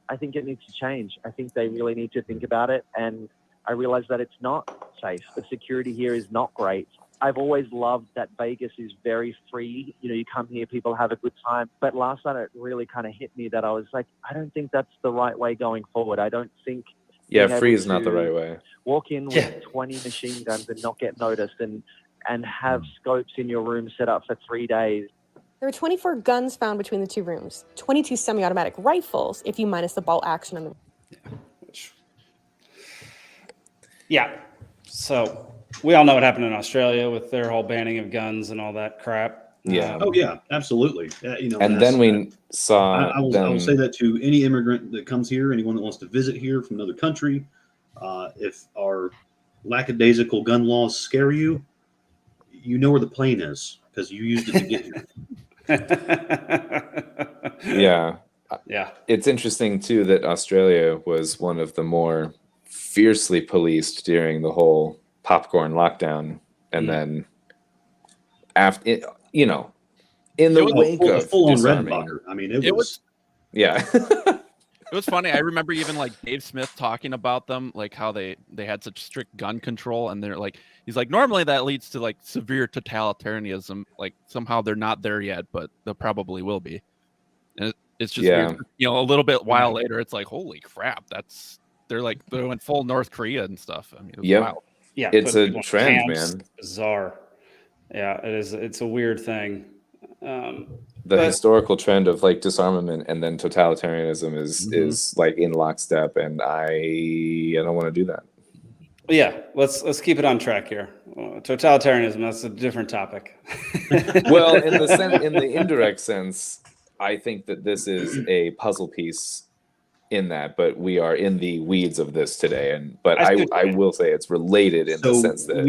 Speaker 15: I think it needs to change. I think they really need to think about it, and I realize that it's not safe. The security here is not great. I've always loved that Vegas is very free. You come here, people have a good time. But last night it really kind of hit me that I was like, I don't think that's the right way going forward. I don't think...
Speaker 3: free is not the right way.
Speaker 15: Walk in with 20 machine guns and not get noticed and have scopes in your room set up for 3 days.
Speaker 5: There were 24 guns found between the 2 rooms, 22 semi-automatic rifles, if you minus the bolt action on them.
Speaker 1: Yeah. So we all know what happened in Australia with their whole banning of guns and all that crap.
Speaker 3: Yeah.
Speaker 4: Oh yeah, absolutely.
Speaker 3: And then we saw.
Speaker 4: I will say that to any immigrant that comes here, anyone that wants to visit here from another country, if our lackadaisical gun laws scare you, you know where the plane is because you used it to get here.
Speaker 3: Yeah. It's interesting too that Australia was one of the more fiercely policed during the whole popcorn lockdown, and then after in the wake of
Speaker 4: full on red butter. I mean, it was
Speaker 2: It was funny. I remember even like Dave Smith talking about them, like how they had such strict gun control, and they're like, he's like, normally that leads to like severe totalitarianism. Like somehow they're not there yet, but they probably will be. And it's just weird. A little bit while later, it's like, holy crap, they're went full North Korea and stuff. I mean, it was wild.
Speaker 1: Yeah,
Speaker 3: it's a trend, man.
Speaker 1: Bizarre. Yeah, it is. It's a weird thing.
Speaker 3: The historical trend of like disarmament and then totalitarianism is like in lockstep, and I don't want to do that.
Speaker 1: Yeah, let's keep it on track here. Totalitarianism, that's a different topic.
Speaker 3: Well, in the indirect sense, I think that this is a puzzle piece in that, but we are in the weeds of this today. But
Speaker 1: I
Speaker 3: I will say it's related in the sense that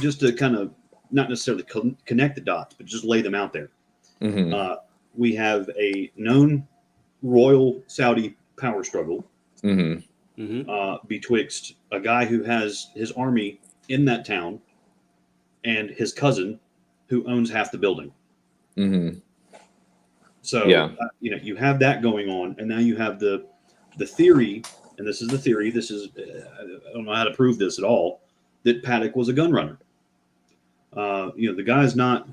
Speaker 4: just to kind of not necessarily connect the dots, but just lay them out there. We have a known royal Saudi power struggle betwixt a guy who has his army in that town and his cousin who owns half the building. So you have that going on, and now you have the theory, and this is the theory. This is I don't know how to prove this at all, that Paddock was a gun runner. The guy's not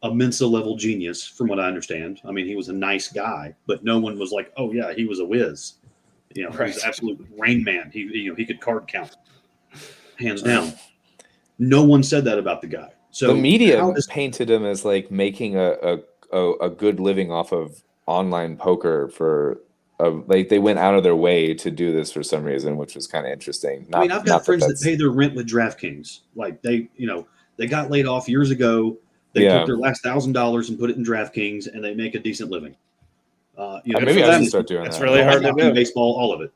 Speaker 4: a Mensa level genius, from what I understand. I mean, he was a nice guy, but no one was like, "Oh yeah, he was a whiz." He was an absolute Rain Man. He could card count, hands down. No one said that about the guy. So
Speaker 3: the media painted him as like making a good living off of online poker like they went out of their way to do this for some reason, which was kind of interesting.
Speaker 4: I've got friends that pay their rent with DraftKings. Like they got laid off years ago. They took their last $1,000 and put it in DraftKings, and they make a decent living.
Speaker 3: Maybe I should start doing that.
Speaker 1: It's really hard to do.
Speaker 4: Baseball, all of it.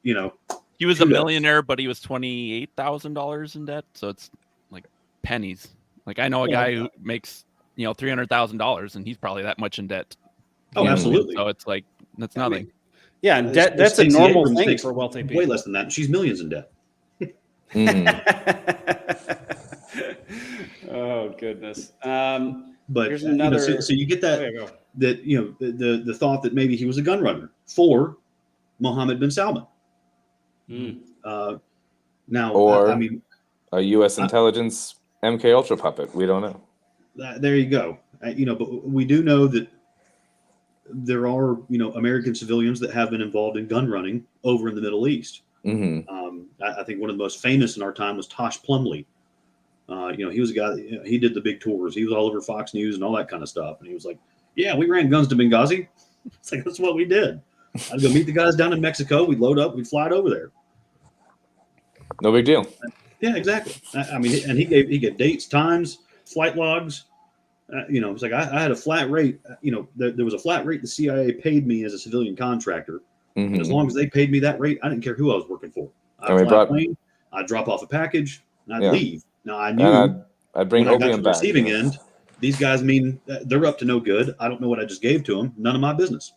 Speaker 2: He was a millionaire, but he was $28,000 in debt, so it's like pennies. Like I know a guy who makes $300,000, and he's probably that much in debt.
Speaker 4: Oh, absolutely.
Speaker 2: So it's like that's nothing.
Speaker 1: And that's a normal thing for wealthy people.
Speaker 4: Way less than that. She's millions in debt.
Speaker 1: Oh goodness.
Speaker 4: But
Speaker 1: here's another.
Speaker 4: So you get that the thought that maybe he was a gun runner for Mohammed bin Salman. Now,
Speaker 3: or a U.S. intelligence MK Ultra puppet. We don't know.
Speaker 4: There you go. But we do know that there are American civilians that have been involved in gun running over in the Middle East. I think one of the most famous in our time was Tosh Plumlee. He was a guy. He did the big tours. He was all over Fox News and all that kind of stuff. And he was like, "Yeah, we ran guns to Benghazi." It's like that's what we did. I'd go meet the guys down in Mexico. We'd load up. We'd fly it over there.
Speaker 3: No big deal.
Speaker 4: Yeah, exactly. And he gave dates, times, flight logs. It's like I had a flat rate. There was a flat rate the CIA paid me as a civilian contractor. And as long as they paid me that rate, I didn't care who I was working for. I'd fly a plane. I'd drop off a package, and I'd leave. Now I knew
Speaker 3: I'd bring
Speaker 4: when I got
Speaker 3: opium
Speaker 4: to the
Speaker 3: back.
Speaker 4: receiving end, these guys mean they're up to no good. I don't know what I just gave to them. None of my business.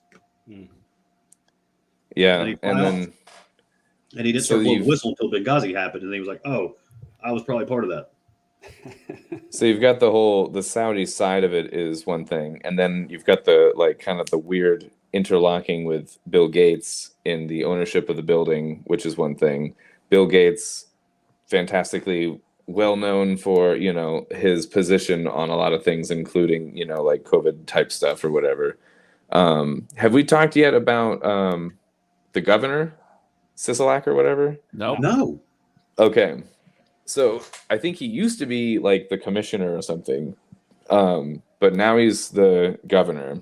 Speaker 3: Yeah,
Speaker 4: and he didn't start blowing the whistle until Benghazi happened, and he was like, "Oh, I was probably part of that."
Speaker 3: So you've got the Saudi side of it is one thing, and then you've got the kind of the weird interlocking with Bill Gates in the ownership of the building, which is one thing. Bill Gates, fantastically well known for his position on a lot of things, including like COVID type stuff or whatever. Have we talked yet about the governor, Ciesieslki or whatever?
Speaker 4: No.
Speaker 3: Okay, so I think he used to be like the commissioner or something, but now he's the governor.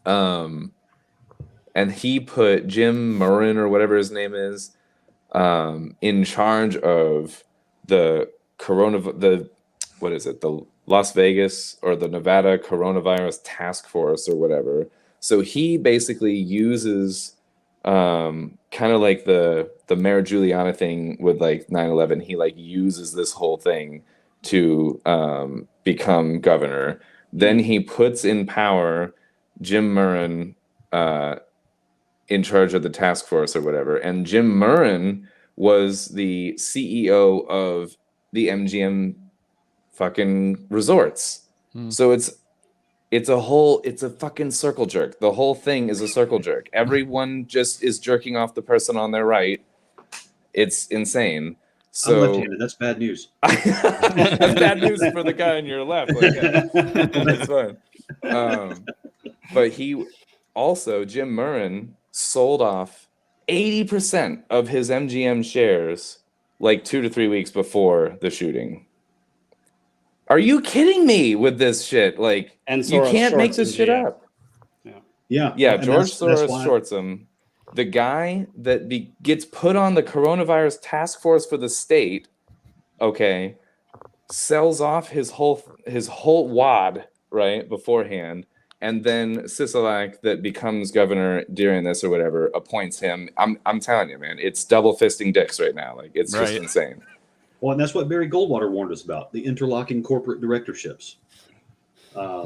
Speaker 3: And he put Jim Murren or whatever his name is in charge of the Las Vegas or the Nevada Coronavirus Task Force or whatever. So he basically uses kind of like the Mayor Giuliani thing with like 9/11. He like uses this whole thing to become governor. Then he puts in power Jim Murren in charge of the task force or whatever. And Jim Murren was the CEO of the MGM fucking resorts. So it's a fucking circle jerk. The whole thing is a circle jerk. Everyone just is jerking off the person on their right. It's insane. So
Speaker 4: I'm left-handed. That's bad news.
Speaker 3: That's bad news for the guy on your left. That's fine. But Jim Murren sold off 80% of his MGM shares like 2 to 3 weeks before the shooting. Are you kidding me with this shit? Like, you can't make this shit up.
Speaker 4: Yeah.
Speaker 3: George Soros shorts him. The guy that gets put on the coronavirus task force for the state, sells off his whole wad right beforehand, and then Ciesieslki, that becomes governor during this or whatever, appoints him. I'm telling you, man, it's double fisting dicks right now. Like, it's just insane.
Speaker 4: Well, and that's what Barry Goldwater warned us about, the interlocking corporate directorships.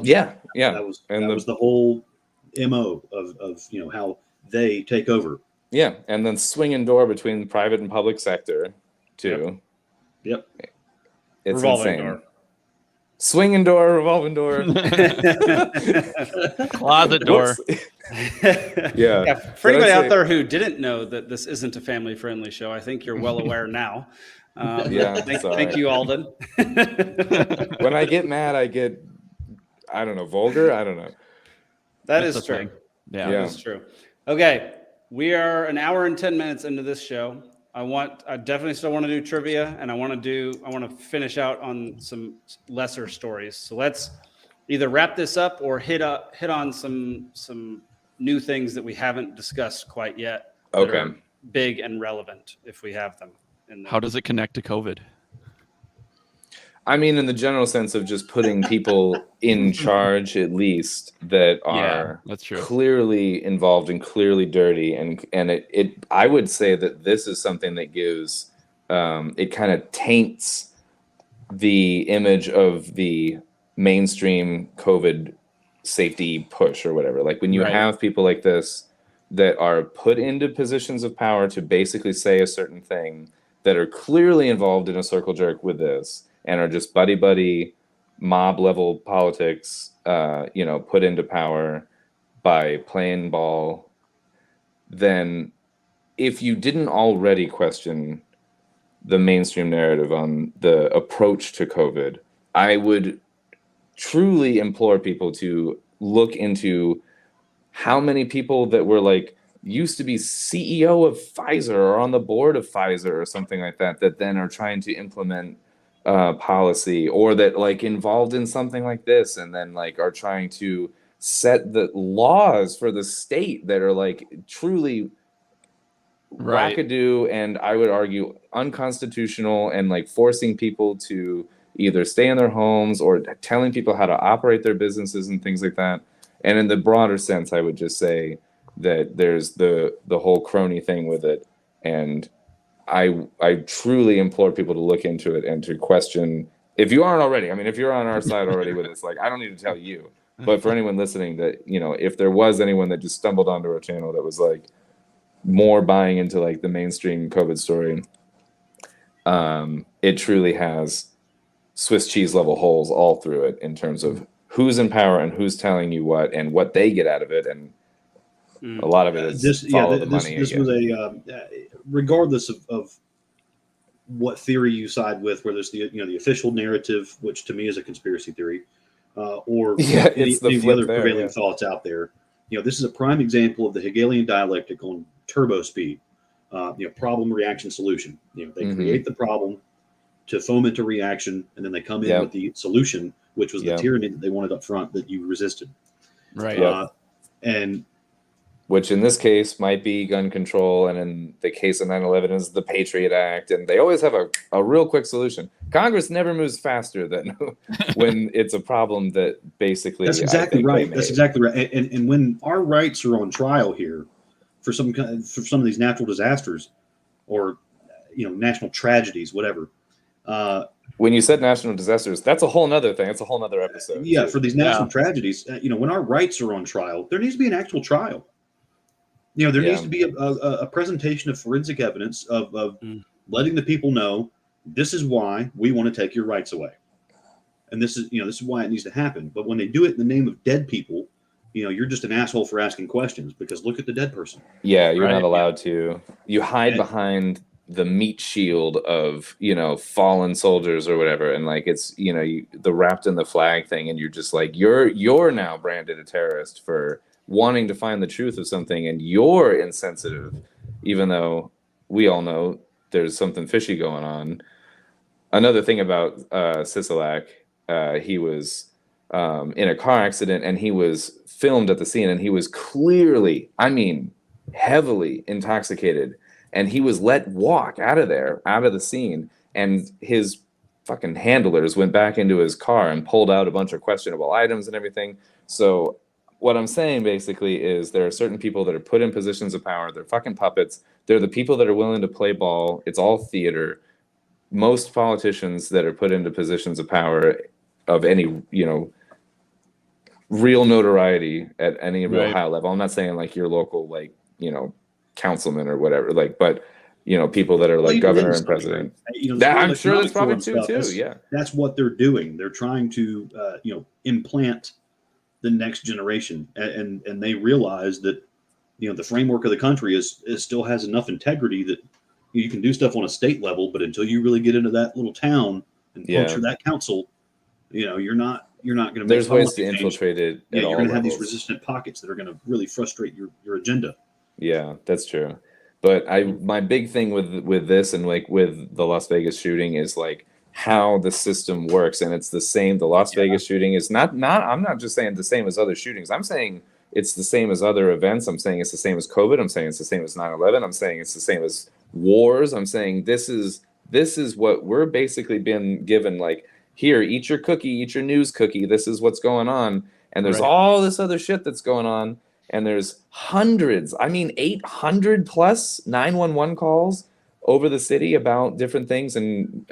Speaker 3: Yeah.
Speaker 4: That was the whole MO of how they take over.
Speaker 3: Yeah, and then swinging door between the private and public sector, too.
Speaker 4: Yep.
Speaker 3: It's
Speaker 1: Revolving
Speaker 3: insane.
Speaker 1: door.
Speaker 3: Swinging door, revolving door.
Speaker 2: Closet door.
Speaker 3: Yeah.
Speaker 1: For anybody out there who didn't know that this isn't a family-friendly show, I think you're well aware now. Thank you, Alden.
Speaker 3: When I get mad, I get, I don't know, vulgar? I don't know.
Speaker 1: That's is true. Thing.
Speaker 2: Yeah,
Speaker 1: that's true. Okay, we are an hour and 10 minutes into this show. I definitely still want to do trivia, and I want to finish out on some lesser stories. So let's either wrap this up or hit on some new things that we haven't discussed quite yet.
Speaker 3: Okay.
Speaker 1: That are big and relevant if we have them.
Speaker 2: How does it connect to COVID?
Speaker 3: I mean, in the general sense of just putting people in charge, at least, that are
Speaker 2: that's true.
Speaker 3: Clearly involved and clearly dirty, and it I would say that this is something that gives it kind of taints the image of the mainstream COVID safety push or whatever. Like when you have people like this that are put into positions of power to basically say a certain thing, that are clearly involved in a circle jerk with this, and are just buddy mob level politics, put into power by playing ball, then if you didn't already question the mainstream narrative on the approach to COVID, I would truly implore people to look into how many people that were like used to be CEO of Pfizer or on the board of Pfizer or something like that, that then are trying to implement policy, or that like involved in something like this and then like are trying to set the laws for the state that are like truly wackadoo and I would argue unconstitutional, and like forcing people to either stay in their homes or telling people how to operate their businesses and things like that. And in the broader sense, I would just say that there's the whole crony thing with it, and I truly implore people to look into it and to question, if you aren't already, I mean, if you're on our side already with this, like, I don't need to tell you, but for anyone listening that, if there was anyone that just stumbled onto our channel that was like more buying into like the mainstream COVID story, it truly has Swiss cheese level holes all through it in terms of who's in power and who's telling you what and what they get out of it. And a lot of it is the money.
Speaker 4: This was regardless of what theory you side with, whether it's the official narrative, which to me is a conspiracy theory, or any of the other prevailing thoughts out there. This is a prime example of the Hegelian dialectic on turbo speed. Problem, reaction, solution. They create the problem to foment a reaction, and then they come in with the solution, which was the tyranny that they wanted up front that you resisted.
Speaker 2: Right.
Speaker 4: And
Speaker 3: which in this case might be gun control, and in the case of 9/11 is the Patriot Act, and they always have a real quick solution. Congress never moves faster than when it's a problem that basically.
Speaker 4: That's exactly right. That's exactly right. And when our rights are on trial here for some of these natural disasters, or national tragedies, whatever.
Speaker 3: When you said national disasters, that's a whole nother thing. It's a whole nother episode.
Speaker 4: Yeah, for these national tragedies, when our rights are on trial, there needs to be an actual trial. There needs to be a presentation of forensic evidence of letting the people know this is why we want to take your rights away, and this is why it needs to happen. But when they do it in the name of dead people, you're just an asshole for asking questions, because look at the dead person.
Speaker 3: Yeah, you're not allowed to. You hide behind the meat shield of fallen soldiers or whatever, and like it's the wrapped in the flag thing, and you're just like you're now branded a terrorist for wanting to find the truth of something, and you're insensitive, even though we all know there's something fishy going on. Another thing about Ciesieslki, he was in a car accident, and he was filmed at the scene, and he was clearly, heavily intoxicated, and he was let walk out of the scene, and his fucking handlers went back into his car and pulled out a bunch of questionable items and everything. So what I'm saying basically is there are certain people that are put in positions of power. They're fucking puppets. They're the people that are willing to play ball. It's all theater. Most politicians that are put into positions of power of any, real notoriety at any real high level. I'm not saying like your local, like, councilman or whatever, like, but, people that are like governor and president.
Speaker 4: Right?
Speaker 3: That, I'm sure that's probably too. Yeah.
Speaker 4: That's what they're doing. They're trying to, implant the next generation. And they realize that, the framework of the country is still has enough integrity that you can do stuff on a state level, but until you really get into that little town and puncture that council, you're not going to.
Speaker 3: There's ways to infiltrate it.
Speaker 4: Yeah, you're going to have these resistant pockets that are going to really frustrate your agenda.
Speaker 3: Yeah, that's true. But my big thing with this and like with the Las Vegas shooting is like how the system works, and it's the same. The Las Vegas shooting is not. I'm not just saying the same as other shootings. I'm saying it's the same as other events. I'm saying it's the same as COVID. I'm saying it's the same as 9/11. I'm saying it's the same as wars. I'm saying this is what we're basically been given. Like, here, eat your cookie, eat your news cookie. This is what's going on, and there's all this other shit that's going on. And there's hundreds, 800 plus 911 calls over the city about different things and,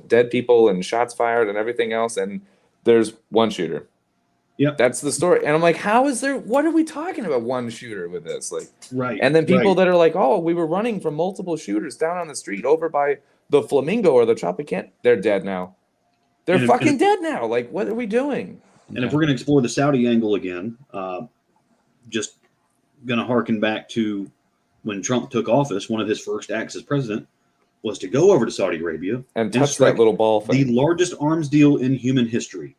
Speaker 3: dead people and shots fired and everything else. And there's one shooter.
Speaker 4: Yeah.
Speaker 3: That's the story. And I'm like, what are we talking about? One shooter with this? Like,
Speaker 4: right.
Speaker 3: And then people that are like, oh, we were running from multiple shooters down on the street over by the Flamingo or the Tropicana. They're dead now. They're fucking dead now. Like, what are we doing?
Speaker 4: And if we're going to explore the Saudi angle again, just going to harken back to when Trump took office, one of his first acts as president was to go over to Saudi Arabia
Speaker 3: and touch that little ball thing.
Speaker 4: The largest arms deal in human history.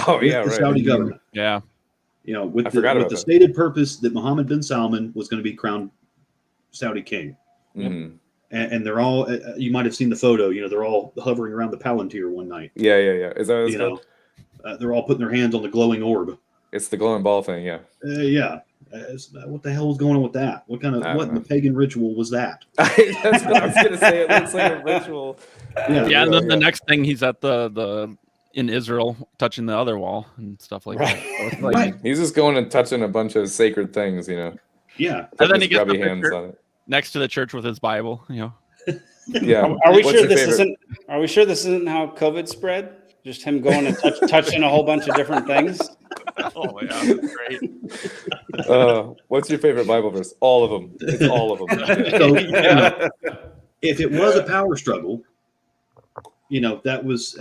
Speaker 3: Oh, yeah,
Speaker 4: the
Speaker 3: right.
Speaker 4: Saudi government.
Speaker 2: Yeah.
Speaker 4: With the stated purpose that Mohammed bin Salman was going to be crowned Saudi king.
Speaker 3: Mm-hmm.
Speaker 4: And they're all, you might have seen the photo, they're all hovering around the Palantir one night.
Speaker 3: Yeah. Is that what it's called?
Speaker 4: They're all putting their hands on the glowing orb.
Speaker 3: It's the glowing ball thing, yeah.
Speaker 4: What the hell was going on with that? What in the pagan ritual was that?
Speaker 3: That's what I was going to say. It looks like a ritual.
Speaker 2: Yeah, and then the next thing he's at the in Israel touching the other wall and stuff like that. So it's like,
Speaker 3: He's just going and touching a bunch of sacred things,
Speaker 4: Yeah.
Speaker 2: And then he gets
Speaker 3: grubby hands on it.
Speaker 2: Next to the church with his Bible,
Speaker 3: Yeah.
Speaker 1: Are we sure this isn't how COVID spread? Just him going and touching a whole bunch of different things.
Speaker 2: Oh yeah, great.
Speaker 3: What's your favorite Bible verse? All of them. It's all of them.
Speaker 4: So, if it was a power struggle, that was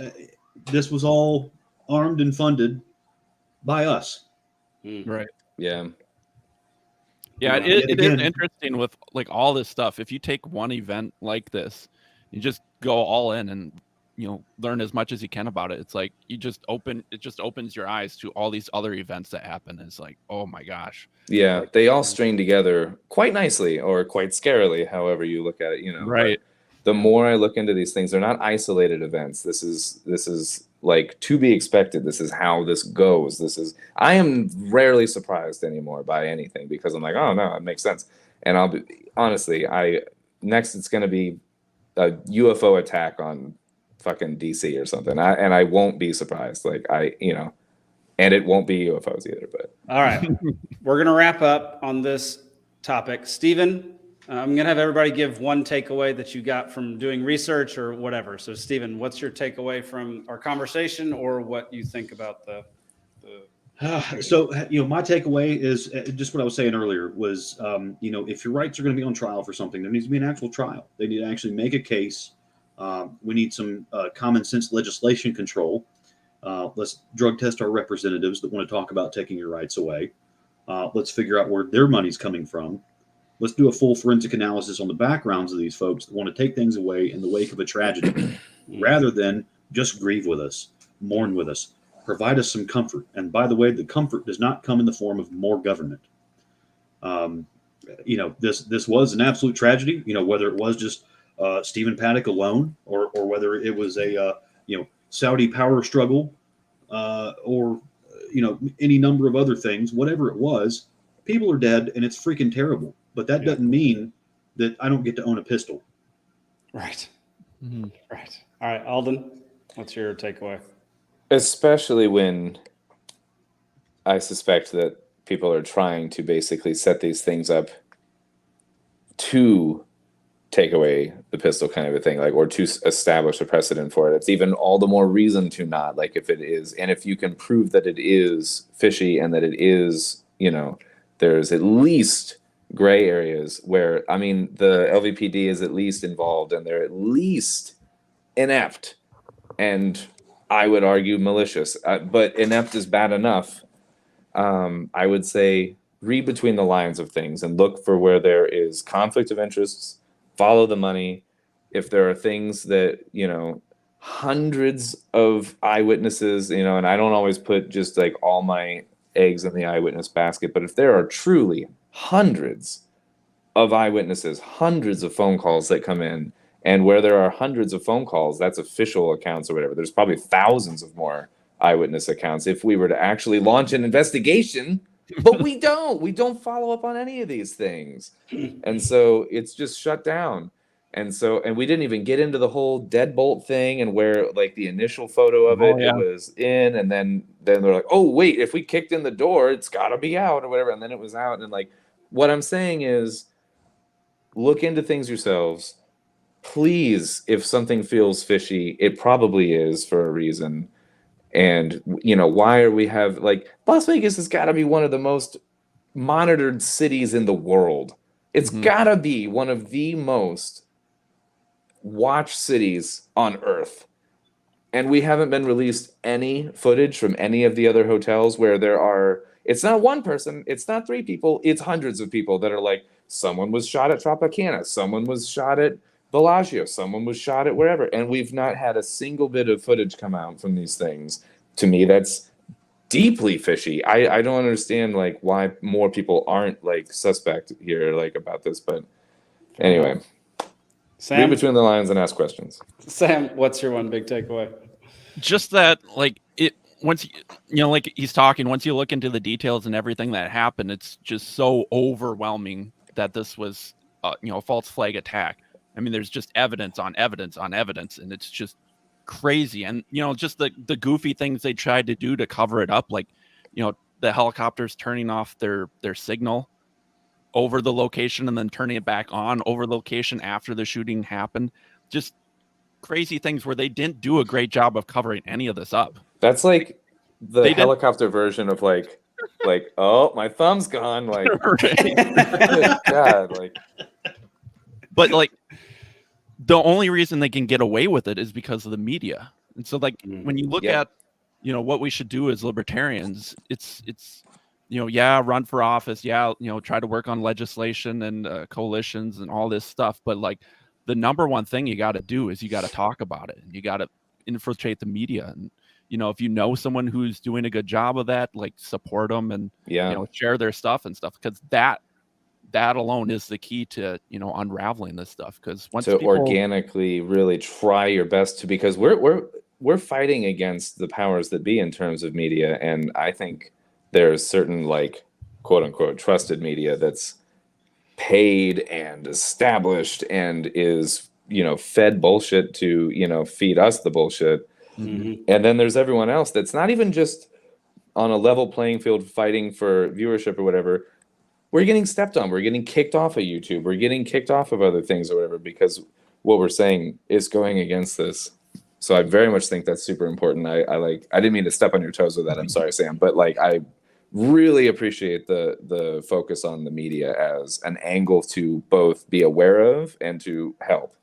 Speaker 4: this was all armed and funded by us.
Speaker 2: Right.
Speaker 3: Yeah.
Speaker 2: Yeah, it is interesting with like all this stuff. If you take one event like this, you just go all in and learn as much as you can about it. It's like it just opens your eyes to all these other events that happen. It's like, oh my gosh.
Speaker 3: Yeah, they all string together quite nicely or quite scarily, however you look at it,
Speaker 2: Right.
Speaker 3: But the more I look into these things, they're not isolated events. This is like to be expected. This is how this goes. I am rarely surprised anymore by anything because I'm like, oh no, it makes sense. And I'll be honestly, next it's going to be a UFO attack on fucking DC or something. I won't be surprised. Like and it won't be UFOs either, but.
Speaker 1: All right. We're going to wrap up on this topic. Stephen, I'm going to have everybody give one takeaway that you got from doing research or whatever. So Stephen, what's your takeaway from our conversation or what you think about the
Speaker 4: So, my takeaway is just what I was saying earlier was, if your rights are going to be on trial for something, there needs to be an actual trial. They need to actually make a case. We need some common sense legislation control. Let's drug test our representatives that want to talk about taking your rights away. Let's figure out where their money's coming from. Let's do a full forensic analysis on the backgrounds of these folks that want to take things away in the wake of a tragedy, rather than just grieve with us, mourn with us, provide us some comfort. And by the way, the comfort does not come in the form of more government. This was an absolute tragedy, whether it was just Stephen Paddock alone or whether it was a, Saudi power struggle or, any number of other things, whatever it was, people are dead and it's freaking terrible. But that doesn't mean that I don't get to own a pistol.
Speaker 1: Right. Mm-hmm. Right. All right, Alden, what's your takeaway?
Speaker 3: Especially when I suspect that people are trying to basically set these things up to take away the pistol kind of a thing, like, or to establish a precedent for it. It's even all the more reason to not, like, if it is, and if you can prove that it is fishy and that it is, you know, there's at least gray areas where, I mean, the LVPD is at least involved and they're at least inept, and I would argue malicious, but inept is bad enough. I would say read between the lines of things and look for where there is conflict of interests, follow the money. If there are things that, you know, hundreds of eyewitnesses, you know, and I don't always put just like all my eggs in the eyewitness basket, but if there are truly hundreds of eyewitnesses, hundreds of phone calls that come in, and where there are hundreds of phone calls, that's official accounts or whatever, there's probably thousands of more eyewitness accounts if we were to actually launch an investigation. But we don't follow up on any of these things, and so it's just shut down. And we didn't even get into the whole deadbolt thing, and where like the initial photo of it, it was in, and then they're like, oh wait, if we kicked in the door, it's got to be out or whatever, and then it was out. And like, what I'm saying is, look into things yourselves, please. If something feels fishy, it probably is for a reason. And, you know, why are we have, like, Las Vegas has got to be one of the most monitored cities in the world. It's got to be one of the most watched cities on earth. And we haven't been released any footage from any of the other hotels where there are, it's not one person, it's not three people, it's hundreds of people that are like, someone was shot at Tropicana, someone was shot at Bellagio, someone was shot at wherever, and we've not had a single bit of footage come out from these things. To me, that's deeply fishy. I don't understand like why more people aren't like suspect here like about this, but anyway,
Speaker 1: Sam,
Speaker 3: read between the lines and ask questions.
Speaker 1: Sam, what's your one big takeaway?
Speaker 2: Just that, like, it once you know, like he's talking, once you look into the details and everything that happened, it's just so overwhelming that this was you know, a false flag attack. I mean, there's just evidence on evidence on evidence, and it's just crazy. And, you know, just the goofy things they tried to do to cover it up, like, you know, the helicopters turning off their signal over the location and then turning it back on over the location after the shooting happened. Just crazy things where they didn't do a great job of covering any of this up.
Speaker 3: That's like the helicopter version of like, oh, my thumb's gone. Like, good God, like.
Speaker 2: But like, the only reason they can get away with it is because of the media. And so, like, when you look at, you know, what we should do as libertarians, it's you know, yeah, run for office, yeah, you know, try to work on legislation and coalitions and all this stuff. But like, the number one thing you got to do is you got to talk about it, and you got to infiltrate the media. And, you know, if you know someone who's doing a good job of that, like, support them and, you know, share their stuff and stuff, because that alone is the key to, you know, unraveling this stuff. Because once
Speaker 3: to organically really try your best to, because we're fighting against the powers that be in terms of media, and I think there's certain, like, quote unquote trusted media that's paid and established and is, you know, fed bullshit to, you know, feed us the bullshit. And then there's everyone else that's not even just on a level playing field fighting for viewership or whatever. We're getting stepped on. We're getting kicked off of YouTube. We're getting kicked off of other things or whatever, because what we're saying is going against this. So I very much think that's super important. I didn't mean to step on your toes with that. I'm sorry, Sam. But like, I really appreciate the focus on the media as an angle to both be aware of and to help.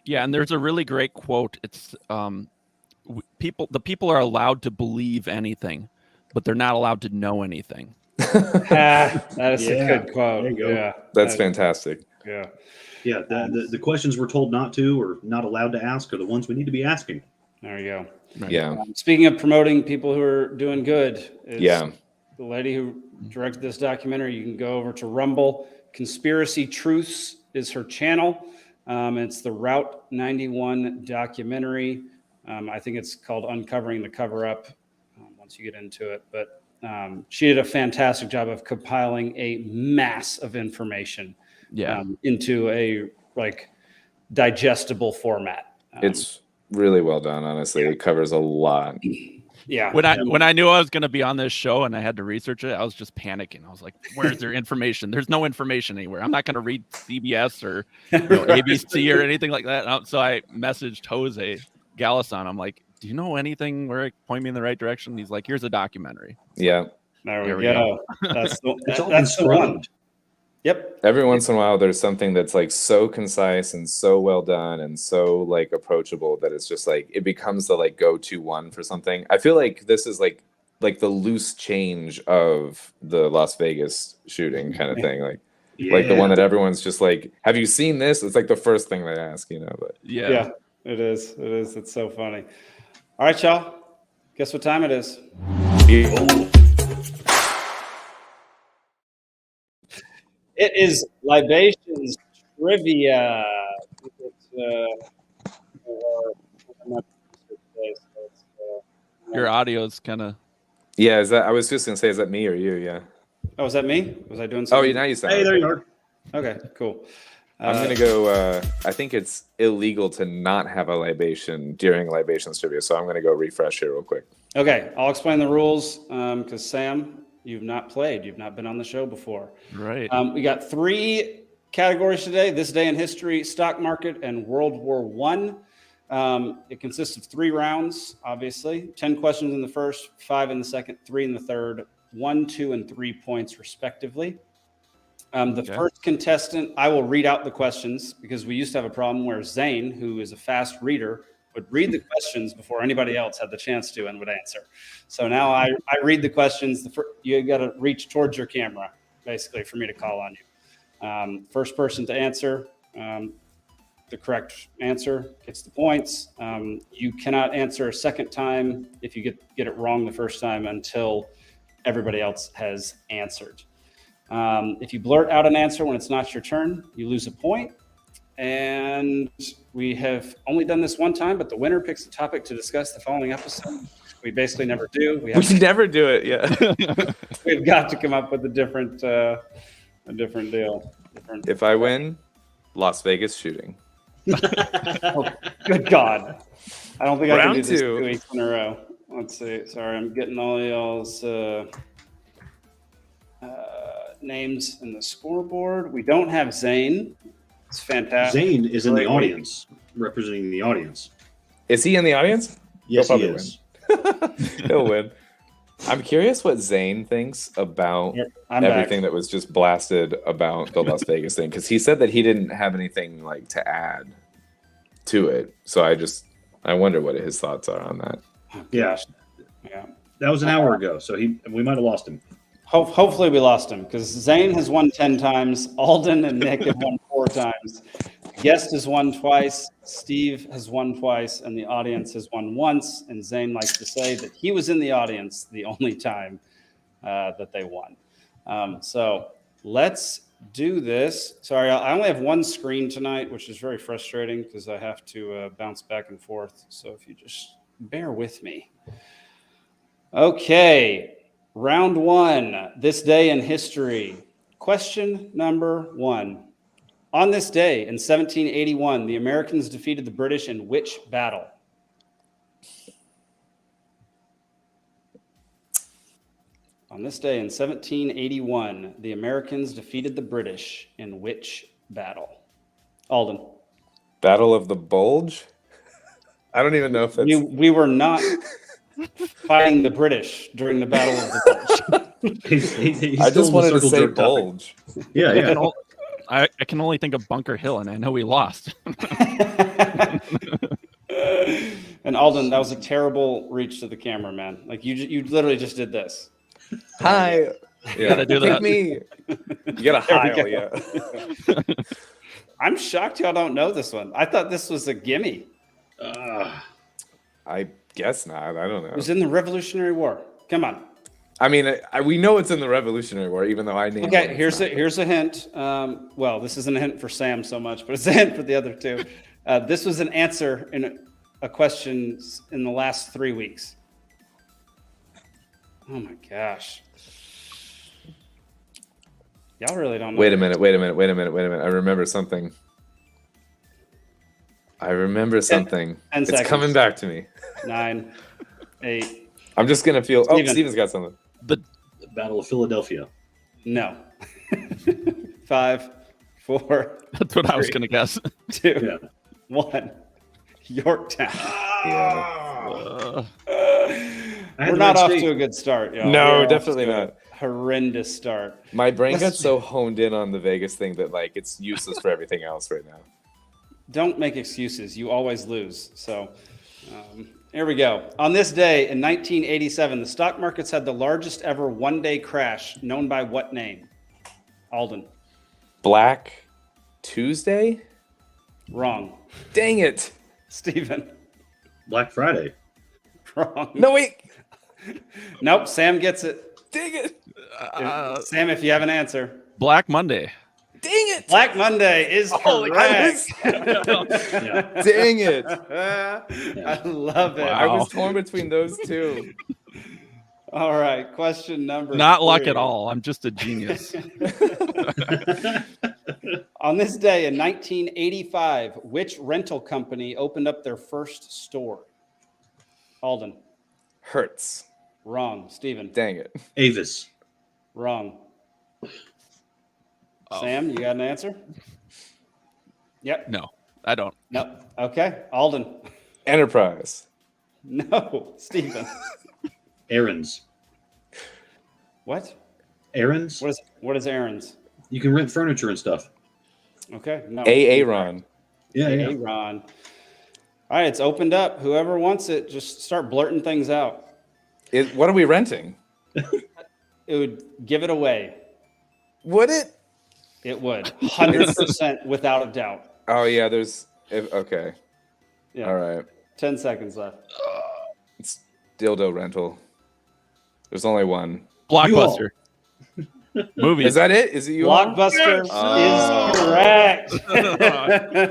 Speaker 2: Yeah, and there's a really great quote. It's the people are allowed to believe anything, but they're not allowed to know anything.
Speaker 1: That is a good quote.
Speaker 4: There you go.
Speaker 1: Yeah,
Speaker 3: that's fantastic.
Speaker 1: Yeah.
Speaker 4: Yeah, the questions we're told not to or not allowed to ask are the ones we need to be asking.
Speaker 1: There you go.
Speaker 3: Yeah.
Speaker 1: Speaking of promoting people who are doing good,
Speaker 3: yeah,
Speaker 1: the lady who directed this documentary, you can go over to Rumble. Conspiracy Truths is her channel. It's the Route 91 documentary. I think it's called Uncovering the Cover-Up once you get into it. But she did a fantastic job of compiling a mass of information into a like digestible format.
Speaker 3: It's really well done, honestly. It covers a lot.
Speaker 1: Yeah.
Speaker 2: When I knew I was going to be on this show and I had to research it, I was just panicking. I was like, "Where's their information? There's no information anywhere. I'm not going to read CBS or ABC or anything like that." So I messaged Jose Gallison. I'm like, "Do you know anything where it point me in the right direction?" He's like, "Here's a documentary."
Speaker 3: Yeah.
Speaker 1: There we go. That's
Speaker 4: It's all
Speaker 1: that's the
Speaker 4: been
Speaker 1: one.
Speaker 4: scrubbed.
Speaker 1: Yep.
Speaker 3: Every once in a while, there's something that's like so concise and so well done and so like approachable that it's just like it becomes the like go-to one for something. I feel like this is like the loose change of the Las Vegas shooting kind of thing. Like the one that everyone's just like, "Have you seen this?" It's like the first thing they ask, But
Speaker 1: yeah, it is. It is. It's so funny. All right, y'all. Guess what time it is? It is Libations trivia.
Speaker 2: Your audio's kind of.
Speaker 3: Yeah, is that? I was just gonna say, is that me or you? Yeah.
Speaker 1: Oh, is that me? Was I doing something?
Speaker 3: Oh, now you sound.
Speaker 4: Hey, there you are.
Speaker 1: Okay, cool.
Speaker 3: I'm gonna go. I think it's illegal to not have a libation during Libations trivia, so I'm gonna go refresh here real quick.
Speaker 1: Okay, I'll explain the rules because Sam, you've not played. You've not been on the show before.
Speaker 2: Right.
Speaker 1: We got 3 categories today: This Day in History, Stock Market, and World War I. It consists of 3 rounds, obviously. 10 questions in the first, 5 in the second, 3 in the third, 1, 2, and 3 points respectively. The first contestant, I will read out the questions because we used to have a problem where Zane, who is a fast reader, would read the questions before anybody else had the chance to and would answer. So now I read the questions. You got to reach towards your camera, basically, for me to call on you. First person to answer the correct answer gets the points. You cannot answer a second time if you get it wrong the first time until everybody else has answered. If you blurt out an answer when it's not your turn, you lose a point. And we have only done this one time, but the winner picks a topic to discuss the following episode. We basically never do.
Speaker 3: We never do it. Yeah.
Speaker 1: We've got to come up with a different deal.
Speaker 3: If I win, Las Vegas shooting.
Speaker 1: Oh, good God. I don't think I can
Speaker 3: Round
Speaker 1: do this
Speaker 3: 2
Speaker 1: weeks in a row. Let's see. Sorry, I'm getting all y'all's names in the scoreboard. We don't have Zane. It's fantastic.
Speaker 4: Zane is in the audience, representing the audience.
Speaker 3: Is he in the audience?
Speaker 4: Yes, he is.
Speaker 3: He'll win. I'm curious what Zane thinks about everything that was just blasted about the Las Vegas thing, because he said that he didn't have anything like to add to it. So I wonder what his thoughts are on that.
Speaker 4: Yeah. That was an hour ago, so we might have lost him.
Speaker 1: Hopefully we lost him because Zane has won 10 times. Alden and Nick have won 4 times. The guest has won twice. Steve has won twice, and the audience has won once. And Zane likes to say that he was in the audience the only time that they won. So let's do this. Sorry, I only have one screen tonight, which is very frustrating because I have to bounce back and forth. So if you just bear with me. Okay. Round 1, this day in history. Question number 1. On this day in 1781, the Americans defeated the British in which battle? On this day in 1781, the Americans defeated the British in which battle? Alden.
Speaker 3: Battle of the Bulge? I don't even know if that's...
Speaker 1: We were not... fighting the British during the Battle of the
Speaker 3: Bulge. I just wanted to say Bulge.
Speaker 4: Yeah.
Speaker 2: I can only think of Bunker Hill, and I know we lost.
Speaker 1: And Alden, that was a terrible reach to the camera, man. Like you literally just did this.
Speaker 3: Hi.
Speaker 2: You gotta do that.
Speaker 3: Pick me. You gotta heil, yeah.
Speaker 1: I'm shocked y'all don't know this one. I thought this was a gimme.
Speaker 3: I guess not. I don't know.
Speaker 1: It was in the Revolutionary War. Come on.
Speaker 3: I mean, we know it's in the Revolutionary War, even though I named it.
Speaker 1: Okay, here's a hint. Well, this isn't a hint for Sam so much, but it's a hint for the other two. This was an answer in a question in the last 3 weeks. Oh my gosh. Y'all really don't know.
Speaker 3: Wait a minute. I remember something. It's
Speaker 1: seconds.
Speaker 3: coming back to me.
Speaker 1: 9, 8,
Speaker 3: I'm just gonna feel. Oh,
Speaker 1: Steven.
Speaker 3: Steven's got something.
Speaker 2: The
Speaker 4: Battle of Philadelphia.
Speaker 1: No. 5, 4.
Speaker 2: That's what I was
Speaker 1: 3,
Speaker 2: gonna guess.
Speaker 1: 2, 1. Yorktown. We're not off to a good start, y'all.
Speaker 3: No,
Speaker 1: We're
Speaker 3: definitely
Speaker 1: off to a
Speaker 3: not.
Speaker 1: Horrendous start.
Speaker 3: My brain got so honed in on the Vegas thing that like it's useless for everything else right now.
Speaker 1: Don't make excuses. You always lose. So here we go. On this day in 1987, the stock markets had the largest ever one-day crash, known by what name? Alden.
Speaker 3: Black Tuesday?
Speaker 1: Wrong.
Speaker 3: Dang it.
Speaker 1: Steven.
Speaker 4: Black Friday.
Speaker 1: Wrong.
Speaker 3: No, wait.
Speaker 1: Nope. Sam gets it.
Speaker 3: Dang it.
Speaker 1: Sam, if you have an answer.
Speaker 2: Black Monday.
Speaker 3: Dang it.
Speaker 1: Black Monday is correct.
Speaker 3: Dang it.
Speaker 1: I love it.
Speaker 2: Wow.
Speaker 3: I was torn between those two.
Speaker 1: All right. Question number
Speaker 2: Not
Speaker 1: 3.
Speaker 2: luck at all. I'm just a genius.
Speaker 1: On this day in 1985, which rental company opened up their first store? Alden.
Speaker 3: Hertz.
Speaker 1: Wrong. Steven.
Speaker 3: Dang it.
Speaker 4: Avis.
Speaker 1: Wrong. Sam, you got an answer? Yep.
Speaker 2: No, I don't.
Speaker 1: No. Okay. Alden.
Speaker 3: Enterprise.
Speaker 1: No. Steven.
Speaker 4: Aaron's.
Speaker 1: What?
Speaker 4: Aaron's?
Speaker 1: What is Aaron's?
Speaker 4: You can rent furniture and stuff.
Speaker 1: Okay. No.
Speaker 3: Aaron.
Speaker 4: Yeah.
Speaker 1: Aaron. All right, it's opened up. Whoever wants it, just start blurting things out.
Speaker 3: What are we renting?
Speaker 1: It would give it away.
Speaker 3: Would it?
Speaker 1: It would. 100% without a doubt.
Speaker 3: Oh yeah, okay.
Speaker 1: Yeah.
Speaker 3: All right.
Speaker 1: 10 seconds left.
Speaker 3: It's dildo rental. There's only one.
Speaker 2: Blockbuster. Movie.
Speaker 3: Is that it? Is it you?
Speaker 1: Blockbuster is correct.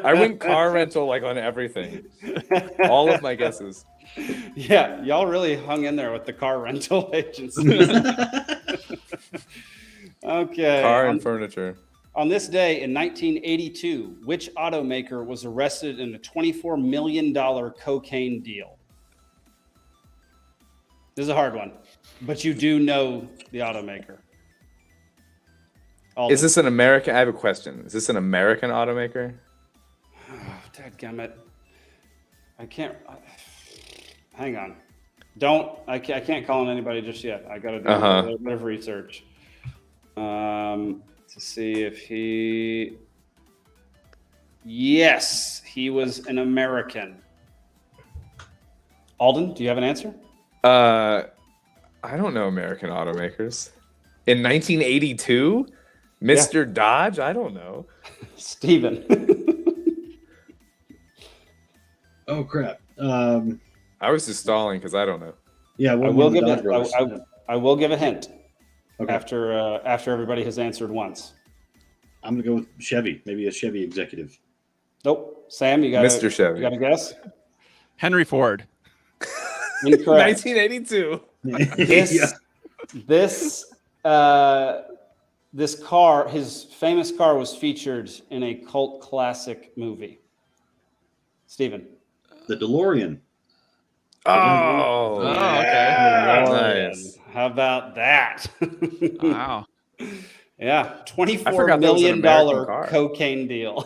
Speaker 3: I went car rental like on everything. All of my guesses.
Speaker 1: Yeah, y'all really hung in there with the car rental agency. Okay.
Speaker 3: Car and furniture.
Speaker 1: On this day in 1982, which automaker was arrested in a $24 million cocaine deal? This is a hard one, but you do know the automaker.
Speaker 3: Is this an American? I have a question. Is this an American automaker?
Speaker 1: Oh, dadgummit. I can't. Hang on. I can't call on anybody just yet. I got to do a little bit of research to see if he. Yes, he was an American. Alden, do you have an answer?
Speaker 3: I don't know American automakers. In 1982, Mr. Dodge? I don't know.
Speaker 1: Steven.
Speaker 4: Oh crap.
Speaker 3: I was just stalling because I don't know.
Speaker 4: Yeah,
Speaker 1: I will give a hint. Okay. After everybody has answered once.
Speaker 4: I'm gonna go with Chevy. Maybe a Chevy executive.
Speaker 1: Nope. Sam, you got
Speaker 3: Mr. Chevy.
Speaker 1: You got a guess?
Speaker 2: Henry Ford.
Speaker 1: Incorrect.
Speaker 3: 1982.
Speaker 1: This car, his famous car, was featured in a cult classic movie. Steven.
Speaker 4: The DeLorean.
Speaker 3: Oh,
Speaker 1: okay.
Speaker 3: Nice.
Speaker 1: How about that?
Speaker 2: Wow.
Speaker 1: Yeah, $24 million cocaine deal.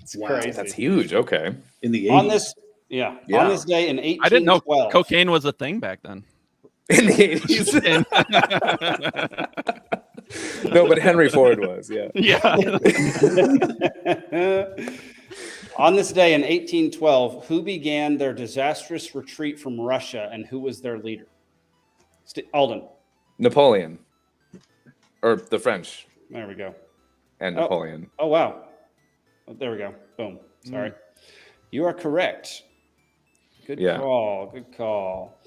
Speaker 1: It's crazy.
Speaker 3: That's huge. Okay.
Speaker 4: In the 80s.
Speaker 1: On this day in 1812.
Speaker 2: I didn't know cocaine was a thing back then.
Speaker 3: In the 80s. No, but Henry Ford was. Yeah.
Speaker 2: Yeah.
Speaker 1: On this day in 1812, who began their disastrous retreat from Russia and who was their leader? Alden.
Speaker 3: Napoleon. Or the French.
Speaker 1: There we go.
Speaker 3: And Napoleon.
Speaker 1: Oh, wow. Oh, there we go. Boom. Sorry. You are correct. Good call. Good call.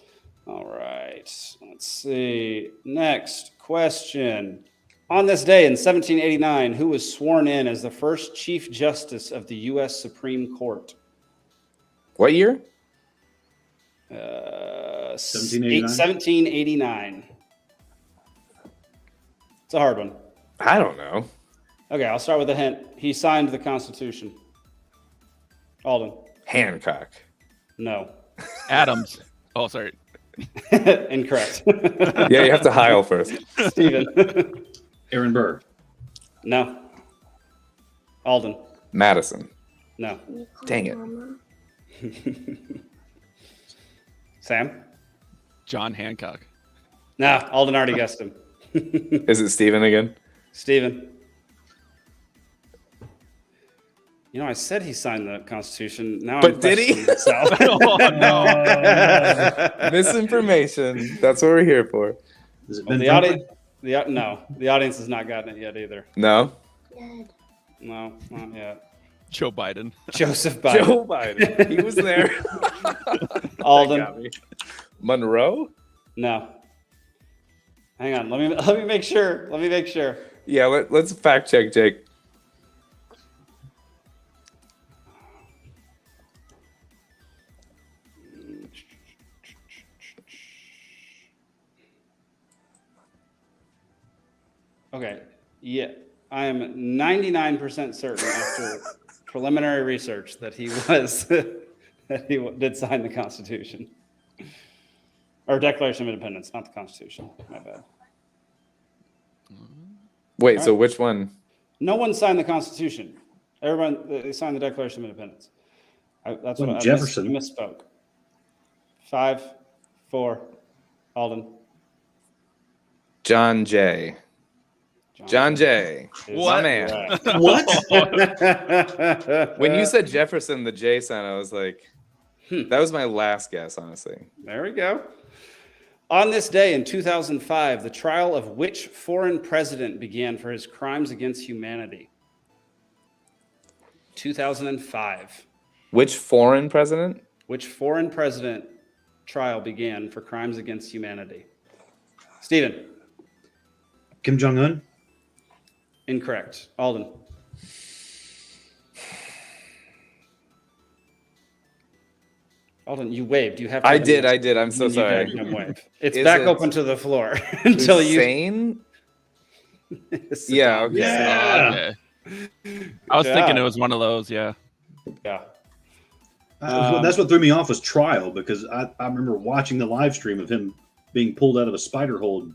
Speaker 1: All right. Let's see. Next question. On this day in 1789, who was sworn in as the first Chief Justice of the U.S. Supreme Court?
Speaker 3: What year?
Speaker 1: 1789. It's a hard one.
Speaker 3: I don't know.
Speaker 1: Okay, I'll start with a hint. He signed the Constitution. Alden.
Speaker 3: Hancock.
Speaker 1: No.
Speaker 2: Adams. Oh, sorry.
Speaker 1: Incorrect.
Speaker 3: Yeah, you have to heil first.
Speaker 1: Steven.
Speaker 4: Aaron Burr.
Speaker 1: No. Alden.
Speaker 3: Madison.
Speaker 1: No.
Speaker 3: Dang it.
Speaker 1: Sam.
Speaker 2: John Hancock.
Speaker 1: No, Alden already guessed him.
Speaker 3: Is it Steven again?
Speaker 1: Steven. You know, I said he signed the Constitution. Now
Speaker 3: But
Speaker 1: I'm
Speaker 3: did he?
Speaker 1: questioning myself.
Speaker 3: Oh, no. Misinformation. That's what we're here for.
Speaker 4: Is it
Speaker 1: Well,
Speaker 4: Ben
Speaker 1: the
Speaker 4: Franklin?
Speaker 1: audience, no, the audience has not gotten it yet either.
Speaker 3: No?
Speaker 1: No, not yet.
Speaker 2: Joe Biden.
Speaker 1: Joseph Biden.
Speaker 3: Joe Biden. He was there.
Speaker 1: Alden.
Speaker 3: Monroe?
Speaker 1: No. Hang on. Let me make sure. Let me make sure.
Speaker 3: Yeah, let's fact check Jake.
Speaker 1: Okay. Yeah. I am 99% certain after preliminary research that he was that he did sign the Constitution. Or Declaration of Independence, not the Constitution. My bad.
Speaker 3: Wait, so which one?
Speaker 1: No one signed the Constitution. Everyone, they signed the Declaration of Independence. That's what
Speaker 4: Jefferson.
Speaker 1: I misspoke. 5, 4, Alden.
Speaker 3: John Jay. John Jay.
Speaker 1: What?
Speaker 3: My man.
Speaker 4: What?
Speaker 3: When you said Jefferson, the J sound, I was like, that was my last guess, honestly.
Speaker 1: There we go. On this day in 2005, the trial of which foreign president began for his crimes against humanity? 2005.
Speaker 3: Which foreign president?
Speaker 1: Which foreign president trial began for crimes against humanity? Steven.
Speaker 4: Kim Jong-un?
Speaker 1: Incorrect. Alden. Alden, you waved. You have to.
Speaker 3: I did. I'm so sorry.
Speaker 1: Wave. It's
Speaker 3: Is
Speaker 1: back
Speaker 3: it
Speaker 1: open to the floor until you.
Speaker 3: Zane? Yeah. Okay.
Speaker 4: Yeah.
Speaker 2: Okay. I was thinking it was one of those. Yeah.
Speaker 1: Yeah.
Speaker 4: That's what threw me off was trial, because I remember watching the live stream of him being pulled out of a spider hole and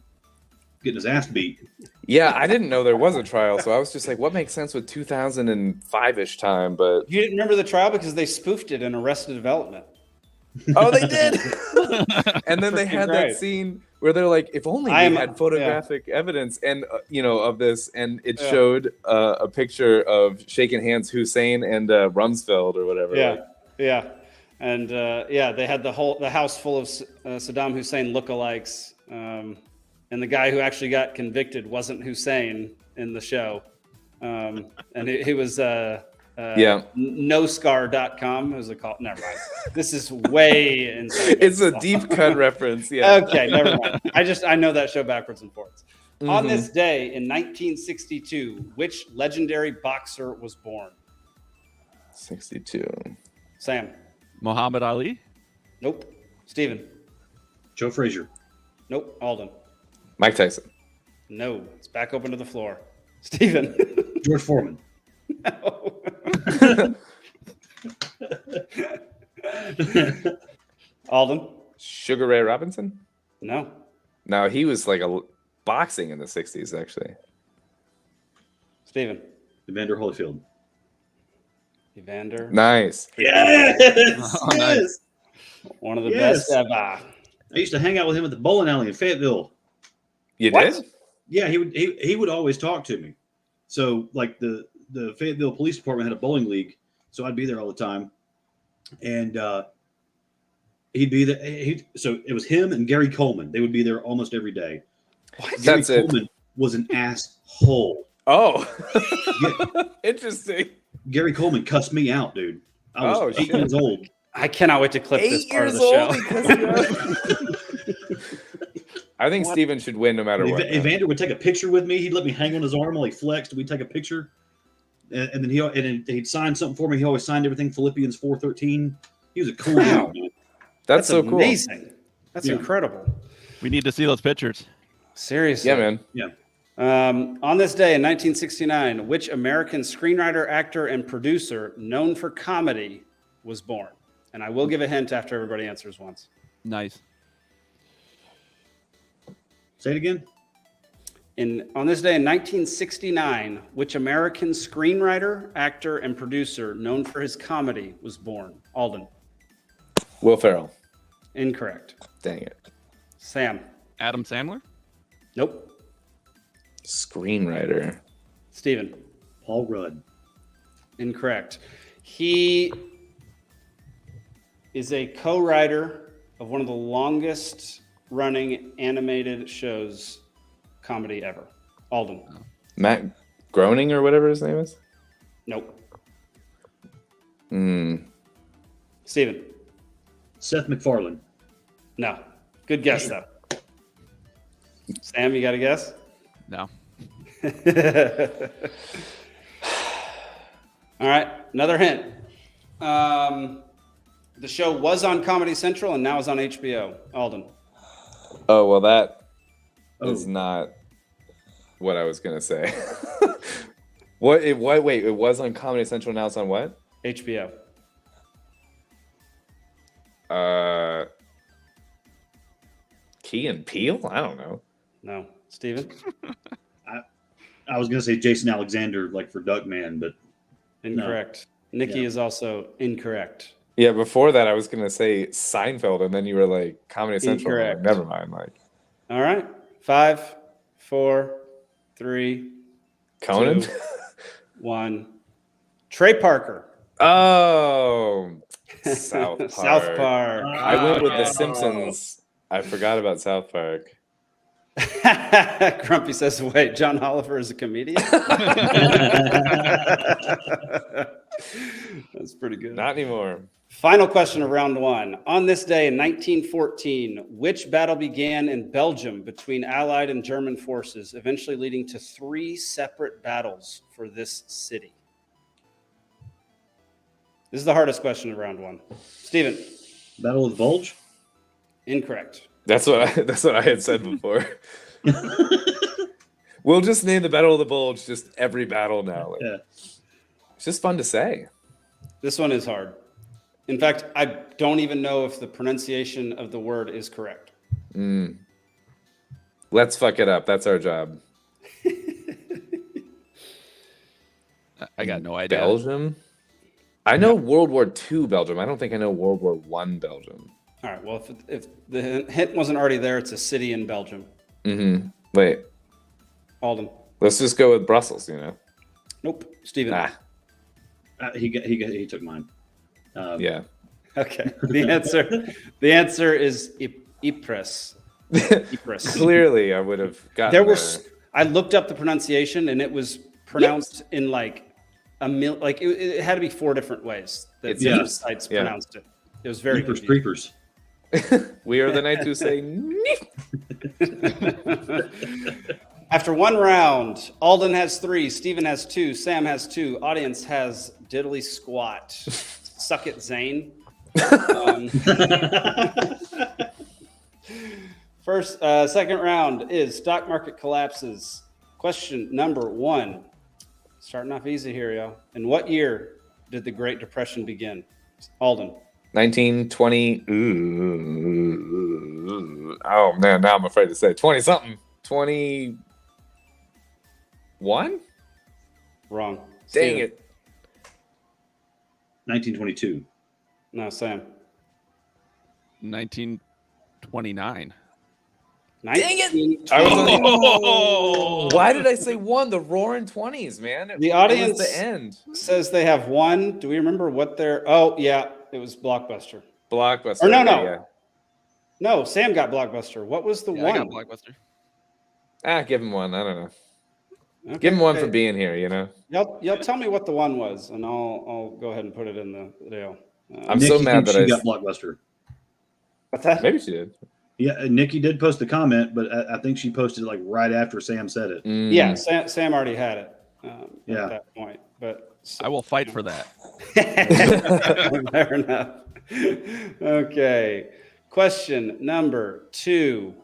Speaker 4: getting his ass beat.
Speaker 3: Yeah, I didn't know there was a trial, so I was just like, what makes sense with 2005-ish time? But
Speaker 1: You didn't remember the trial because they spoofed it in Arrested Development.
Speaker 3: oh, they did. And then they
Speaker 1: Freaking
Speaker 3: had
Speaker 1: right.
Speaker 3: that scene where they're like, if only we had photographic evidence and of this, and it showed a picture of shaking hands Hussein and Rumsfeld or whatever.
Speaker 1: Yeah,
Speaker 3: like,
Speaker 1: yeah, and they had the house full of Saddam Hussein lookalikes, and the guy who actually got convicted wasn't Hussein in the show, and he was noscar.com. It was a call. Never mind. This is way insane.
Speaker 3: it's a deep cut reference. Yeah.
Speaker 1: Okay, never mind. I know that show backwards and forwards. On this day in 1962, which legendary boxer was born?
Speaker 3: 62.
Speaker 1: Sam.
Speaker 2: Muhammad Ali.
Speaker 1: Nope. Steven.
Speaker 4: Joe Frazier.
Speaker 1: Nope. Alden.
Speaker 3: Mike Tyson.
Speaker 1: No. It's back open to the floor. Steven.
Speaker 4: George Foreman.
Speaker 1: No. Alden.
Speaker 3: Sugar Ray Robinson?
Speaker 1: No.
Speaker 3: No, he was like boxing in the 60s, actually.
Speaker 1: Steven.
Speaker 4: Evander Holyfield.
Speaker 1: Evander.
Speaker 3: Nice.
Speaker 4: Yes.
Speaker 2: Oh, nice.
Speaker 1: One of the best ever.
Speaker 4: I used to hang out with him at the bowling alley in Fayetteville.
Speaker 3: You
Speaker 1: What?
Speaker 3: did?
Speaker 4: Yeah, he would always talk to me. So like the Fayetteville Police Department had a bowling league, so I'd be there all the time, and he'd be there. So it was him and Gary Coleman. They would be there almost every day. Gary Coleman was an asshole.
Speaker 3: Oh, interesting.
Speaker 4: Gary Coleman cussed me out, dude. I was 8 years old.
Speaker 1: I cannot wait to clip this part of the show.
Speaker 3: I think Steven should win no matter what.
Speaker 4: Evander would take a picture with me. He'd let me hang on his arm while he flexed. We'd take a picture, and then he'd sign something for me. He always signed everything. Philippians 4:13. He was a cool dude.
Speaker 3: That's so cool.
Speaker 1: Amazing. That's incredible.
Speaker 2: We need to see those pictures.
Speaker 1: Seriously.
Speaker 3: Yeah, man.
Speaker 4: Yeah.
Speaker 1: On this day in 1969, which American screenwriter, actor, and producer known for comedy was born? And I will give a hint after everybody answers once.
Speaker 2: Nice.
Speaker 4: Say it again.
Speaker 1: On this day in 1969, which American screenwriter, actor, and producer known for his comedy was born? Alden.
Speaker 3: Will Ferrell.
Speaker 1: Incorrect.
Speaker 3: Dang it.
Speaker 1: Sam.
Speaker 2: Adam Sandler?
Speaker 1: Nope.
Speaker 3: Screenwriter.
Speaker 1: Steven.
Speaker 4: Paul Rudd.
Speaker 1: Incorrect. He is a co-writer of one of the longest running animated shows comedy ever. Alden.
Speaker 3: Matt Groening or whatever his name is?
Speaker 1: Nope.
Speaker 3: Steven.
Speaker 4: Seth MacFarlane.
Speaker 1: No. Good guess, though. Sam, you got a guess?
Speaker 2: No.
Speaker 1: All right. Another hint. The show was on Comedy Central and now is on HBO. Alden.
Speaker 3: Oh, well, that is not what I was going to say. Wait, it was on Comedy Central, now it's on what?
Speaker 1: HBO.
Speaker 3: Key and Peele? I don't know.
Speaker 1: No. Steven?
Speaker 4: I was going to say Jason Alexander, like for Duckman, but
Speaker 1: incorrect. No. Nikki is also incorrect.
Speaker 3: Yeah, before that, I was going to say Seinfeld, and then you were like, Comedy Central.
Speaker 1: Incorrect.
Speaker 3: Like, never mind. Like,
Speaker 1: all right. 5, 4, 3,
Speaker 3: Conan?
Speaker 1: 2, 1. Trey Parker.
Speaker 3: Oh, South Park.
Speaker 1: South Park.
Speaker 3: I went with The Simpsons. I forgot about South Park.
Speaker 1: Grumpy says, wait, John Oliver is a comedian? That's pretty good.
Speaker 3: Not anymore.
Speaker 1: Final question of round one. On this day in 1914, which battle began in Belgium between Allied and German forces, eventually leading to 3 separate battles for this city? This is the hardest question of round one. Steven.
Speaker 4: Battle of the Bulge?
Speaker 1: Incorrect.
Speaker 3: That's what I had said before. We'll just name the Battle of the Bulge just every battle now. Like,
Speaker 4: yeah.
Speaker 3: It's just fun to say.
Speaker 1: This one is hard. In fact, I don't even know if the pronunciation of the word is correct.
Speaker 3: Let's fuck it up. That's our job.
Speaker 2: I got no idea.
Speaker 3: Belgium? I know World War II Belgium. I don't think I know World War I Belgium.
Speaker 1: All right. Well, if the hint wasn't already there, it's a city in Belgium.
Speaker 3: Wait.
Speaker 1: Alden.
Speaker 3: Let's just go with Brussels, you know?
Speaker 1: Nope. Steven.
Speaker 4: He took mine.
Speaker 3: Yeah.
Speaker 1: Okay. The answer is Ypres. Ypres.
Speaker 3: Clearly, I would have gotten
Speaker 1: I looked up the pronunciation, and it was pronounced in like it had to be 4 different ways that different sites pronounced it. It was very
Speaker 4: creepers.
Speaker 3: We are the knights who say
Speaker 1: After one round, Alden has 3, Steven has 2, Sam has 2, audience has diddly squat. Suck it, Zane. Second round is stock market collapses. Question number 1. Starting off easy here, y'all. In what year did the Great Depression begin? Alden.
Speaker 3: 1920. Oh man, now I'm afraid to say 20 something. 21?
Speaker 1: Wrong.
Speaker 3: Dang it.
Speaker 4: 1922.
Speaker 1: No, Sam.
Speaker 2: 1929.
Speaker 3: Dang it! I was Why did I say 1? The Roaring 20s, man.
Speaker 1: The audience
Speaker 3: the end
Speaker 1: says they have 1. Do we remember what their? Oh yeah, it was Blockbuster.
Speaker 3: Blockbuster.
Speaker 1: Or no.
Speaker 3: Yeah.
Speaker 1: No, Sam got Blockbuster. What was the one?
Speaker 2: I got Blockbuster.
Speaker 3: Give him 1. I don't know.
Speaker 1: Okay.
Speaker 3: Give him 1 for being here. You know.
Speaker 1: Y'all tell me what the 1 was, and I'll go ahead and put it in the deal.
Speaker 3: I'm so mad that
Speaker 4: she got Blockbuster.
Speaker 1: What's that?
Speaker 3: Maybe she did.
Speaker 4: Yeah, Nikki did post a comment, but I think she posted it like right after Sam said it.
Speaker 1: Yeah, Sam already had it at that point. But
Speaker 2: I will fight for that.
Speaker 1: Fair enough. Okay. Question number 2.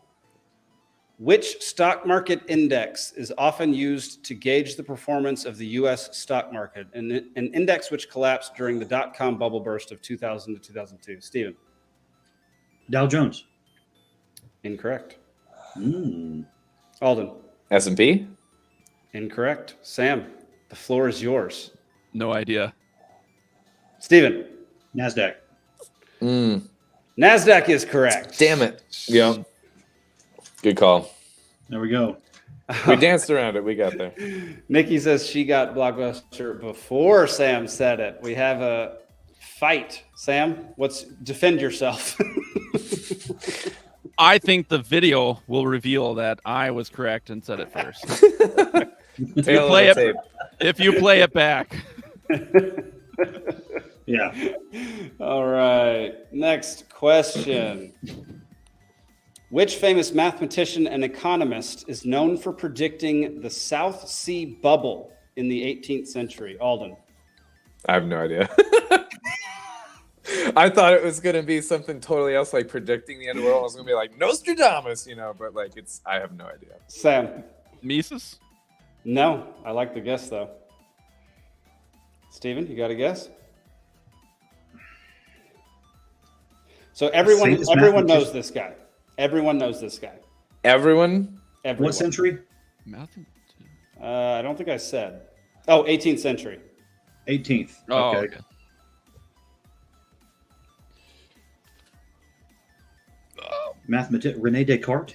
Speaker 1: Which stock market index is often used to gauge the performance of the U.S. stock market? An index which collapsed during the dot-com bubble burst of 2000 to 2002. Steven.
Speaker 4: Dow Jones.
Speaker 1: Incorrect. Alden.
Speaker 3: S&P?
Speaker 1: Incorrect. Sam, the floor is yours.
Speaker 2: No idea.
Speaker 1: Steven.
Speaker 4: NASDAQ.
Speaker 1: NASDAQ is correct.
Speaker 3: Damn it. Yeah. Good call.
Speaker 4: There we go.
Speaker 3: We danced around it. We got there.
Speaker 1: Nikki says she got Blockbuster before Sam said it. We have a fight. Sam, defend yourself.
Speaker 2: I think the video will reveal that I was correct and said it first. If you play it back.
Speaker 4: Yeah.
Speaker 1: All right. Next question. Which famous mathematician and economist is known for predicting the South Sea bubble in the 18th century? Alden.
Speaker 3: I have no idea. I thought it was going to be something totally else, like predicting the end of the world. I was going to be like Nostradamus, but like I have no idea.
Speaker 1: Sam.
Speaker 2: Mises?
Speaker 1: No, I like the guess though. Steven, you got a guess? So everyone knows this guy. Everyone knows this guy.
Speaker 3: Everyone?
Speaker 4: What century?
Speaker 1: I don't think I said. Oh, 18th century.
Speaker 4: 18th.
Speaker 2: Oh,
Speaker 4: okay. Mathematician René Descartes?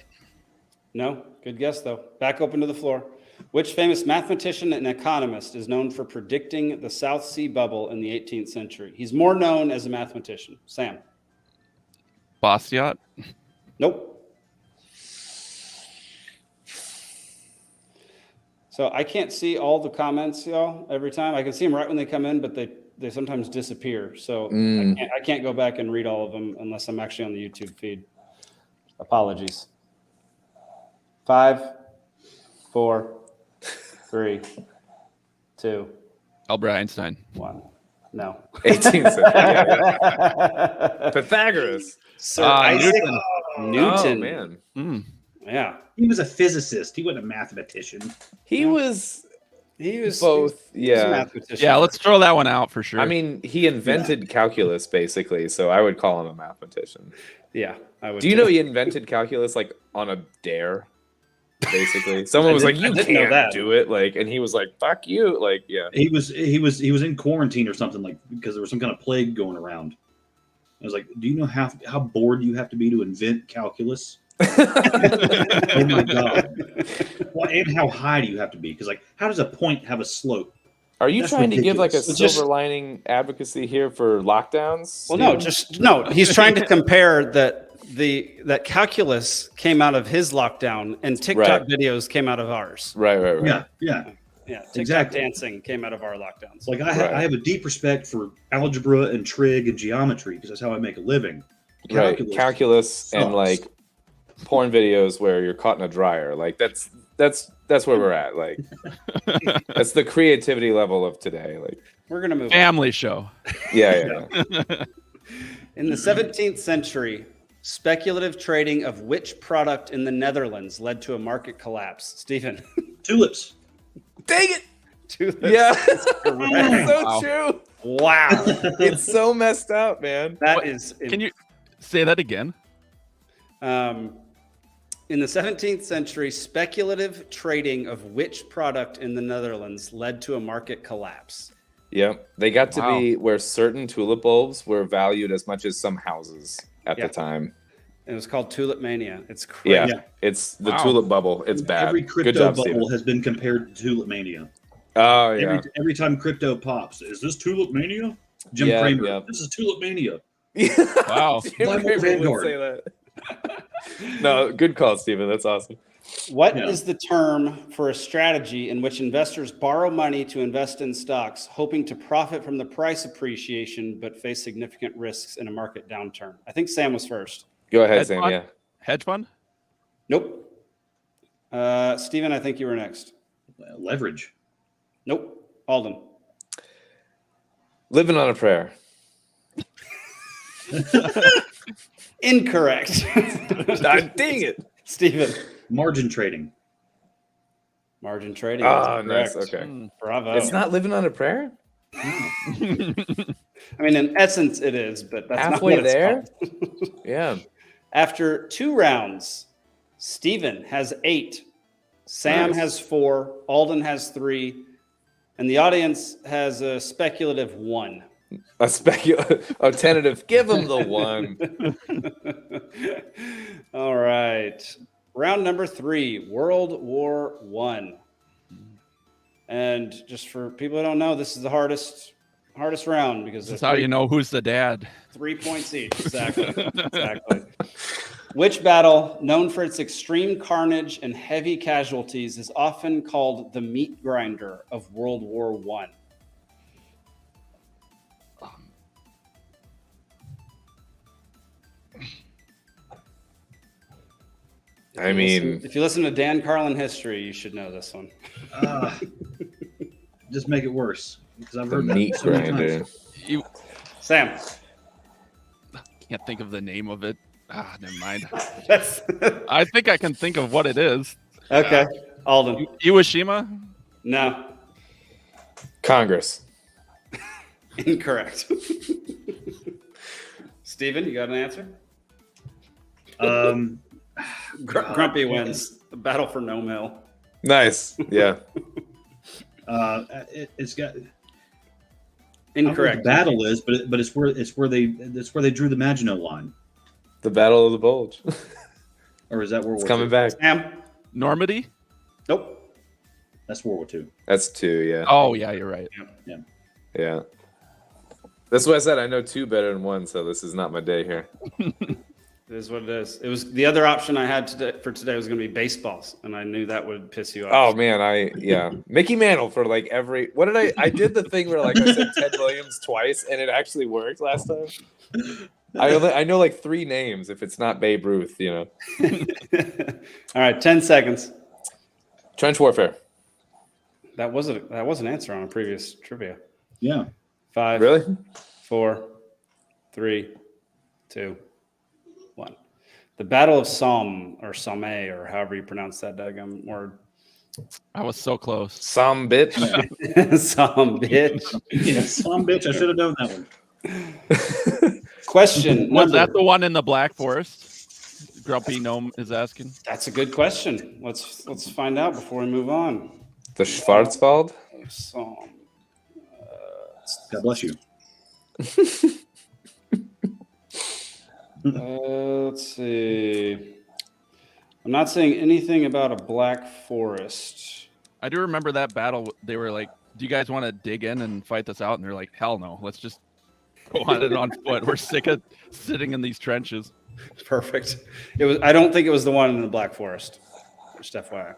Speaker 1: No, good guess though. Back open to the floor. Which famous mathematician and economist is known for predicting the South Sea bubble in the 18th century? He's more known as a mathematician. Sam.
Speaker 2: Bastiat?
Speaker 1: Nope. So I can't see all the comments, y'all, every time. I can see them right when they come in, but they sometimes disappear. So I can't go back and read all of them unless I'm actually on the YouTube feed. Apologies. 5, 4, 3, 2.
Speaker 2: Albert Einstein.
Speaker 1: 1. No.
Speaker 3: 18th century. Yeah. Pythagoras.
Speaker 1: Sir Isaac Newton.
Speaker 3: Oh, man.
Speaker 1: Yeah.
Speaker 4: He was a physicist. He wasn't a mathematician.
Speaker 3: He was
Speaker 1: He
Speaker 3: both.
Speaker 1: was a
Speaker 3: Yeah.
Speaker 1: mathematician.
Speaker 2: Yeah, let's throw that one out for sure.
Speaker 3: I mean, he invented calculus basically, so I would call him a mathematician.
Speaker 1: Yeah, I would.
Speaker 3: Do you know he invented calculus like on a dare? Basically, someone was like, "You can't do it," like, and he was like, "Fuck you!" Like, yeah.
Speaker 4: He was in quarantine or something, like, because there was some kind of plague going around. I was like, "Do you know how bored you have to be to invent calculus?" Oh my god! Well, and how high do you have to be? Because like, how does a point have a slope?
Speaker 3: Are you
Speaker 4: That's
Speaker 3: trying to give like a
Speaker 4: ridiculous.
Speaker 3: silver lining advocacy here for lockdowns?
Speaker 1: Well, no. He's trying to compare that calculus came out of his lockdown and TikTok videos came out of ours.
Speaker 3: Right.
Speaker 4: Yeah.
Speaker 1: TikTok
Speaker 4: Exactly.
Speaker 1: dancing came out of our lockdowns.
Speaker 4: Like I have a deep respect for algebra and trig and geometry because that's how I make a living.
Speaker 3: Calculus and like porn videos where you're caught in a dryer. Like that's where we're at. Like that's the creativity level of today. Like
Speaker 1: we're gonna move
Speaker 2: family show.
Speaker 3: Yeah.
Speaker 1: In the 17th century, speculative trading of which product in the Netherlands led to a market collapse? Stephen.
Speaker 4: Tulips.
Speaker 3: Dang it.
Speaker 1: Tulips.
Speaker 3: Yeah.
Speaker 1: Correct.
Speaker 3: So true.
Speaker 1: Wow.
Speaker 3: It's so messed up, man.
Speaker 2: Can you say that again?
Speaker 1: In the 17th century, speculative trading of which product in the Netherlands led to a market collapse?
Speaker 3: Yep. They got to be where certain tulip bulbs were valued as much as some houses at the time.
Speaker 1: It was called Tulip Mania. It's crazy.
Speaker 3: Yeah. It's the tulip bubble. It's bad.
Speaker 4: Every
Speaker 3: Good
Speaker 4: crypto
Speaker 3: job,
Speaker 4: bubble
Speaker 3: Steven.
Speaker 4: has been compared to Tulip Mania.
Speaker 3: Oh, yeah.
Speaker 4: Every time crypto pops, is this Tulip Mania? Jim Cramer. This is Tulip Mania.
Speaker 2: Wow.
Speaker 3: Jim Cramer would say that. No, good call, Steven. That's awesome.
Speaker 1: What is the term for a strategy in which investors borrow money to invest in stocks, hoping to profit from the price appreciation, but face significant risks in a market downturn? I think Sam was first.
Speaker 3: Go ahead, Sam. Yeah.
Speaker 2: Hedge fund?
Speaker 1: Nope. Steven, I think you were next.
Speaker 4: Leverage.
Speaker 1: Nope. Alden.
Speaker 3: Living on a prayer.
Speaker 1: Incorrect.
Speaker 3: Dang it.
Speaker 1: Steven.
Speaker 4: Margin trading.
Speaker 1: Margin trading.
Speaker 3: Oh, nice. Okay.
Speaker 1: Bravo.
Speaker 3: It's not living on a prayer?
Speaker 1: I mean, in essence, it is, but that's
Speaker 3: halfway
Speaker 1: not what
Speaker 3: there.
Speaker 1: it's called.
Speaker 3: Yeah.
Speaker 1: After 2 rounds, Steven has 8. Sam has 4. Alden has 3. And the audience has a speculative 1.
Speaker 3: A tentative. Give him the 1.
Speaker 1: All right. Round number 3, World War I. And just for people who don't know, this is the hardest round because
Speaker 2: that's how you know who's the dad.
Speaker 1: 3 points each. Exactly. Exactly. Which battle, known for its extreme carnage and heavy casualties, is often called the meat grinder of World War I?
Speaker 3: I mean,
Speaker 1: if you listen to Dan Carlin history, you should know this one.
Speaker 4: Just make it worse because I've heard
Speaker 3: meat
Speaker 4: that so many
Speaker 3: grinder.
Speaker 4: times.
Speaker 1: Sam.
Speaker 2: Can't think of the name of it. Never mind. I think I can think of what it is.
Speaker 1: Okay. Alden.
Speaker 2: Iwo
Speaker 1: No.
Speaker 3: Congress.
Speaker 1: Incorrect. Steven, you got an answer? Grumpy wins. The battle for No Mill.
Speaker 3: Nice. Yeah.
Speaker 4: It's got
Speaker 1: incorrect.
Speaker 4: The battle is, but it's where they drew the Maginot Line.
Speaker 3: The Battle of the Bulge.
Speaker 4: Or is that World War
Speaker 3: It's coming
Speaker 4: II?
Speaker 3: back.
Speaker 1: Sam.
Speaker 2: Normandy?
Speaker 1: Nope.
Speaker 4: That's World War II.
Speaker 3: That's 2. Yeah.
Speaker 2: Oh yeah, you're right.
Speaker 4: Yeah.
Speaker 3: Yeah. That's what I said. I know 2 better than 1, so this is not my day here.
Speaker 1: It is what it is. It was the other option I had today was going to be baseballs, and I knew that would piss you off.
Speaker 3: Oh man, Mickey Mantle for like every. What did I did the thing where like I said Ted Williams twice, and it actually worked last time. I know like 3 names if it's not Babe Ruth, you know.
Speaker 1: All right, 10 seconds.
Speaker 3: Trench warfare.
Speaker 1: That was an answer on a previous trivia.
Speaker 4: Yeah.
Speaker 1: 5.
Speaker 3: Really?
Speaker 1: 4, 3, 2, 1. The Battle of Somme or Somme or however you pronounce that daggum word.
Speaker 2: I was so close.
Speaker 3: Some bitch.
Speaker 1: Some bitch.
Speaker 4: Yeah, some bitch. I should have known that one.
Speaker 1: Question.
Speaker 2: Was that the one in the Black Forest? Grumpy Gnome is asking.
Speaker 1: That's a good question. Let's find out before we move on.
Speaker 3: The Schwarzwald.
Speaker 1: Somme.
Speaker 4: God bless you.
Speaker 1: Let's see. I'm not saying anything about a Black Forest.
Speaker 2: I do remember that battle. They were like, "Do you guys want to dig in and fight this out?" And they're like, "Hell no! Let's just go on it on foot. We're sick of sitting in these trenches."
Speaker 1: Perfect. It was. I don't think it was the one in the Black Forest. Just FYI.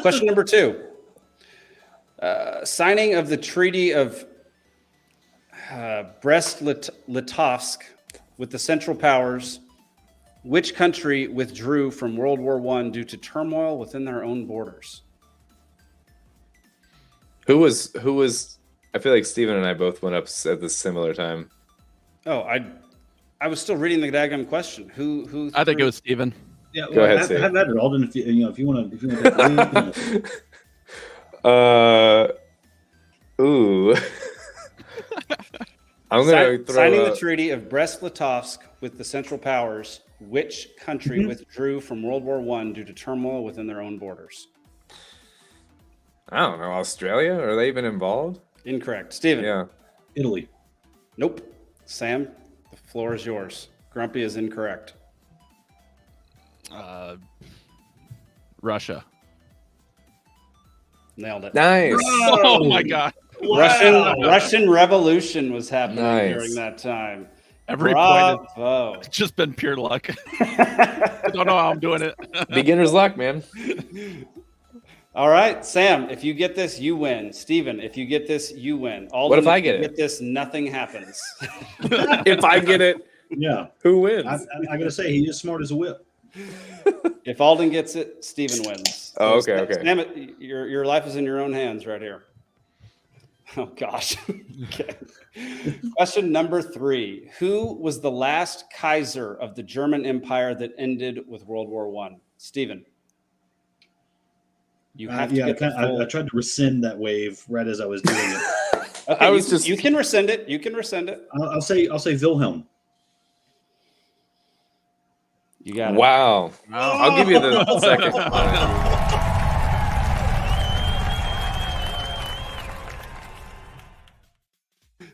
Speaker 1: Question number 2. Signing of the Treaty of Brest-Litovsk with the Central Powers. Which country withdrew from World War I due to turmoil within their own borders?
Speaker 3: Who was? I feel like Steven and I both went up at the similar time.
Speaker 1: Oh, I was still reading the daggum question. Who?
Speaker 2: I think it was Steven.
Speaker 4: Yeah,
Speaker 3: Go ahead, Steve.
Speaker 4: have that, Alden. If you want to.
Speaker 3: Ooh. I'm gonna throw
Speaker 1: signing the Treaty of Brest-Litovsk with the Central Powers. Which country withdrew from World War I due to turmoil within their own borders?
Speaker 3: I don't know. Australia? Are they even involved?
Speaker 1: Incorrect. Steven?
Speaker 3: Yeah.
Speaker 4: Italy.
Speaker 1: Nope. Sam, the floor is yours. Grumpy is incorrect.
Speaker 2: Russia.
Speaker 1: Nailed it.
Speaker 3: Nice.
Speaker 2: Oh my god.
Speaker 1: Russian Revolution was happening during that time.
Speaker 2: Every
Speaker 1: Bravo.
Speaker 2: point it's just been pure luck. I don't know how I'm doing it.
Speaker 3: Beginner's luck, man.
Speaker 1: All right, Sam, if you get this, you win. Steven, if you get this, you win. Alden,
Speaker 3: what if I get
Speaker 1: you
Speaker 3: it?
Speaker 1: Get this, nothing happens.
Speaker 3: If I get it,
Speaker 4: yeah.
Speaker 3: Who wins?
Speaker 4: I gotta say, he is smart as a whip.
Speaker 1: If Alden gets it, Steven wins.
Speaker 3: Oh, okay.
Speaker 1: Sam, your life is in your own hands right here. Oh, gosh. Okay. Question number 3. Who was the last Kaiser of the German Empire that ended with World War I? Steven. You have to get
Speaker 4: I tried to rescind that wave right as I was doing it.
Speaker 1: Okay, you can rescind it. You can rescind it.
Speaker 4: I'll say Wilhelm.
Speaker 1: You got it.
Speaker 3: Wow. I'll give you the second.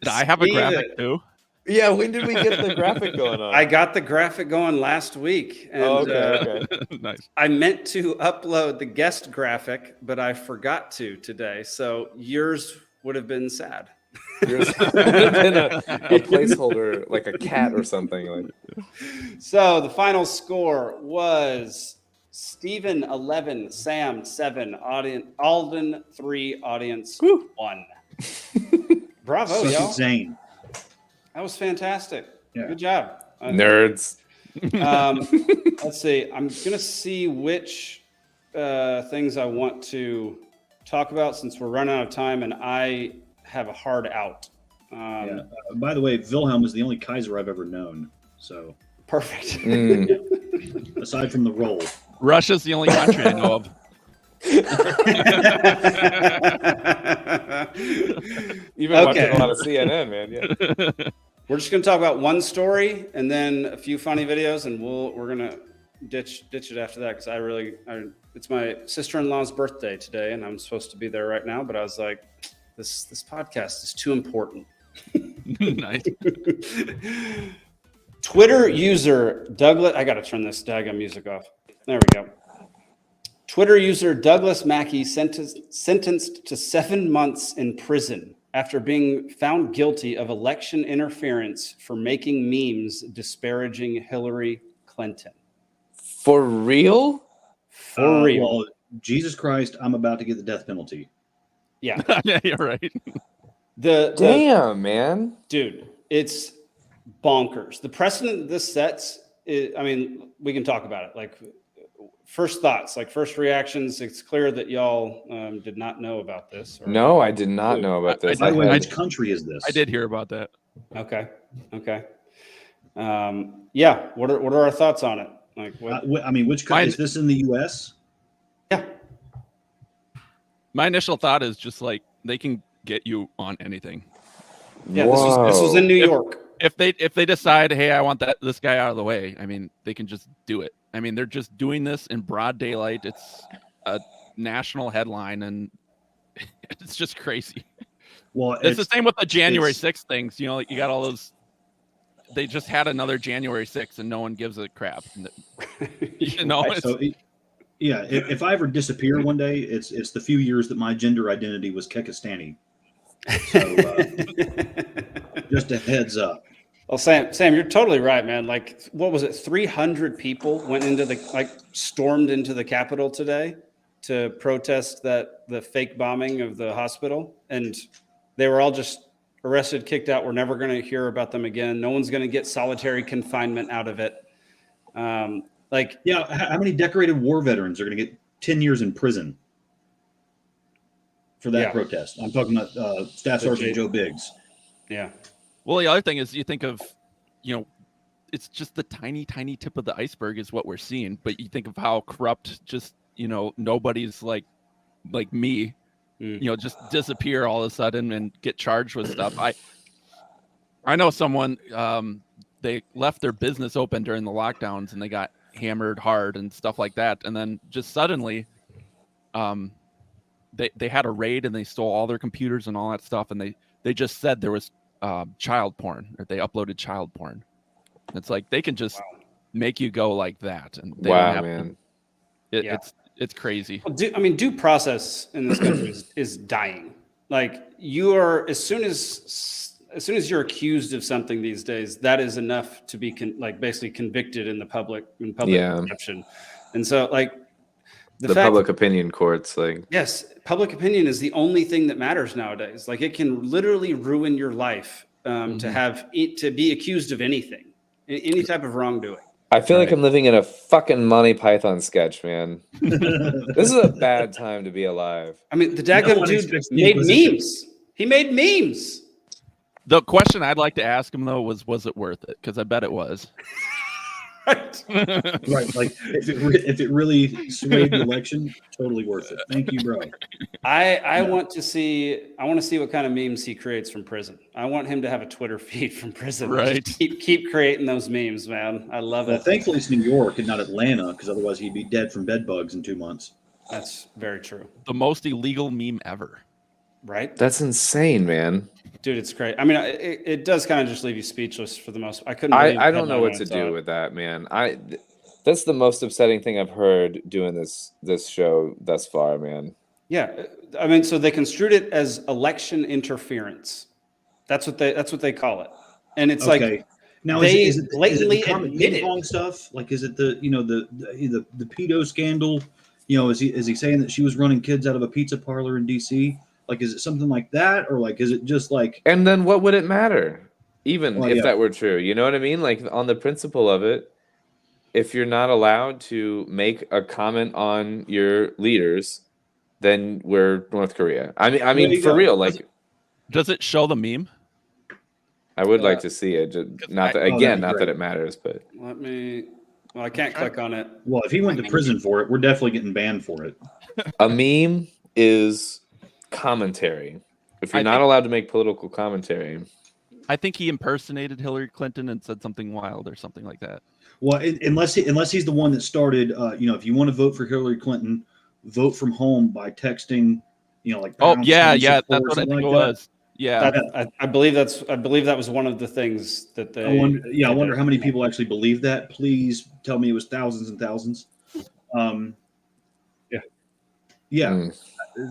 Speaker 2: Did I have a graphic too?
Speaker 3: Yeah, when did we get the graphic going on?
Speaker 1: I got the graphic going last week. And,
Speaker 3: okay.
Speaker 2: Nice.
Speaker 1: I meant to upload the guest graphic, but I forgot to today. So yours would have been sad.
Speaker 3: Yours would have been a placeholder, like a cat or something. Like.
Speaker 1: So the final score was Steven 11, Sam 7, Alden 3, audience 1. Bravo, y'all.
Speaker 4: Zane.
Speaker 1: That was fantastic.
Speaker 4: Yeah.
Speaker 1: Good job.
Speaker 3: Nerds.
Speaker 1: Let's see. I'm going to see which things I want to talk about since we're running out of time and I have a hard out.
Speaker 4: By the way, Wilhelm is the only Kaiser I've ever known. So
Speaker 1: perfect.
Speaker 4: Aside from the role.
Speaker 2: Russia's the only country I know of.
Speaker 3: You've been watching a lot of CNN, man. Yeah.
Speaker 1: We're just going to talk about one story and then a few funny videos, and we're going to ditch it after that because it's my sister-in-law's birthday today, and I'm supposed to be there right now. But I was like, this podcast is too important.
Speaker 2: Nice.
Speaker 1: Twitter user Douglas, I got to turn this daggone music off. There we go. Twitter user Douglas Mackey sentenced to 7 months in prison after being found guilty of election interference for making memes disparaging Hillary Clinton.
Speaker 3: For real?
Speaker 1: For real.
Speaker 4: Well, Jesus Christ, I'm about to get the death penalty.
Speaker 1: Yeah.
Speaker 2: Yeah, you're right.
Speaker 3: Damn, man.
Speaker 1: Dude, it's bonkers. The precedent this sets, we can talk about it. Like, first thoughts, like first reactions. It's clear that y'all did not know about this.
Speaker 3: No, I did not know about this.
Speaker 4: By the way, which country is this?
Speaker 2: I did hear about that.
Speaker 1: Okay. Yeah. What are our thoughts on it? Like, what?
Speaker 4: Which country is this in the U.S.?
Speaker 1: Yeah.
Speaker 2: My initial thought is just like they can get you on anything.
Speaker 1: Yeah, this was in New York.
Speaker 2: If they decide, hey, I want this guy out of the way, I mean, they can just do it. I mean, they're just doing this in broad daylight. It's a national headline, and it's just crazy.
Speaker 4: Well,
Speaker 2: it's the same with the January 6th things. You know, like you got all those. They just had another January 6th, and no one gives a crap. You know,
Speaker 4: if I ever disappear one day, it's the few years that my gender identity was Kekistani. So, just a heads up.
Speaker 1: Well, Sam, you're totally right, man. Like, what was it? 300 people stormed into the Capitol today to protest the fake bombing of the hospital. And they were all just arrested, kicked out. We're never going to hear about them again. No one's going to get solitary confinement out of it. How
Speaker 4: many decorated war veterans are going to get 10 years in prison for that protest? I'm talking about Staff Sergeant Joe Biggs.
Speaker 1: Yeah.
Speaker 2: Well, the other thing is you think of, it's just the tiny, tiny tip of the iceberg is what we're seeing. But you think of how corrupt just, nobody's like me, just disappear all of a sudden and get charged with stuff. I know someone, they left their business open during the lockdowns and they got hammered hard and stuff like that. And then just suddenly, they had a raid and they stole all their computers and all that stuff. And they just said there was child porn, or they uploaded child porn. It's like they can just make you go like that, and they don't have
Speaker 3: man.
Speaker 2: It's crazy.
Speaker 1: Well, due process in this country is dying. Like, you are, as soon as you're accused of something these days, that is enough to be basically convicted in public perception. And so, like, the
Speaker 3: public opinion courts,
Speaker 1: yes, public opinion is the only thing that matters nowadays. Like, it can literally ruin your life to be accused of anything, any type of wrongdoing.
Speaker 3: I feel like I'm living in a fucking Monty Python sketch, man. This is a bad time to be alive.
Speaker 1: I mean, the daggum dude made memes. He made memes.
Speaker 2: The question I'd like to ask him though was it worth it? Because I bet it was.
Speaker 4: Right. Like if it really swayed the election, totally worth it. Thank you, bro.
Speaker 1: I want to see what kind of memes he creates from prison. I want him to have a Twitter feed from prison.
Speaker 2: Right.
Speaker 1: Just keep creating those memes, man. I love it.
Speaker 4: Thankfully it's New York and not Atlanta, because otherwise he'd be dead from bed bugs in 2 months.
Speaker 1: That's very true.
Speaker 2: The most illegal meme ever.
Speaker 1: Right?
Speaker 3: That's insane, man.
Speaker 1: Dude, it's great. I mean, it does kind of just leave you speechless for the most. I couldn't.
Speaker 3: I don't know what to do with that, man. That's the most upsetting thing I've heard doing this show thus far, man.
Speaker 1: Yeah, I mean, so they construed it as election interference. That's what they call it, and it's like
Speaker 4: now
Speaker 1: they
Speaker 4: is it
Speaker 1: blatantly
Speaker 4: admit
Speaker 1: admit it.
Speaker 4: Stuff like is it the pedo scandal? Is he saying that she was running kids out of a pizza parlor in D.C.? Like, is it something like that, or like, is it just like?
Speaker 3: And then what would it matter, even if that were true? You know what I mean? Like, on the principle of it, if you're not allowed to make a comment on your leaders, then we're North Korea. I mean, for real. Like,
Speaker 2: does it show the meme?
Speaker 3: I would like to see it. Not that it matters, but
Speaker 1: let me. Well, I can't click on it.
Speaker 4: Well, if he went to prison for it, we're definitely getting banned for it.
Speaker 3: A meme is commentary. If you're not allowed to make political commentary,
Speaker 2: I think he impersonated Hillary Clinton and said something wild or something like that.
Speaker 4: Well, unless he's the one that started, if you want to vote for Hillary Clinton, vote from home by texting, like.
Speaker 2: Oh yeah, that's what I think it was. Yeah,
Speaker 1: I believe that was one of the things that they.
Speaker 4: I wonder how many people actually believe that. Please tell me it was thousands and thousands. Yeah.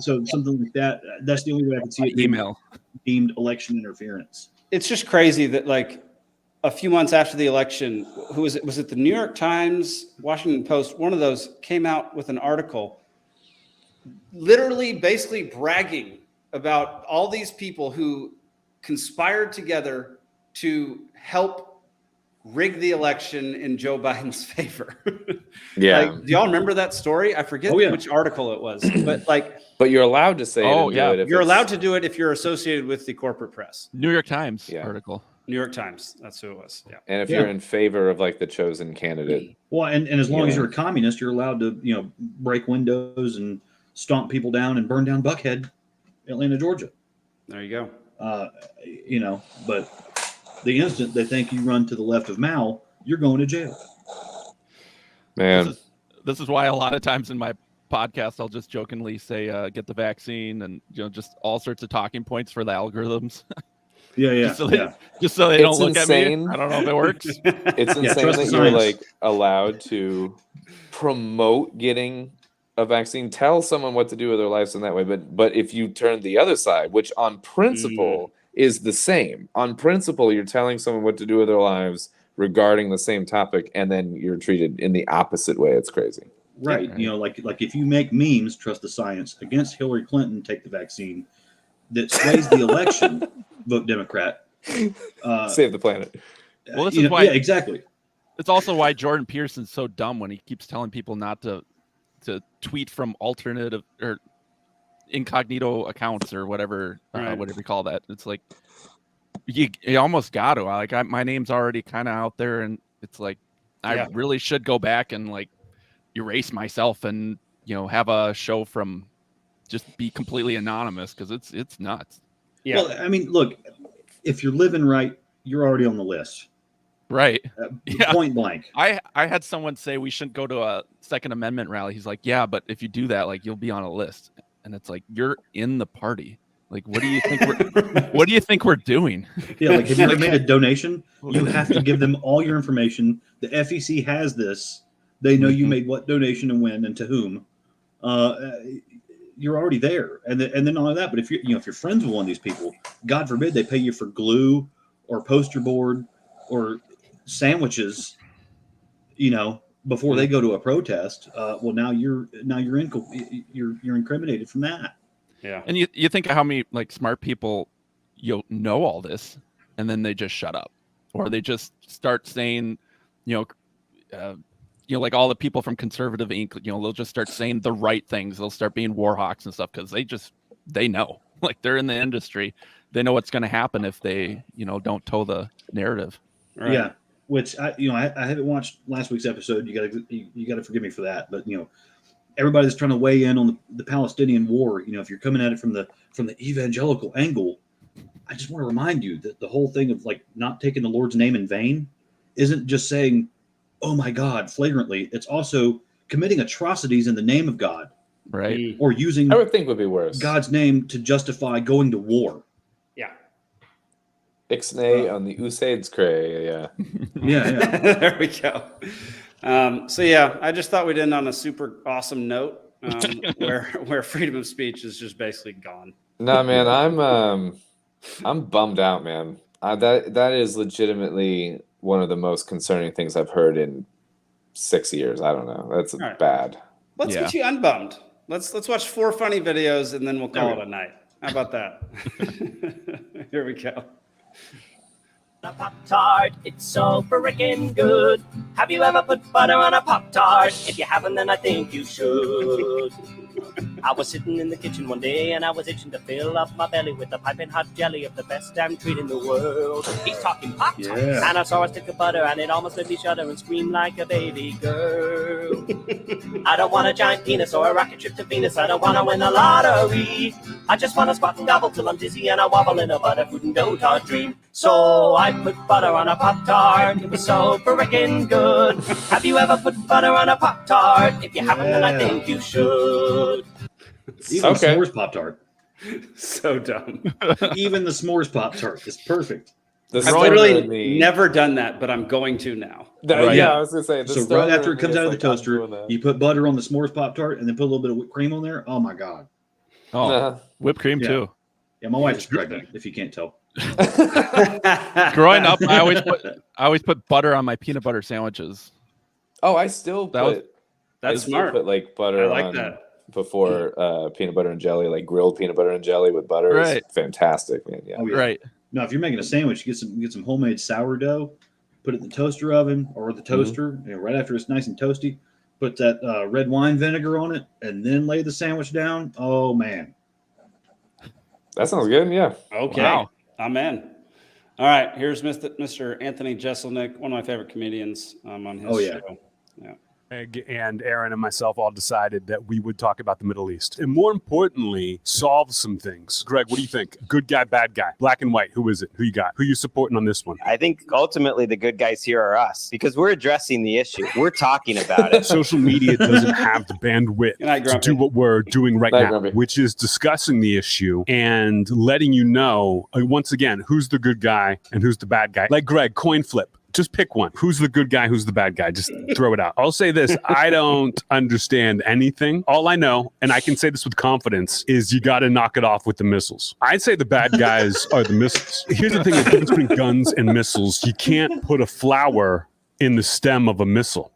Speaker 4: So something like that. That's the only way I can see it.
Speaker 2: Email
Speaker 4: deemed election interference.
Speaker 1: It's just crazy that like a few months after the election, who was it? Was it the New York Times, Washington Post? One of those came out with an article, literally, basically bragging about all these people who conspired together to help rig the election in Joe Biden's favor.
Speaker 3: Yeah.
Speaker 1: Like, do y'all remember that story? I forget which article it was, but
Speaker 3: you're allowed to say it.
Speaker 1: You're allowed to do it if you're associated with the corporate press.
Speaker 2: New York Times article.
Speaker 1: New York Times. That's who it was. Yeah.
Speaker 3: And if you're in favor of like the chosen candidate.
Speaker 4: Well, and as long as you're a communist, you're allowed to, break windows and stomp people down and burn down Buckhead, Atlanta, Georgia.
Speaker 1: There you go.
Speaker 4: But the instant they think you run to the left of Mao, you're going to jail.
Speaker 3: Man.
Speaker 2: This is why a lot of times in my podcast, I'll just jokingly say, get the vaccine and, just all sorts of talking points for the algorithms.
Speaker 4: Yeah.
Speaker 2: Just so they don't look at me. I don't know if it works.
Speaker 3: It's insane that you're like allowed to promote getting a vaccine, tell someone what to do with their lives in that way. But if you turn the other side, which on principle is the same, on principle, you're telling someone what to do with their lives regarding the same topic, and then you're treated in the opposite way. It's crazy.
Speaker 4: Right. Like if you make memes, trust the science. Against Hillary Clinton, take the vaccine. That sways the election, vote Democrat.
Speaker 3: Save the planet.
Speaker 2: Well, this is why.
Speaker 4: Yeah, exactly.
Speaker 2: It's also why Jordan Peterson's so dumb when he keeps telling people not to tweet from alternative or incognito accounts or whatever, whatever you call that. It's like you almost got to. Like my name's already kind of out there, and it's like I really should go back and like erase myself and have a show from just be completely anonymous, because it's nuts.
Speaker 1: Yeah.
Speaker 4: Well, I mean, look, if you're living right, you're already on the list.
Speaker 2: Right.
Speaker 4: Point blank.
Speaker 2: I had someone say we shouldn't go to a Second Amendment rally. He's like, yeah, but if you do that, like, you'll be on a list. And it's like, you're in the party. Like, what do you think we're doing?
Speaker 4: Yeah, like, have you ever made a donation? You have to give them all your information. The FEC has this. They know you made what donation and when and to whom. You're already there, and then all of that. But if you're friends with one of these people, God forbid they pay you for glue or poster board or sandwiches, before they go to a protest. Well, now you're incriminated from that.
Speaker 2: Yeah. And you think of how many like smart people know all this, and then they just shut up, or they just start saying, like all the people from Conservative Inc., they'll just start saying the right things. They'll start being war hawks and stuff because they know, like, they're in the industry. They know what's going to happen if they, don't toe the narrative.
Speaker 1: Right.
Speaker 4: Yeah. which I haven't watched last week's episode. You gotta forgive me for that. But everybody's trying to weigh in on the Palestinian war. If you're coming at it from the evangelical angle, I just want to remind you that the whole thing of like not taking the Lord's name in vain isn't just saying, "Oh my God," flagrantly. It's also committing atrocities in the name of God,
Speaker 2: right?
Speaker 4: Or using
Speaker 3: I would think would be worse
Speaker 4: God's name to justify going to war.
Speaker 1: Yeah.
Speaker 3: Ixnay on the Usaid's cray. Yeah.
Speaker 4: Yeah.
Speaker 1: There we go. So yeah, I just thought we'd end on a super awesome note where freedom of speech is just basically gone.
Speaker 3: No, man, I'm bummed out, man. That is legitimately one of the most concerning things I've heard in 6 years. I don't know. That's bad.
Speaker 1: Let's get you unbummed. Let's watch 4 funny videos and then we'll call it a night. How about that? Here we go.
Speaker 16: A Pop-Tart, it's so freaking good. Have you ever put butter on a Pop-Tart? If you haven't, then I think you should. I was sitting in the kitchen one day and I was itching to fill up my belly with the piping hot jelly of the best damn treat in the world. He's talking Pop-Tarts.
Speaker 4: Yeah.
Speaker 16: And I saw a stick of butter and it almost made me shudder and scream like a baby girl. I don't want a giant penis or a rocket trip to Venus. I don't want to win the lottery. I just want to squat and gobble till I'm dizzy and I wobble in a butterfruit and dough-tart dream. So I put butter on a Pop-Tart. It was so freaking good. Have you ever put butter on a Pop-Tart? If you haven't, then I think you should.
Speaker 4: Even s'mores Pop-Tart.
Speaker 1: So dumb.
Speaker 4: Even the s'mores Pop-Tart is perfect.
Speaker 1: I've literally never done that, but I'm going to now.
Speaker 3: Yeah, I was going to say.
Speaker 4: So right after it comes out of the toaster, you put butter on the s'mores Pop-Tart and then put a little bit of whipped cream on there. Oh, my God.
Speaker 2: Oh, whipped cream too.
Speaker 4: Yeah, my wife is pregnant, if you can't tell.
Speaker 2: Growing up, I always put butter on my peanut butter sandwiches.
Speaker 3: Oh, I still
Speaker 1: that's smart.
Speaker 3: Put like butter on that before peanut butter and jelly, like grilled peanut butter and jelly with butter.
Speaker 2: Right.
Speaker 3: It's fantastic, man. Yeah.
Speaker 4: Oh, yeah.
Speaker 2: Right.
Speaker 4: Now, if you're making a sandwich, get some homemade sourdough, put it in the toaster oven or the toaster, right after it's nice and toasty. Put that red wine vinegar on it, and then lay the sandwich down. Oh man,
Speaker 3: that sounds good. Yeah.
Speaker 1: Okay. Wow. I'm in. All right. Here's Mr. Anthony Jeselnik, one of my favorite comedians on his show. Yeah.
Speaker 17: Greg and Aaron and myself all decided that we would talk about the Middle East and more importantly, solve some things. Greg, what do you think? Good guy, bad guy, black and white. Who is it? Who you got? Who you supporting on this one?
Speaker 18: I think ultimately the good guys here are us because we're addressing the issue. We're talking about it.
Speaker 17: Social media doesn't have the bandwidth to do what we're doing right now, which is discussing the issue and letting you know, once again, who's the good guy and who's the bad guy. Like Greg, coin flip. Just pick one. Who's the good guy? Who's the bad guy? Just throw it out. I'll say this. I don't understand anything. All I know, and I can say this with confidence, is you got to knock it off with the missiles. I'd say the bad guys are the missiles. Here's the thing. The difference between guns and missiles. You can't put a flower in the stem of a missile.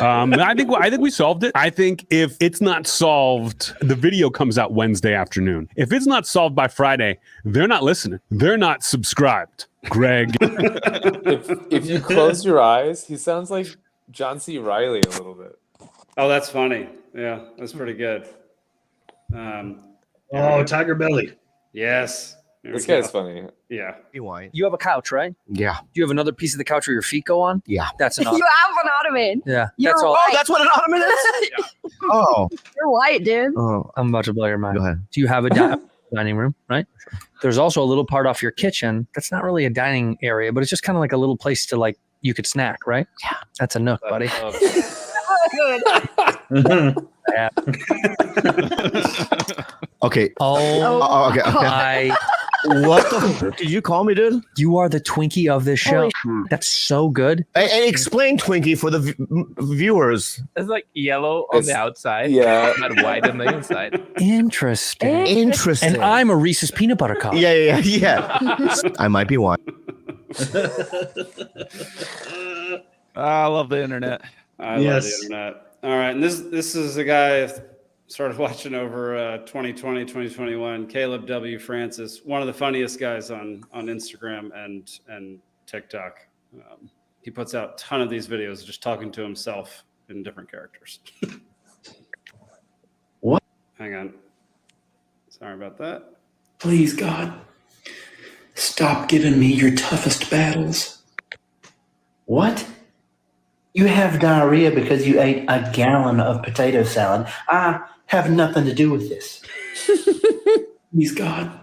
Speaker 17: I think we solved it. I think if it's not solved, the video comes out Wednesday afternoon. If it's not solved by Friday, they're not listening. They're not subscribed. Greg.
Speaker 3: if you close your eyes, he sounds like John C. Reilly a little bit.
Speaker 1: Oh, that's funny. Yeah, that's pretty good.
Speaker 4: Tiger Belly.
Speaker 1: Yes.
Speaker 3: This guy's funny.
Speaker 1: Yeah.
Speaker 19: You have a couch, right?
Speaker 11: Yeah.
Speaker 19: Do you have another piece of the couch where your feet go on?
Speaker 11: Yeah.
Speaker 19: That's an
Speaker 20: You
Speaker 19: ottoman.
Speaker 20: have an ottoman.
Speaker 19: Yeah.
Speaker 20: You're
Speaker 19: That's all.
Speaker 20: white.
Speaker 19: Oh, that's what an ottoman is?
Speaker 11: Oh.
Speaker 20: You're white, dude.
Speaker 19: Oh, I'm about to blow your mind.
Speaker 11: Go ahead.
Speaker 19: Do you have a dining room, right? There's also a little part off your kitchen that's not really a dining area, but it's just kind of like a little place to like you could snack, right? Yeah. That's a nook, buddy.
Speaker 20: Good.
Speaker 19: Yeah.
Speaker 11: Okay.
Speaker 19: Oh,
Speaker 11: okay. What the did you call me, dude?
Speaker 19: You are the Twinkie of this show. That's so good.
Speaker 11: And explain Twinkie for the viewers.
Speaker 21: It's like yellow on the outside, not white on the inside.
Speaker 19: Interesting.
Speaker 11: Interesting.
Speaker 19: And I'm a Reese's peanut butter cup.
Speaker 11: Yeah. I might be one.
Speaker 2: I love the internet.
Speaker 1: I love the internet. All right. And this is a guy I started watching over 2020, 2021. Caleb W. Francis, one of the funniest guys on Instagram and TikTok. He puts out a ton of these videos just talking to himself in different characters.
Speaker 11: What?
Speaker 1: Hang on. Sorry about that.
Speaker 22: Please, God, stop giving me your toughest battles.
Speaker 6: What? You have diarrhea because you ate a gallon of potato salad. I have nothing to do with this. Please, God,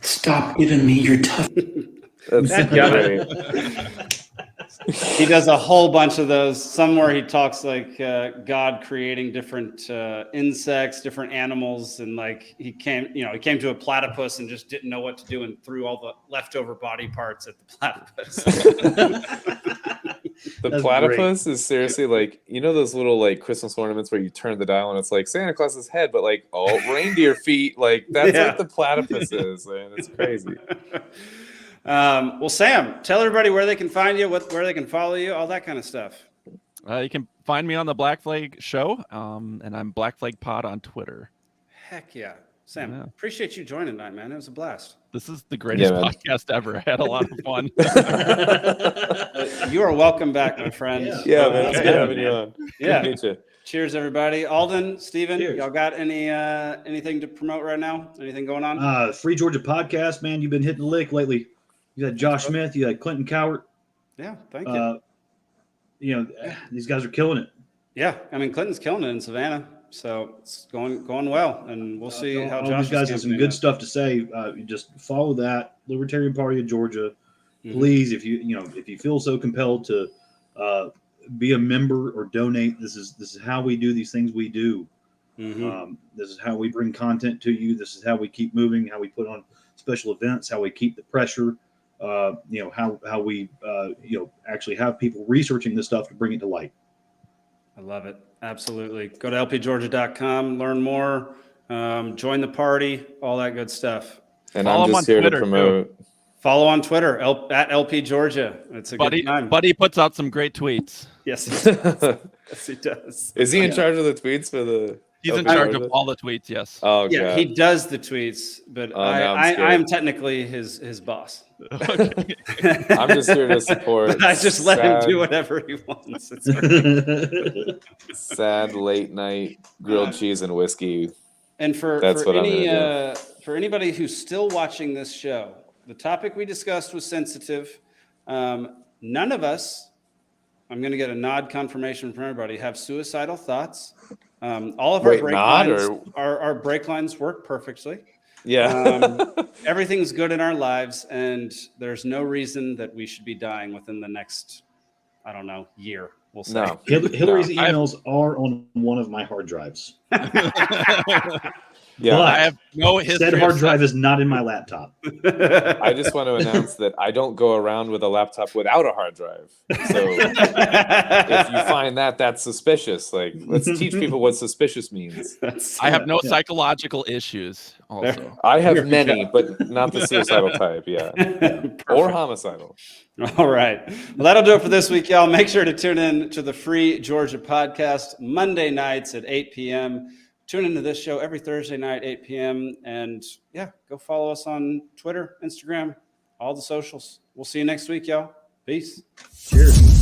Speaker 6: stop giving me your tough.
Speaker 3: That's great.
Speaker 1: He does a whole bunch of those. Somewhere he talks like God creating different insects, different animals, and like he came to a platypus and just didn't know what to do and threw all the leftover body parts at the platypus.
Speaker 3: The
Speaker 1: That's
Speaker 3: platypus
Speaker 1: great.
Speaker 3: is seriously like, you know those little like Christmas ornaments where you turn the dial and it's like Santa Claus's head, but like all reindeer feet. Like that's
Speaker 1: Yeah.
Speaker 3: what the platypus is, man. It's crazy.
Speaker 1: Well, Sam, tell everybody where they can find you, where they can follow you, all that kind of stuff.
Speaker 2: You can find me on the Black Flag Show, and I'm Black Flag Pod on Twitter.
Speaker 1: Heck yeah. Sam, appreciate you joining tonight, man. It was a blast.
Speaker 2: This is the greatest
Speaker 3: man.
Speaker 2: podcast ever. I had a lot of fun.
Speaker 1: You are welcome back, my friend.
Speaker 3: Yeah, man. It's good having you on.
Speaker 1: Yeah.
Speaker 3: Good to meet you.
Speaker 1: Cheers, everybody. Alden, Steven,
Speaker 4: Cheers.
Speaker 1: y'all got anything to promote right now? Anything going on?
Speaker 4: Free Georgia podcast, man. You've been hitting the lick lately. You had Josh Smith. You had Clinton Cowart.
Speaker 1: Yeah, thank you.
Speaker 4: These guys are killing it.
Speaker 1: Yeah, I mean Clinton's killing it in Savannah, so it's going well, and we'll see how
Speaker 4: all
Speaker 1: Josh.
Speaker 4: these guys have some good stuff to say. You just follow that Libertarian Party of Georgia, please. If you feel so compelled to be a member or donate, this is how we do these things we do. This is how we bring content to you. This is how we keep moving. How we put on special events. How we keep the pressure. How we actually have people researching this stuff to bring it to light.
Speaker 1: I love it. Absolutely. Go to lpgeorgia.com, learn more, join the party, all that good stuff.
Speaker 3: And I'm just here to promote.
Speaker 1: Follow on Twitter at lpgeorgia. It's a good time.
Speaker 2: Buddy puts out some great tweets.
Speaker 1: Yes, he does. Yes, he does.
Speaker 3: Is he in charge of the tweets for the?
Speaker 2: He's in charge of all the tweets. Yes.
Speaker 3: Oh,
Speaker 1: yeah,
Speaker 3: God.
Speaker 1: he does the tweets, but I am technically his boss.
Speaker 3: Okay. I'm just here to support.
Speaker 1: But I just let him do whatever he wants. It's great.
Speaker 3: Sad late night grilled cheese and whiskey.
Speaker 1: And for anybody who's still watching this show, the topic we discussed was sensitive. None of us, I'm going to get a nod confirmation from everybody, have suicidal thoughts. All of our break lines work perfectly.
Speaker 3: Yeah.
Speaker 1: Everything's good in our lives, and there's no reason that we should be dying within the next, year. We'll say.
Speaker 3: No.
Speaker 4: Hillary's emails are on one of my hard drives.
Speaker 3: Yeah,
Speaker 4: but
Speaker 2: I have no history.
Speaker 4: Said hard drive is not in my laptop.
Speaker 3: I just want to announce that I don't go around with a laptop without a hard drive. So if you find that's suspicious. Like, let's teach people what suspicious means.
Speaker 2: I have no psychological issues. Also,
Speaker 3: I have many, but not the suicidal type. Yeah, or homicidal.
Speaker 1: All right. Well, that'll do it for this week, y'all. Make sure to tune in to the Free Georgia podcast Monday nights at 8 p.m. Tune into this show every Thursday night, 8 p.m. And go follow us on Twitter, Instagram, all the socials. We'll see you next week, y'all. Peace.
Speaker 4: Cheers.